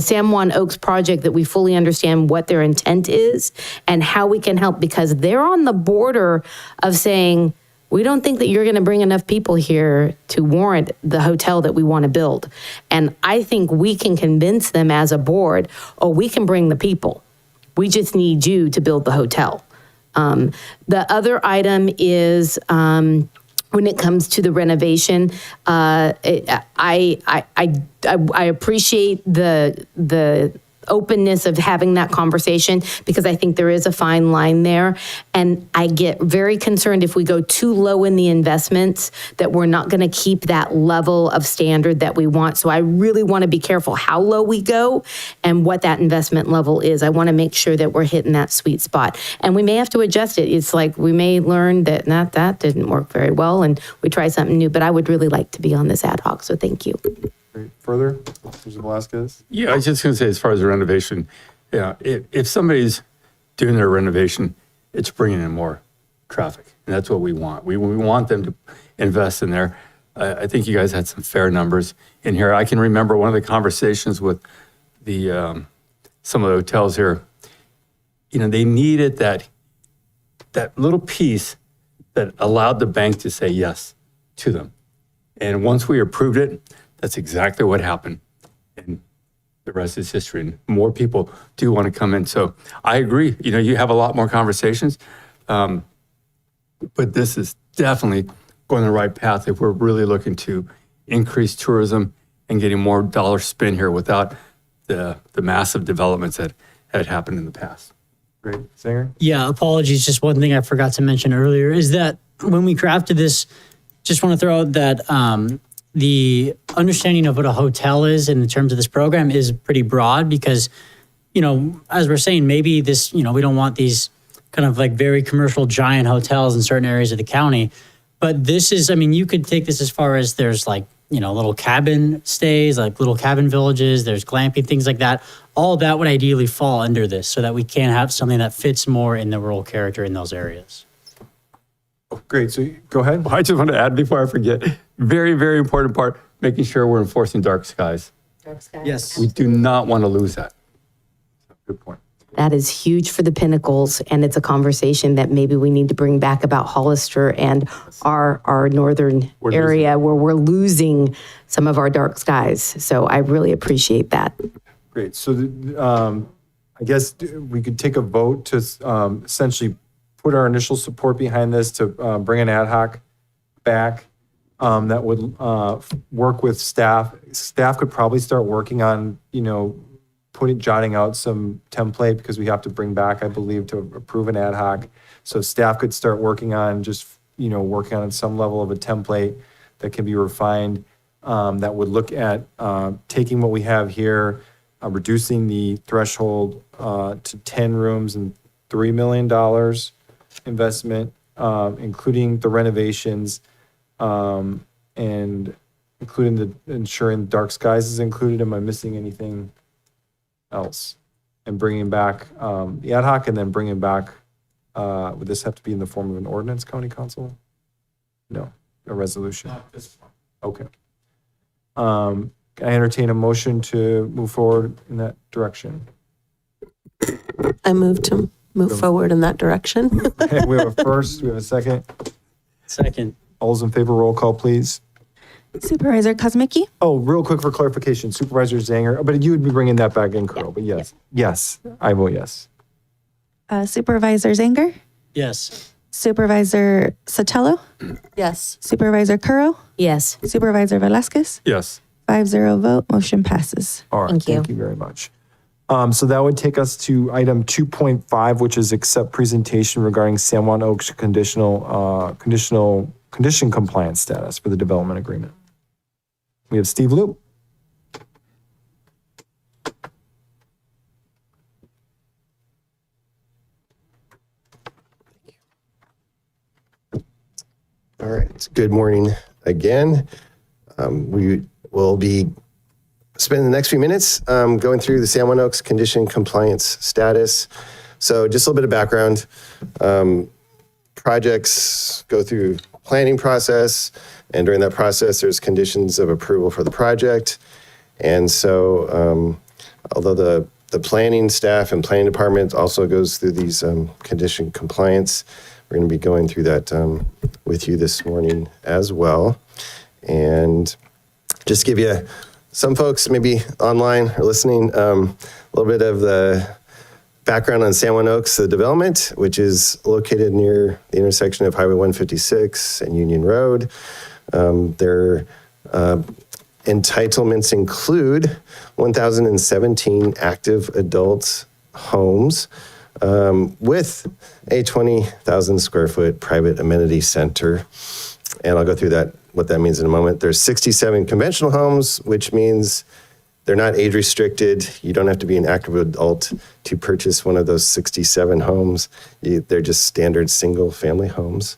San Juan Oaks project, that we fully understand what their intent is and how we can help, because they're on the border of saying, we don't think that you're going to bring enough people here to warrant the hotel that we want to build. And I think we can convince them as a board, oh, we can bring the people. We just need you to build the hotel. The other item is when it comes to the renovation, I appreciate the openness of having that conversation, because I think there is a fine line there. And I get very concerned if we go too low in the investments, that we're not going to keep that level of standard that we want. So I really want to be careful how low we go and what that investment level is. I want to make sure that we're hitting that sweet spot. And we may have to adjust it. It's like we may learn that that didn't work very well and we try something new, but I would really like to be on this ad hoc. So thank you. Great. Further, Mr. Velasquez? Yeah, I was just going to say, as far as the renovation, yeah, if somebody's doing their renovation, it's bringing in more traffic, and that's what we want. We want them to invest in there. I think you guys had some fair numbers in here. I can remember one of the conversations with the some of the hotels here. You know, they needed that little piece that allowed the bank to say yes to them, and once we approved it, that's exactly what happened. And the rest is history. And more people do want to come in. So I agree. You know, you have a lot more conversations. But this is definitely going the right path if we're really looking to increase tourism and getting more dollars spent here without the massive developments that had happened in the past. Great. Singer? Yeah, apologies. Just one thing I forgot to mention earlier is that when we crafted this, just want to throw out that the understanding of what a hotel is in terms of this program is pretty broad, because, you know, as we're saying, maybe this, you know, we don't want these kind of like very commercial giant hotels in certain areas of the county. But this is, I mean, you could take this as far as there's like, you know, little cabin stays, like little cabin villages, there's glamping, things like that. All that would ideally fall under this so that we can have something that fits more in the rural character in those areas. Great. So go ahead. I just want to add before I forget, very, very important part, making sure we're enforcing dark skies. Dark skies. Yes. We do not want to lose that. Good point. That is huge for the Pinnacles, and it's a conversation that maybe we need to bring back about Hollister and our northern area where we're losing some of our dark skies. So I really appreciate that. Great. So I guess we could take a vote to essentially put our initial support behind this, to bring an ad hoc back that would work with staff. Staff could probably start working on, you know, jotting out some template, because we have to bring back, I believe, to approve an ad hoc. So staff could start working on just, you know, working on some level of a template that can be refined, that would look at taking what we have here, reducing the threshold to 10 rooms and $3 million investment, including the renovations, and including the ensuring dark skies is included. Am I missing anything else? And bringing back the ad hoc, and then bringing back, would this have to be in the form of an ordinance, county council? No, a resolution. Not this one. Okay. I entertain a motion to move forward in that direction. I move to move forward in that direction. Okay, we have a first, we have a second. Second. All those in favor, roll call, please. Supervisor Kosmicki, Oh, real quick for clarification, Supervisor Zanger, but you would be bringing that back in, Carol, but yes. Yes, I vote yes. Supervisor Zanger, Yes. Supervisor Sotelo, Yes. Supervisor Curro, Yes. Supervisor Velasquez. Yes. 5-0 vote, motion passes. All right, Thank you. thank you very much. So that would take us to item 2.5, which is accept presentation regarding San Juan Oaks condition compliance status for the development agreement. We have Steve Loop. All right. Good morning again. We will be spending the next few minutes going through the San Juan Oaks condition compliance status. So just a little bit of background. projects go through planning process, and during that process, there's conditions of approval for the project. And so, although the planning staff and planning department also goes through these condition compliance, we're going to be going through that with you this morning as well. And just give you some folks maybe online or listening a little bit of the background on San Juan Oaks, the development, which is located near the intersection of Highway 156 and Union Road. Their entitlements include 1,017 active adult homes with a 20,000 square foot private amenity center. And I'll go through that, what that means in a moment. There's 67 conventional homes, which means they're not age restricted. You don't have to be an active adult to purchase one of those 67 homes. They're just standard single family homes.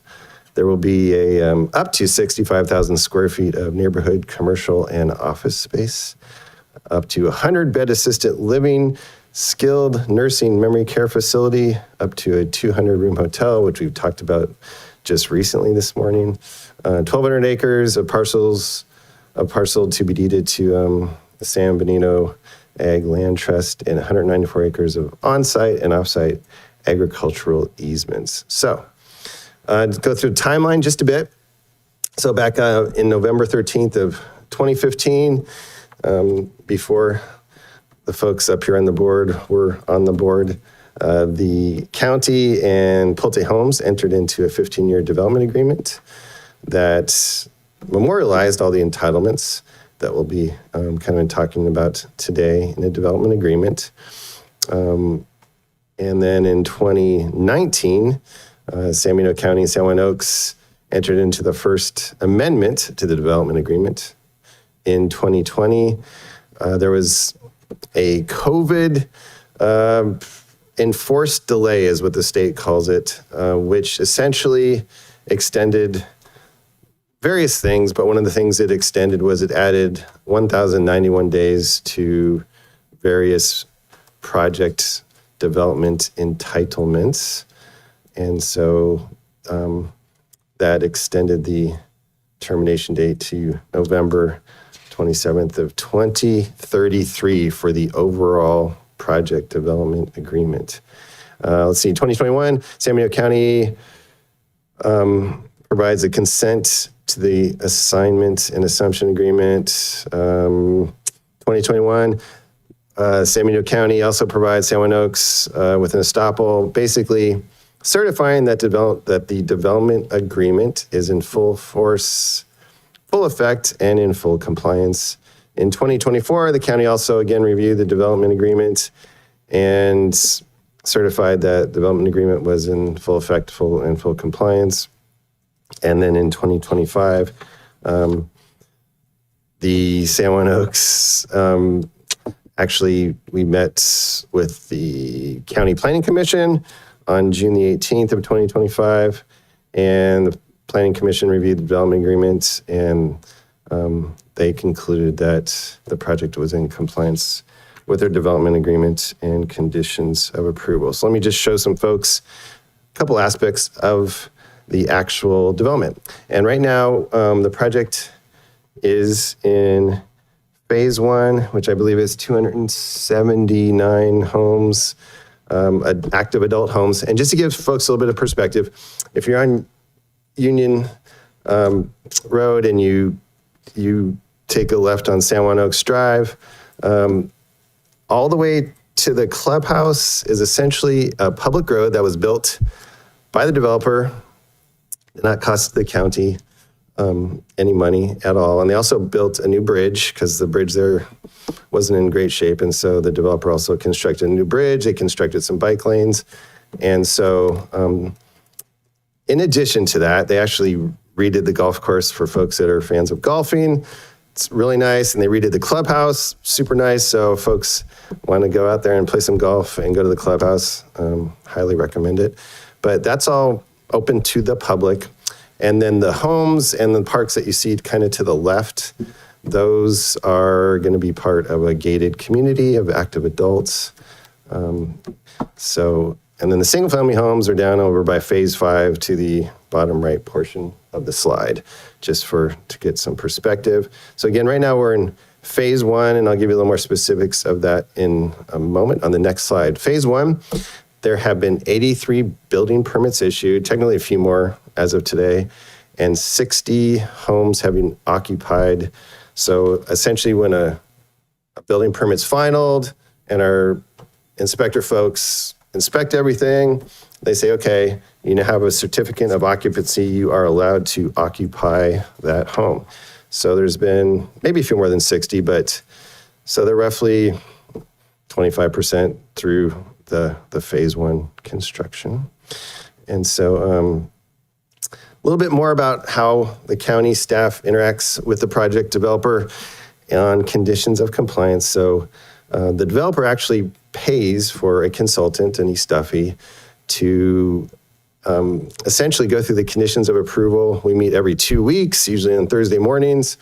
There will be a up to 65,000 square feet of neighborhood, commercial, and office space, up to 100 bed assisted living, skilled nursing memory care facility, up to a 200 room hotel, which we've talked about just recently this morning. 1,200 acres of parcel to be deeded to the San Benito Ag Land Trust, and 194 acres of on-site and off-site agricultural easements. So, to go through the timeline just a bit. So back in November 13th of 2015, before the folks up here on the board were on the board, the county and Pulte Homes entered into a 15-year development agreement that memorialized all the entitlements that we'll be kind of talking about today in the development agreement. And then in 2019, San Benito County and San Juan Oaks entered into the first amendment to the development agreement. In 2020, there was a COVID enforced delay, is what the state calls it, which essentially extended various things, but one of the things it extended was it added 1,091 days to various project development entitlements. And so that extended the termination date to November 27th of 2033 for the overall project development agreement. Let's see, 2021, San Benito County provides a consent to the assignment and assumption agreement. 2021, San Benito County also provides San Juan Oaks with an estoppel, basically certifying that the development agreement is in full force, full effect, and in full compliance. In 2024, the county also again reviewed the development agreement and certified that development agreement was in full effect, full compliance. And then in 2025, the San Juan Oaks, actually, we met with the County Planning Commission on June the 18th of 2025, and the Planning Commission reviewed the development agreement, and they concluded that the project was in compliance with their development agreement and conditions of approval. So let me just show some folks a couple aspects of the actual development. And right now, the project is in phase one, which I believe is 279 homes, active adult homes. And just to give folks a little bit of perspective, if you're on Union Road and you take a left on San Juan Oaks Drive, all the way to the clubhouse is essentially a public road that was built by the developer, did not cost the county any money at all. And they also built a new bridge because the bridge there wasn't in great shape. And so the developer also constructed a new bridge. They constructed some bike lanes. And so in addition to that, they actually redid the golf course for folks that are fans of golfing. It's really nice. And they redid the clubhouse, super nice. So folks want to go out there and play some golf and go to the clubhouse, highly recommend it. But that's all open to the public. And then the homes and the parks that you see kind of to the left, those are going to be part of a gated community of active adults. So And then the single family homes are down over by phase 5 to the bottom right portion of the slide, just to get some perspective. So again, right now we're in phase 1, and I'll give you a little more specifics of that in a moment on the next slide. Phase 1, there have been 83 building permits issued, technically a few more as of today, and 60 homes have been occupied. So essentially when a building permit's finalized and our inspector folks inspect everything, they say, okay, you now have a certificate of occupancy, you are allowed to occupy that home. So there's been maybe a few more than 60, but so they're roughly 25% through the phase 1 construction. And so a little bit more about how the county staff interacts with the project developer on conditions of compliance. So the developer actually pays for a consultant in East Duffy to essentially go through the conditions of approval. We meet every 2 weeks, usually on Thursday mornings,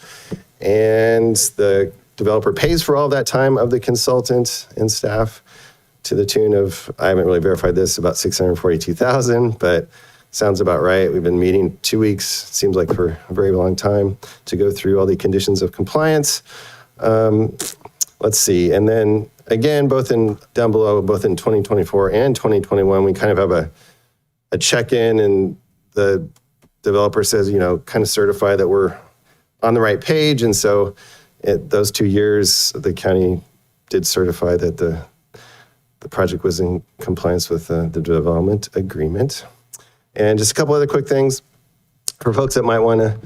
and the developer pays for all that time of the consultant and staff to the tune of, I haven't really verified this, about $642,000, but sounds about right. We've been meeting 2 weeks, seems like for a very long time, to go through all the conditions of compliance. Let's see, and then again, down below, both in 2024 and 2021, we kind of have a check-in, and the developer says, kind of certify that we're on the right page. And so those 2 years, the county did certify that the project was in compliance with the development agreement. And just a couple other quick things for folks that might want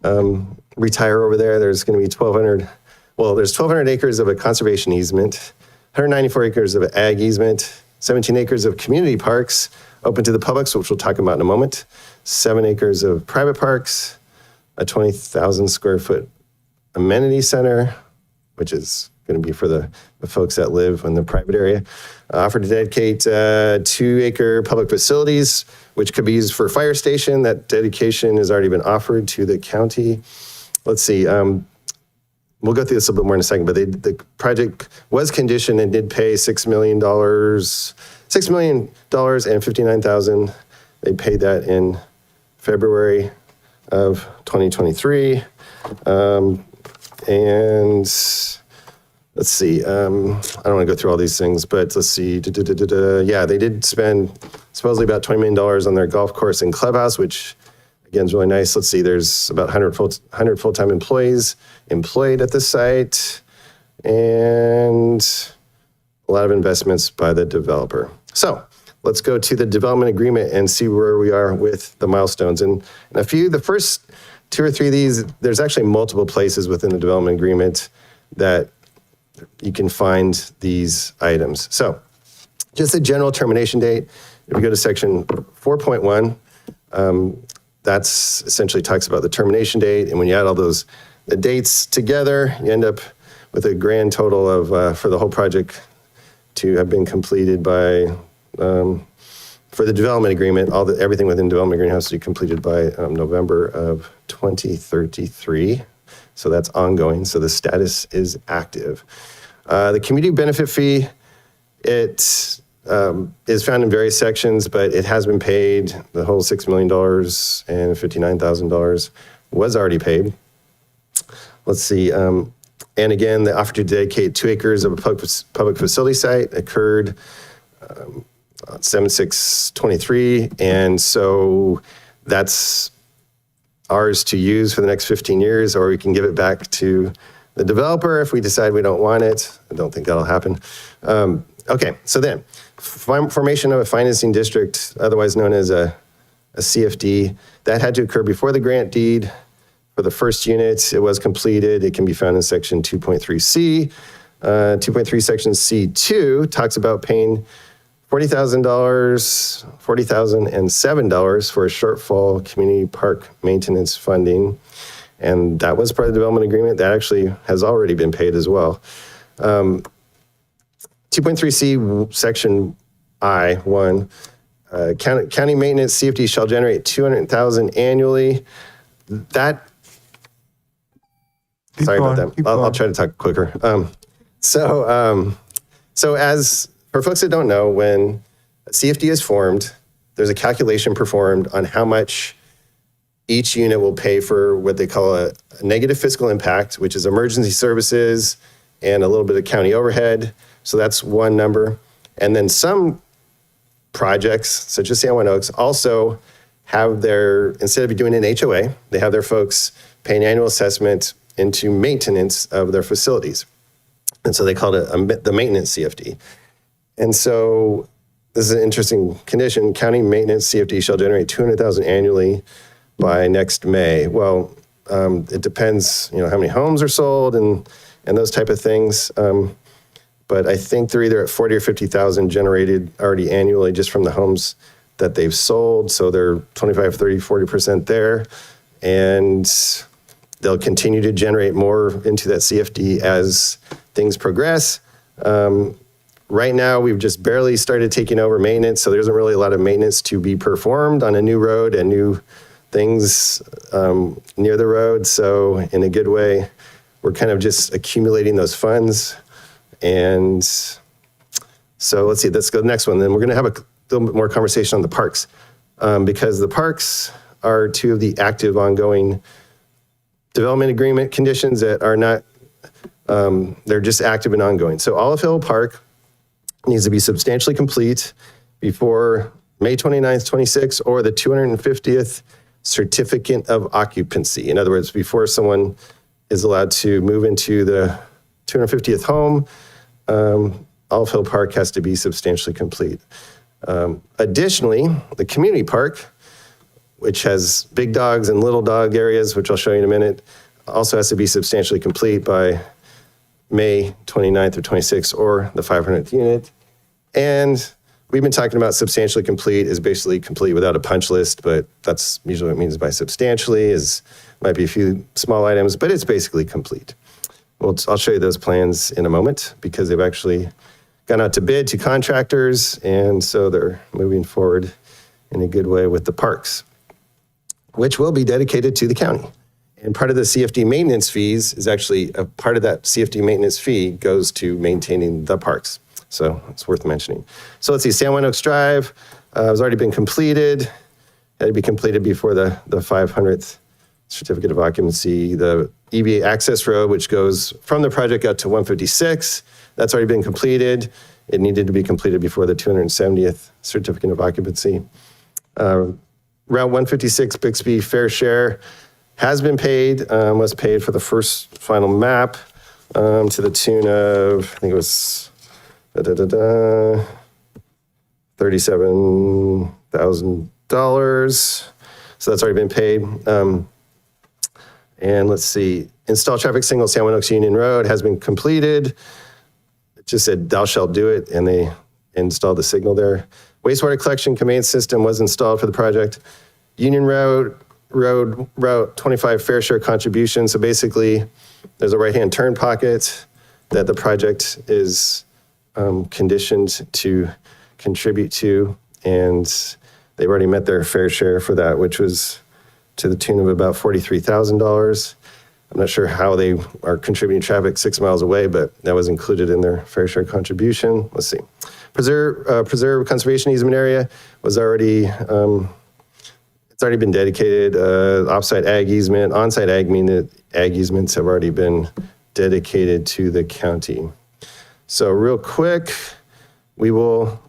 to retire over there. There's going to be 1,200 acres of a conservation easement, 194 acres of an ag easement, 17 acres of community parks open to the public, which we'll talk about in a moment, 7 acres of private parks, a 20,000 square foot amenity center, which is going to be for the folks that live in the private area, offered to dedicate 2-acre public facilities, which could be used for a fire station. That dedication has already been offered to the county. Let's see, we'll go through this a little bit more in a second, but the project was conditioned and did pay $6 million and $59,000. They paid that in February of 2023. And let's see, I don't want to go through all these things, but let's see. Yeah, they did spend supposedly about $20 million on their golf course and clubhouse, which again is really nice. Let's see, there's about 100 full-time employees employed at the site, and a lot of investments by the developer. So let's go to the development agreement and see where we are with the milestones. And the first 2 or 3 of these, there's actually multiple places within the development agreement that you can find these items. So just a general termination date. If you go to section 4.1, that's essentially talks about the termination date. And when you add all the dates together, you end up with a grand total of, for the whole project to have been completed by, for the development agreement, everything within development agreement has to be completed by November of 2033. So that's ongoing. So the status is active. The community benefit fee, it is found in various sections, but it has been paid. The whole $6 million and $59,000 was already paid. Let's see. And again, the offer to dedicate 2 acres of a public facility site occurred on 7/6/23. And so that's ours to use for the next 15 years, or we can give it back to the developer if we decide we don't want it. I don't think that'll happen. Okay, so then, formation of a financing district, otherwise known as a CFD, that had to occur before the grant deed. For the first unit, it was completed. It can be found in section 2.3C. 2.3 section C2 talks about paying $40,000, $40,000, and $7 for a shortfall community park maintenance funding. And that was part of the development agreement. That actually has already been paid as well. 2.3C section I1, county maintenance CFD shall generate $200,000 annually. Sorry about that. I'll try to talk quicker. So as for folks that don't know, when a CFD is formed, there's a calculation performed on how much each unit will pay for what they call a negative fiscal impact, which is emergency services and a little bit of county overhead. So that's one number. And then some projects, such as San Juan Oaks, also have their, instead of doing an HOA, they have their folks pay an annual assessment into maintenance of their facilities. And so they call it the maintenance CFD. And so this is an interesting condition. County maintenance CFD shall generate $200,000 annually by next May. Well, it depends, how many homes are sold and those type of things. But I think they're either at 40 or 50,000 generated already annually just from the homes that they've sold. So they're 25, 30, 40% there. And they'll continue to generate more into that CFD as things progress. Right now, we've just barely started taking over maintenance, so there isn't really a lot of maintenance to be performed on a new road and new things near the road. So in a good way, we're kind of just accumulating those funds. And so let's see, let's go to the next one. Then we're going to have a little bit more conversation on the parks because the parks are two of the active ongoing development agreement conditions that are not, they're just active and ongoing. So Olive Hill Park needs to be substantially complete before May 29th, 26, or the 250th certificate of occupancy. In other words, before someone is allowed to move into the 250th home, Olive Hill Park has to be substantially complete. Additionally, the community park, which has big dogs and little dog areas, which I'll show you in a minute, also has to be substantially complete by May 29th or 26th, or the 500th unit. And we've been talking about substantially complete is basically complete without a punch list, but that's usually what it means by substantially, is might be a few small items, but it's basically complete. Well, I'll show you those plans in a moment because they've actually gone out to bid to contractors, and so they're moving forward in a good way with the parks, which will be dedicated to the county. And part of the CFD maintenance fees is actually a part of that CFD maintenance fee goes to maintaining the parks. So it's worth mentioning. So let's see, San Juan Oaks Drive has already been completed. Had to be completed before the 500th certificate of occupancy. The EVA access road, which goes from the project out to 156, that's already been completed. It needed to be completed before the 270th certificate of occupancy. Route 156 Bixby fair share has been paid, was paid for the first final map to the tune of, I think it was $37,000. So that's already been paid. And let's see, install traffic signal San Juan Oaks Union Road has been completed. It just said thou shalt do it, and they installed the signal there. Wastewater collection conveyance system was installed for the project. Union Road Route 25 fair share contribution. So basically, there's a right-hand turn pocket that the project is conditioned to contribute to, and they've already met their fair share for that, which was to the tune of about $43,000. I'm not sure how they are contributing traffic 6 miles away, but that was included in their fair share contribution. Let's see. Preserve conservation easement area was already, it's already been dedicated. Offsite ag easement, onsite ag easements have already been dedicated to the county. So real quick, we will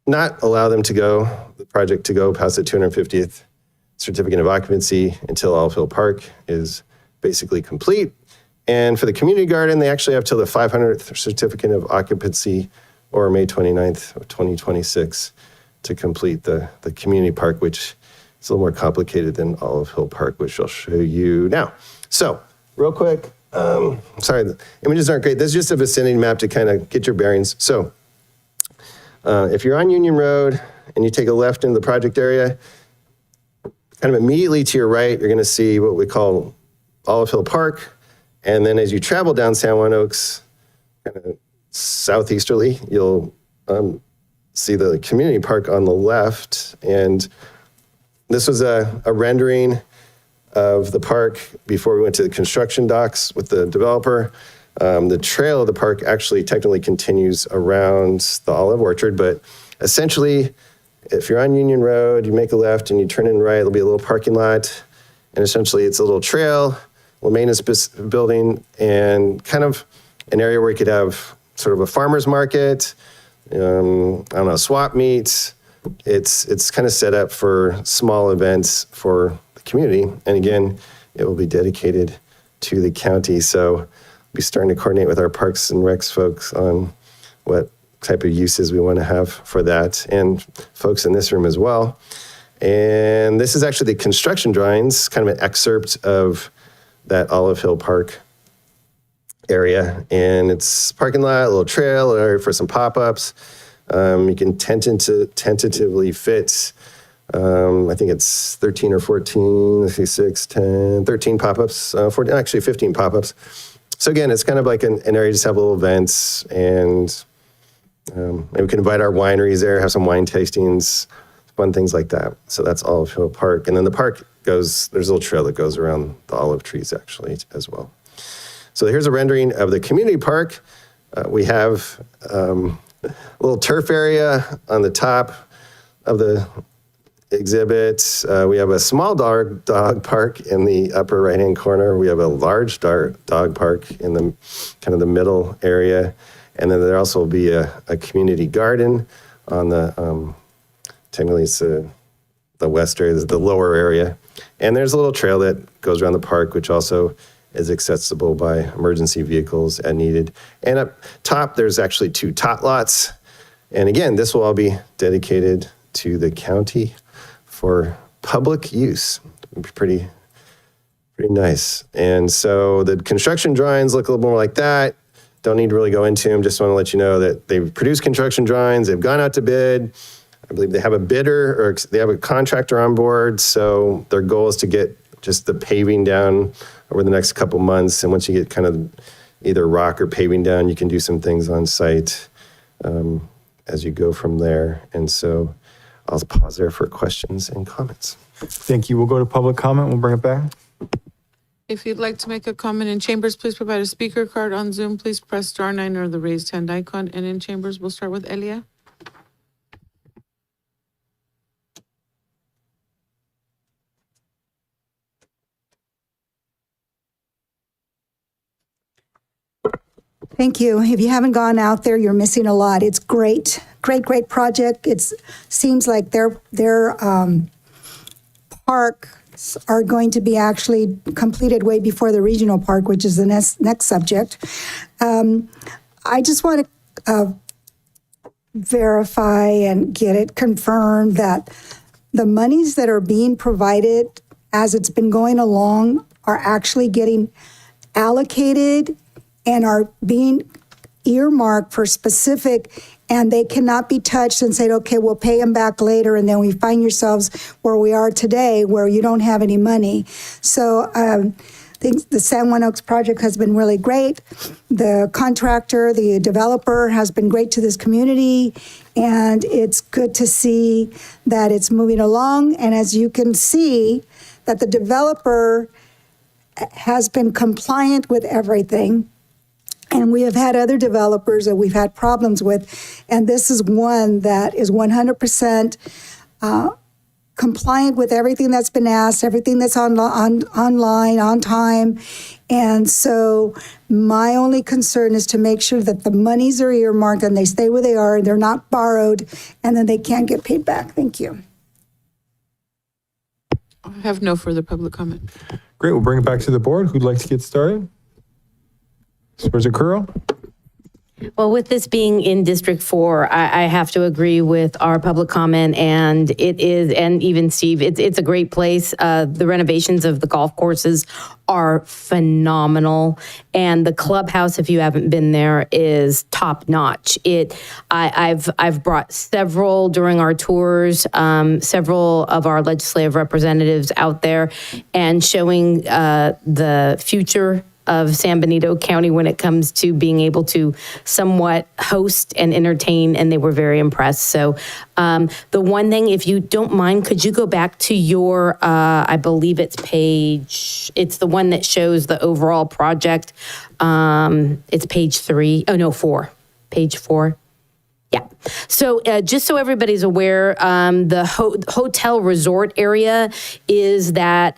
not allow them to go, the project to go past the 250th certificate of occupancy until Olive Hill Park is basically complete. And for the community garden, they actually have till the 500th certificate of occupancy or May 29th of 2026 to complete the community park, which is a little more complicated than Olive Hill Park, which I'll show you now. So real quick, sorry, the images aren't great. This is just a vicinity map to kind of get your bearings. So if you're on Union Road and you take a left into the project area, kind of immediately to your right, you're going to see what we call Olive Hill Park. And then as you travel down San Juan Oaks, kind of southeasterly, you'll see the community park on the left. And this was a rendering of the park before we went to the construction docks with the developer. The trail of the park actually technically continues around the olive orchard, but essentially, if you're on Union Road, you make a left and you turn in right, there'll be a little parking lot. And essentially, it's a little trail, a little maintenance building, and kind of an area where you could have sort of a farmer's market, I don't know, swap meets. It's kind of set up for small events for the community. And again, it will be dedicated to the county. So we'll be starting to coordinate with our Parks and Recs folks on what type of uses we want to have for that, and folks in this room as well. And this is actually the construction drawings, kind of an excerpt of that Olive Hill Park area. And it's parking lot, a little trail, area for some pop-ups. You can tentatively fit, I think it's 13 or 14, let's see, 6, 10, 13 pop-ups, 14, actually 15 pop-ups. So again, it's kind of like an area to just have little events, and maybe we can invite our wineries there, have some wine tastings, fun things like that. So that's Olive Hill Park. And then the park there's a little trail that goes around the olive trees actually as well. So here's a rendering of the community park. We have a little turf area on the top of the exhibit. We have a small dog park in the upper right-hand corner. We have a large dog park in the kind of the middle area. And then there also will be a community garden on the, technically it's the west area, the lower area. And there's a little trail that goes around the park, which also is accessible by emergency vehicles as needed. And up top, there's actually 2 tot lots. And again, this will all be dedicated to the county for public use. It'll be pretty nice. And so the construction drawings look a little more like that. Don't need to really go into them. Just want to let you know that they've produced construction drawings. They've gone out to bid. I believe they have a bidder, or they have a contractor on board. So their goal is to get just the paving down over the next couple months. And once you get kind of either rock or paving down, you can do some things on site as you go from there. And so I'll pause there for questions and comments. Thank you. We'll go to public comment. We'll bring it back. If you'd like to make a comment in chambers, please provide a speaker card. On Zoom, please press *9 or the raised hand icon. And in chambers, we'll start with Elia. Thank you. If you haven't gone out there, you're missing a lot. It's great, great project. It seems like their parks are going to be actually completed way before the regional park, which is the next subject. I just want to verify and get it confirmed that the monies that are being provided as it's been going along are actually getting allocated and are being earmarked for specific, and they cannot be touched and said, okay, we'll pay them back later, and then we find yourselves where we are today, where you don't have any money. So I think the San Juan Oaks project has been really great. The contractor, the developer has been great to this community, and it's good to see that it's moving along. And as you can see, that the developer has been compliant with everything. And we have had other developers that we've had problems with, and this is one that is 100% compliant with everything that's been asked, everything that's online, on time. And so my only concern is to make sure that the monies are earmarked and they stay where they are, they're not borrowed, and then they can't get paid back. Thank you. I have no further public comment. Great. We'll bring it back to the board. Who'd like to get started? Supervisor Curl? Well, with this being in District 4, I have to agree with our public comment, and it is, and even Steve, it's a great place. The renovations of the golf courses are phenomenal, and the clubhouse, if you haven't been there, is top notch. I've brought several during our tours, several of our legislative representatives out there, and showing the future of San Benito County when it comes to being able to somewhat host and entertain, and they were very impressed. So the one thing, if you don't mind, could you go back to your, I believe it's it's the one that shows the overall project. It's page 3. Oh, no, 4. Page 4. Yeah. So just so everybody's aware, the hotel resort area is that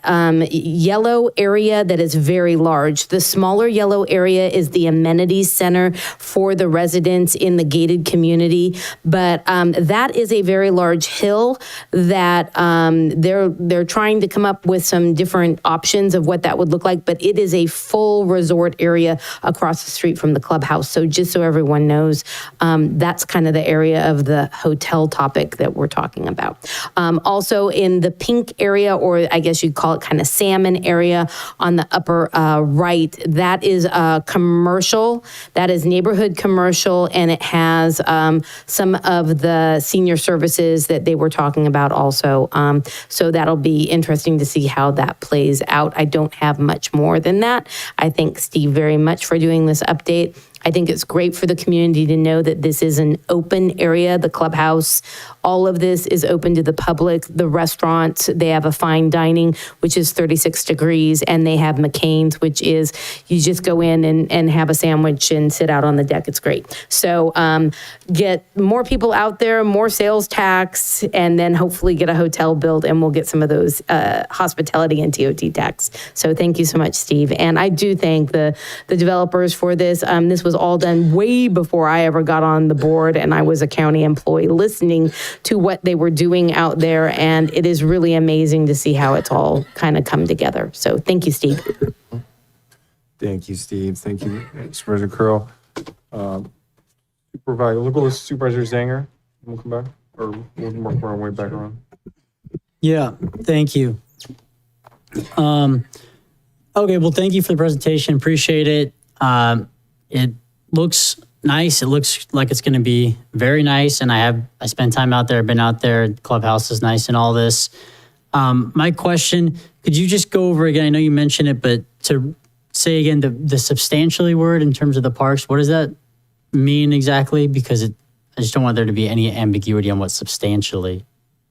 yellow area that is very large. The smaller yellow area is the amenities center for the residents in the gated community. But that is a very large hill that they're trying to come up with some different options of what that would look like. But it is a full resort area across the street from the clubhouse. So just so everyone knows, that's kind of the area of the hotel topic that we're talking about. Also in the pink area, or I guess you'd call it kind of salmon area on the upper right, that is commercial, that is neighborhood commercial, and it has some of the senior services that they were talking about also. So that'll be interesting to see how that plays out. I don't have much more than that. I thank Steve very much for doing this update. I think it's great for the community to know that this is an open area, the clubhouse. All of this is open to the public. The restaurants, they have a fine dining, which is 36 degrees, and they have McCain's, which is you just go in and have a sandwich and sit out on the deck. It's great. So get more people out there, more sales tax, and then hopefully get a hotel built, and we'll get some of those hospitality and TOT tax. So thank you so much, Steve. And I do thank the developers for this. This was all done way before I ever got on the board, and I was a county employee listening to what they were doing out there, and it is really amazing to see how it's all kind of come together. So thank you, Steve. Thank you, Steve. Thank you, Supervisor Curl. We'll go with Supervisor Zanger. We'll come back, or we'll work our way back around. Yeah, thank you. Okay, well, thank you for the presentation. Appreciate it. It looks nice. It looks like it's going to be very nice. And I spent time out there, been out there. The clubhouse is nice and all this. My question, could you just go over again? I know you mentioned it, but to say again, the substantially word in terms of the parks, what does that mean exactly? Because I just don't want there to be any ambiguity on what substantially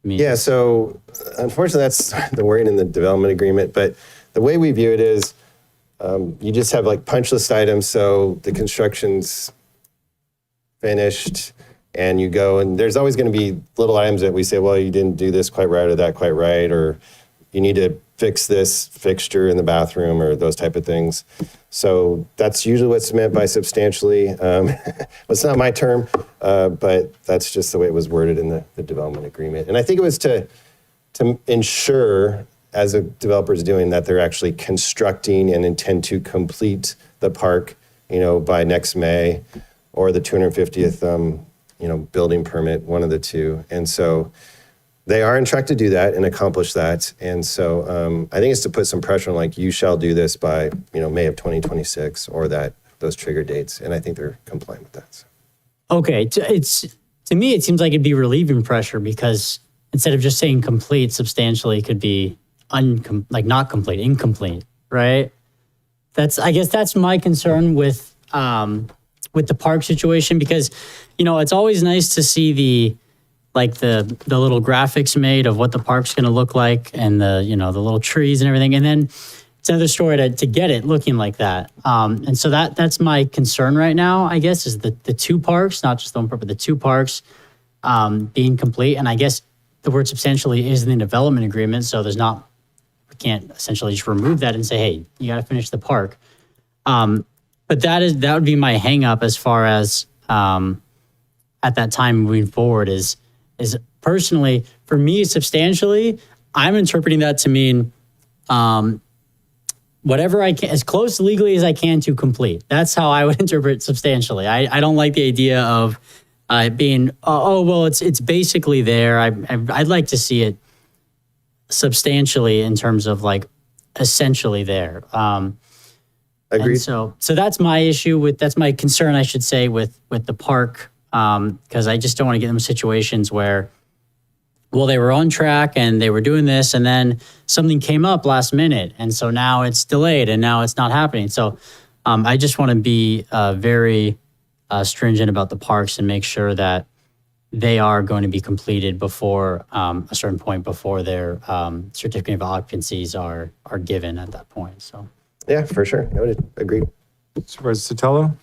means. Yeah, so unfortunately, that's the wording in the development agreement. But the way we view it is, you just have like punch list items. So the construction's finished and you go, and there's always going to be little items that we say, well, you didn't do this quite right or that quite right, or you need to fix this fixture in the bathroom or those type of things. So that's usually what's meant by substantially. It's not my term, but that's just the way it was worded in the development agreement. And I think it was to ensure, as a developer is doing, that they're actually constructing and intend to complete the park, by next May, or the 250th, building permit, one of the two. And so they are on track to do that and accomplish that. And so I think it's to put some pressure on, like, you shall do this by, May of 2026, or those trigger dates. And I think they're compliant with that. So. Okay, to me, it seems like it'd be relieving pressure, because instead of just saying complete, substantially could be not complete, incomplete, right? I guess that's my concern with the park situation, because, it's always nice to see the little graphics made of what the park's going to look like, and the little trees and everything. And then it's another story to get it looking like that. And so that's my concern right now, I guess, is the two parks, not just the one park, but the two parks being complete. And I guess the word substantially is in the development agreement. So we can't essentially just remove that and say, hey, you got to finish the park. But that would be my hang up as far as at that time moving forward is personally, for me, substantially, I'm interpreting that to mean whatever I can, as close legally as I can to complete. That's how I would interpret substantially. I don't like the idea of being, it's basically there. I'd like to see it substantially in terms of essentially there. Agreed. So that's my issue that's my concern, I should say, with the park, because I just don't want to get them situations where, they were on track and they were doing this, and then something came up last minute, and so now it's delayed and now it's not happening. So I just want to be very stringent about the parks and make sure that they are going to be completed before a certain point, before their certificate of occupancies are given at that point. So. Yeah, for sure. I would agree. Supervisor Sotelo?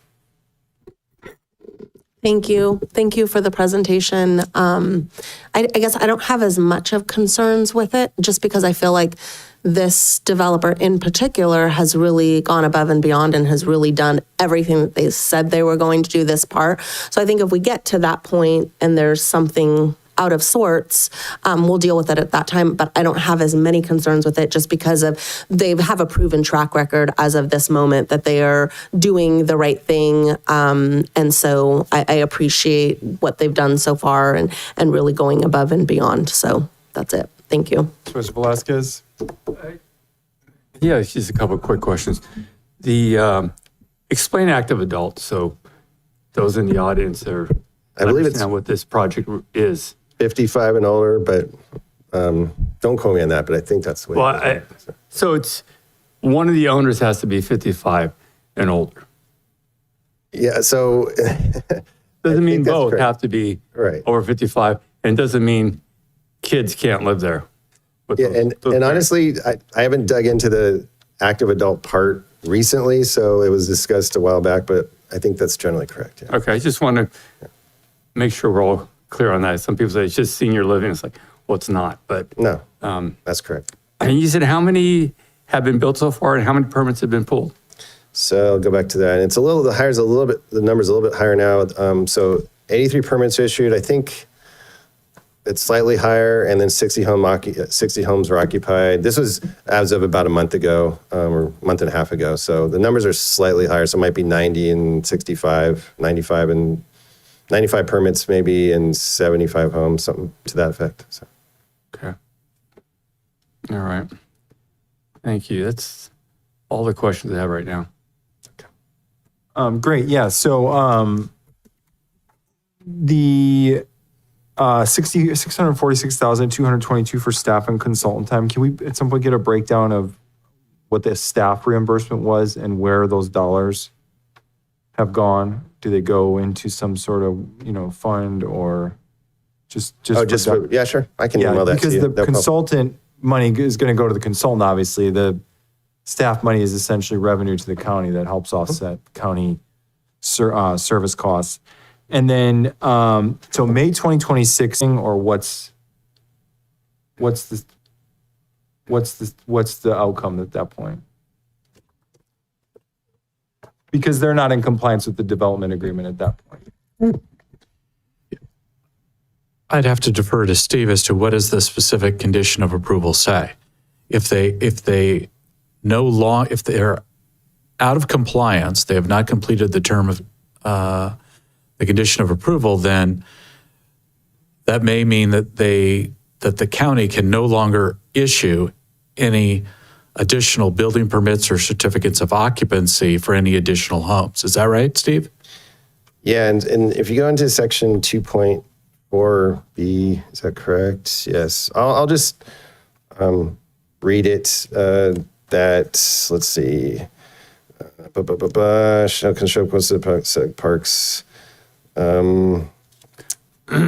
Thank you. Thank you for the presentation. I guess I don't have as much of concerns with it, just because I feel like this developer in particular has really gone above and beyond and has really done everything that they said they were going to do this part. So I think if we get to that point and there's something out of sorts, we'll deal with it at that time. But I don't have as many concerns with it, just because of they have a proven track record as of this moment that they are doing the right thing. And so I appreciate what they've done so far and really going above and beyond. So that's it. Thank you. Mr. Velasquez? Yeah, just a couple of quick questions. The explain active adult. So those in the audience are, I believe it's understand what this project is. 55 and older, but don't quote me on that, but I think that's the way Well, it is. so it's one of the owners has to be 55 and older. Yeah, so Doesn't mean that's both correct. have to be Right. over 55, and doesn't mean kids can't live there. with Yeah, those- and those and parents. honestly, I haven't dug into the active adult part recently, so it was discussed a while back, but I think that's generally correct. Yeah. Okay, I just want to make sure we're all clear on that. Some people say it's just senior living. It's like, well, it's not. But No, that's correct. and you said how many have been built so far, and how many permits have been pulled? So I'll go back to that. And it's the number's a little bit higher now. So 83 permits issued. I think it's slightly higher, and then 60 homes were occupied. This was as of about a month ago, or a month and a half ago. So the numbers are slightly higher. So it might be 90 and 65, 95 and 95 permits maybe, and 75 homes, something to that effect. So. Okay. All right. Thank you. That's all the questions I have right now. Great. Yeah. So the 646,222 for staff and consultant time. Can we at some point get a breakdown of what the staff reimbursement was and where those dollars have gone? Do they go into some sort of, fund, or just Yeah, sure. I can yeah, email that to because you. the No problem. consultant money is going to go to the consultant. Obviously, the staff money is essentially revenue to the county that helps offset county service costs. And then, so May 2026, or what's the outcome at that point? Because they're not in compliance with the development agreement at that point. I'd have to defer to Steve as to what does the specific condition of approval say. If they're out of compliance, they have not completed the term of the condition of approval, then that may mean that the county can no longer issue any additional building permits or certificates of occupancy for any additional homes. Is that right, Steve? Yeah, and if you go into section 2.4B, is that correct? Yes. I'll just read it. Let's see. Shall construct parks.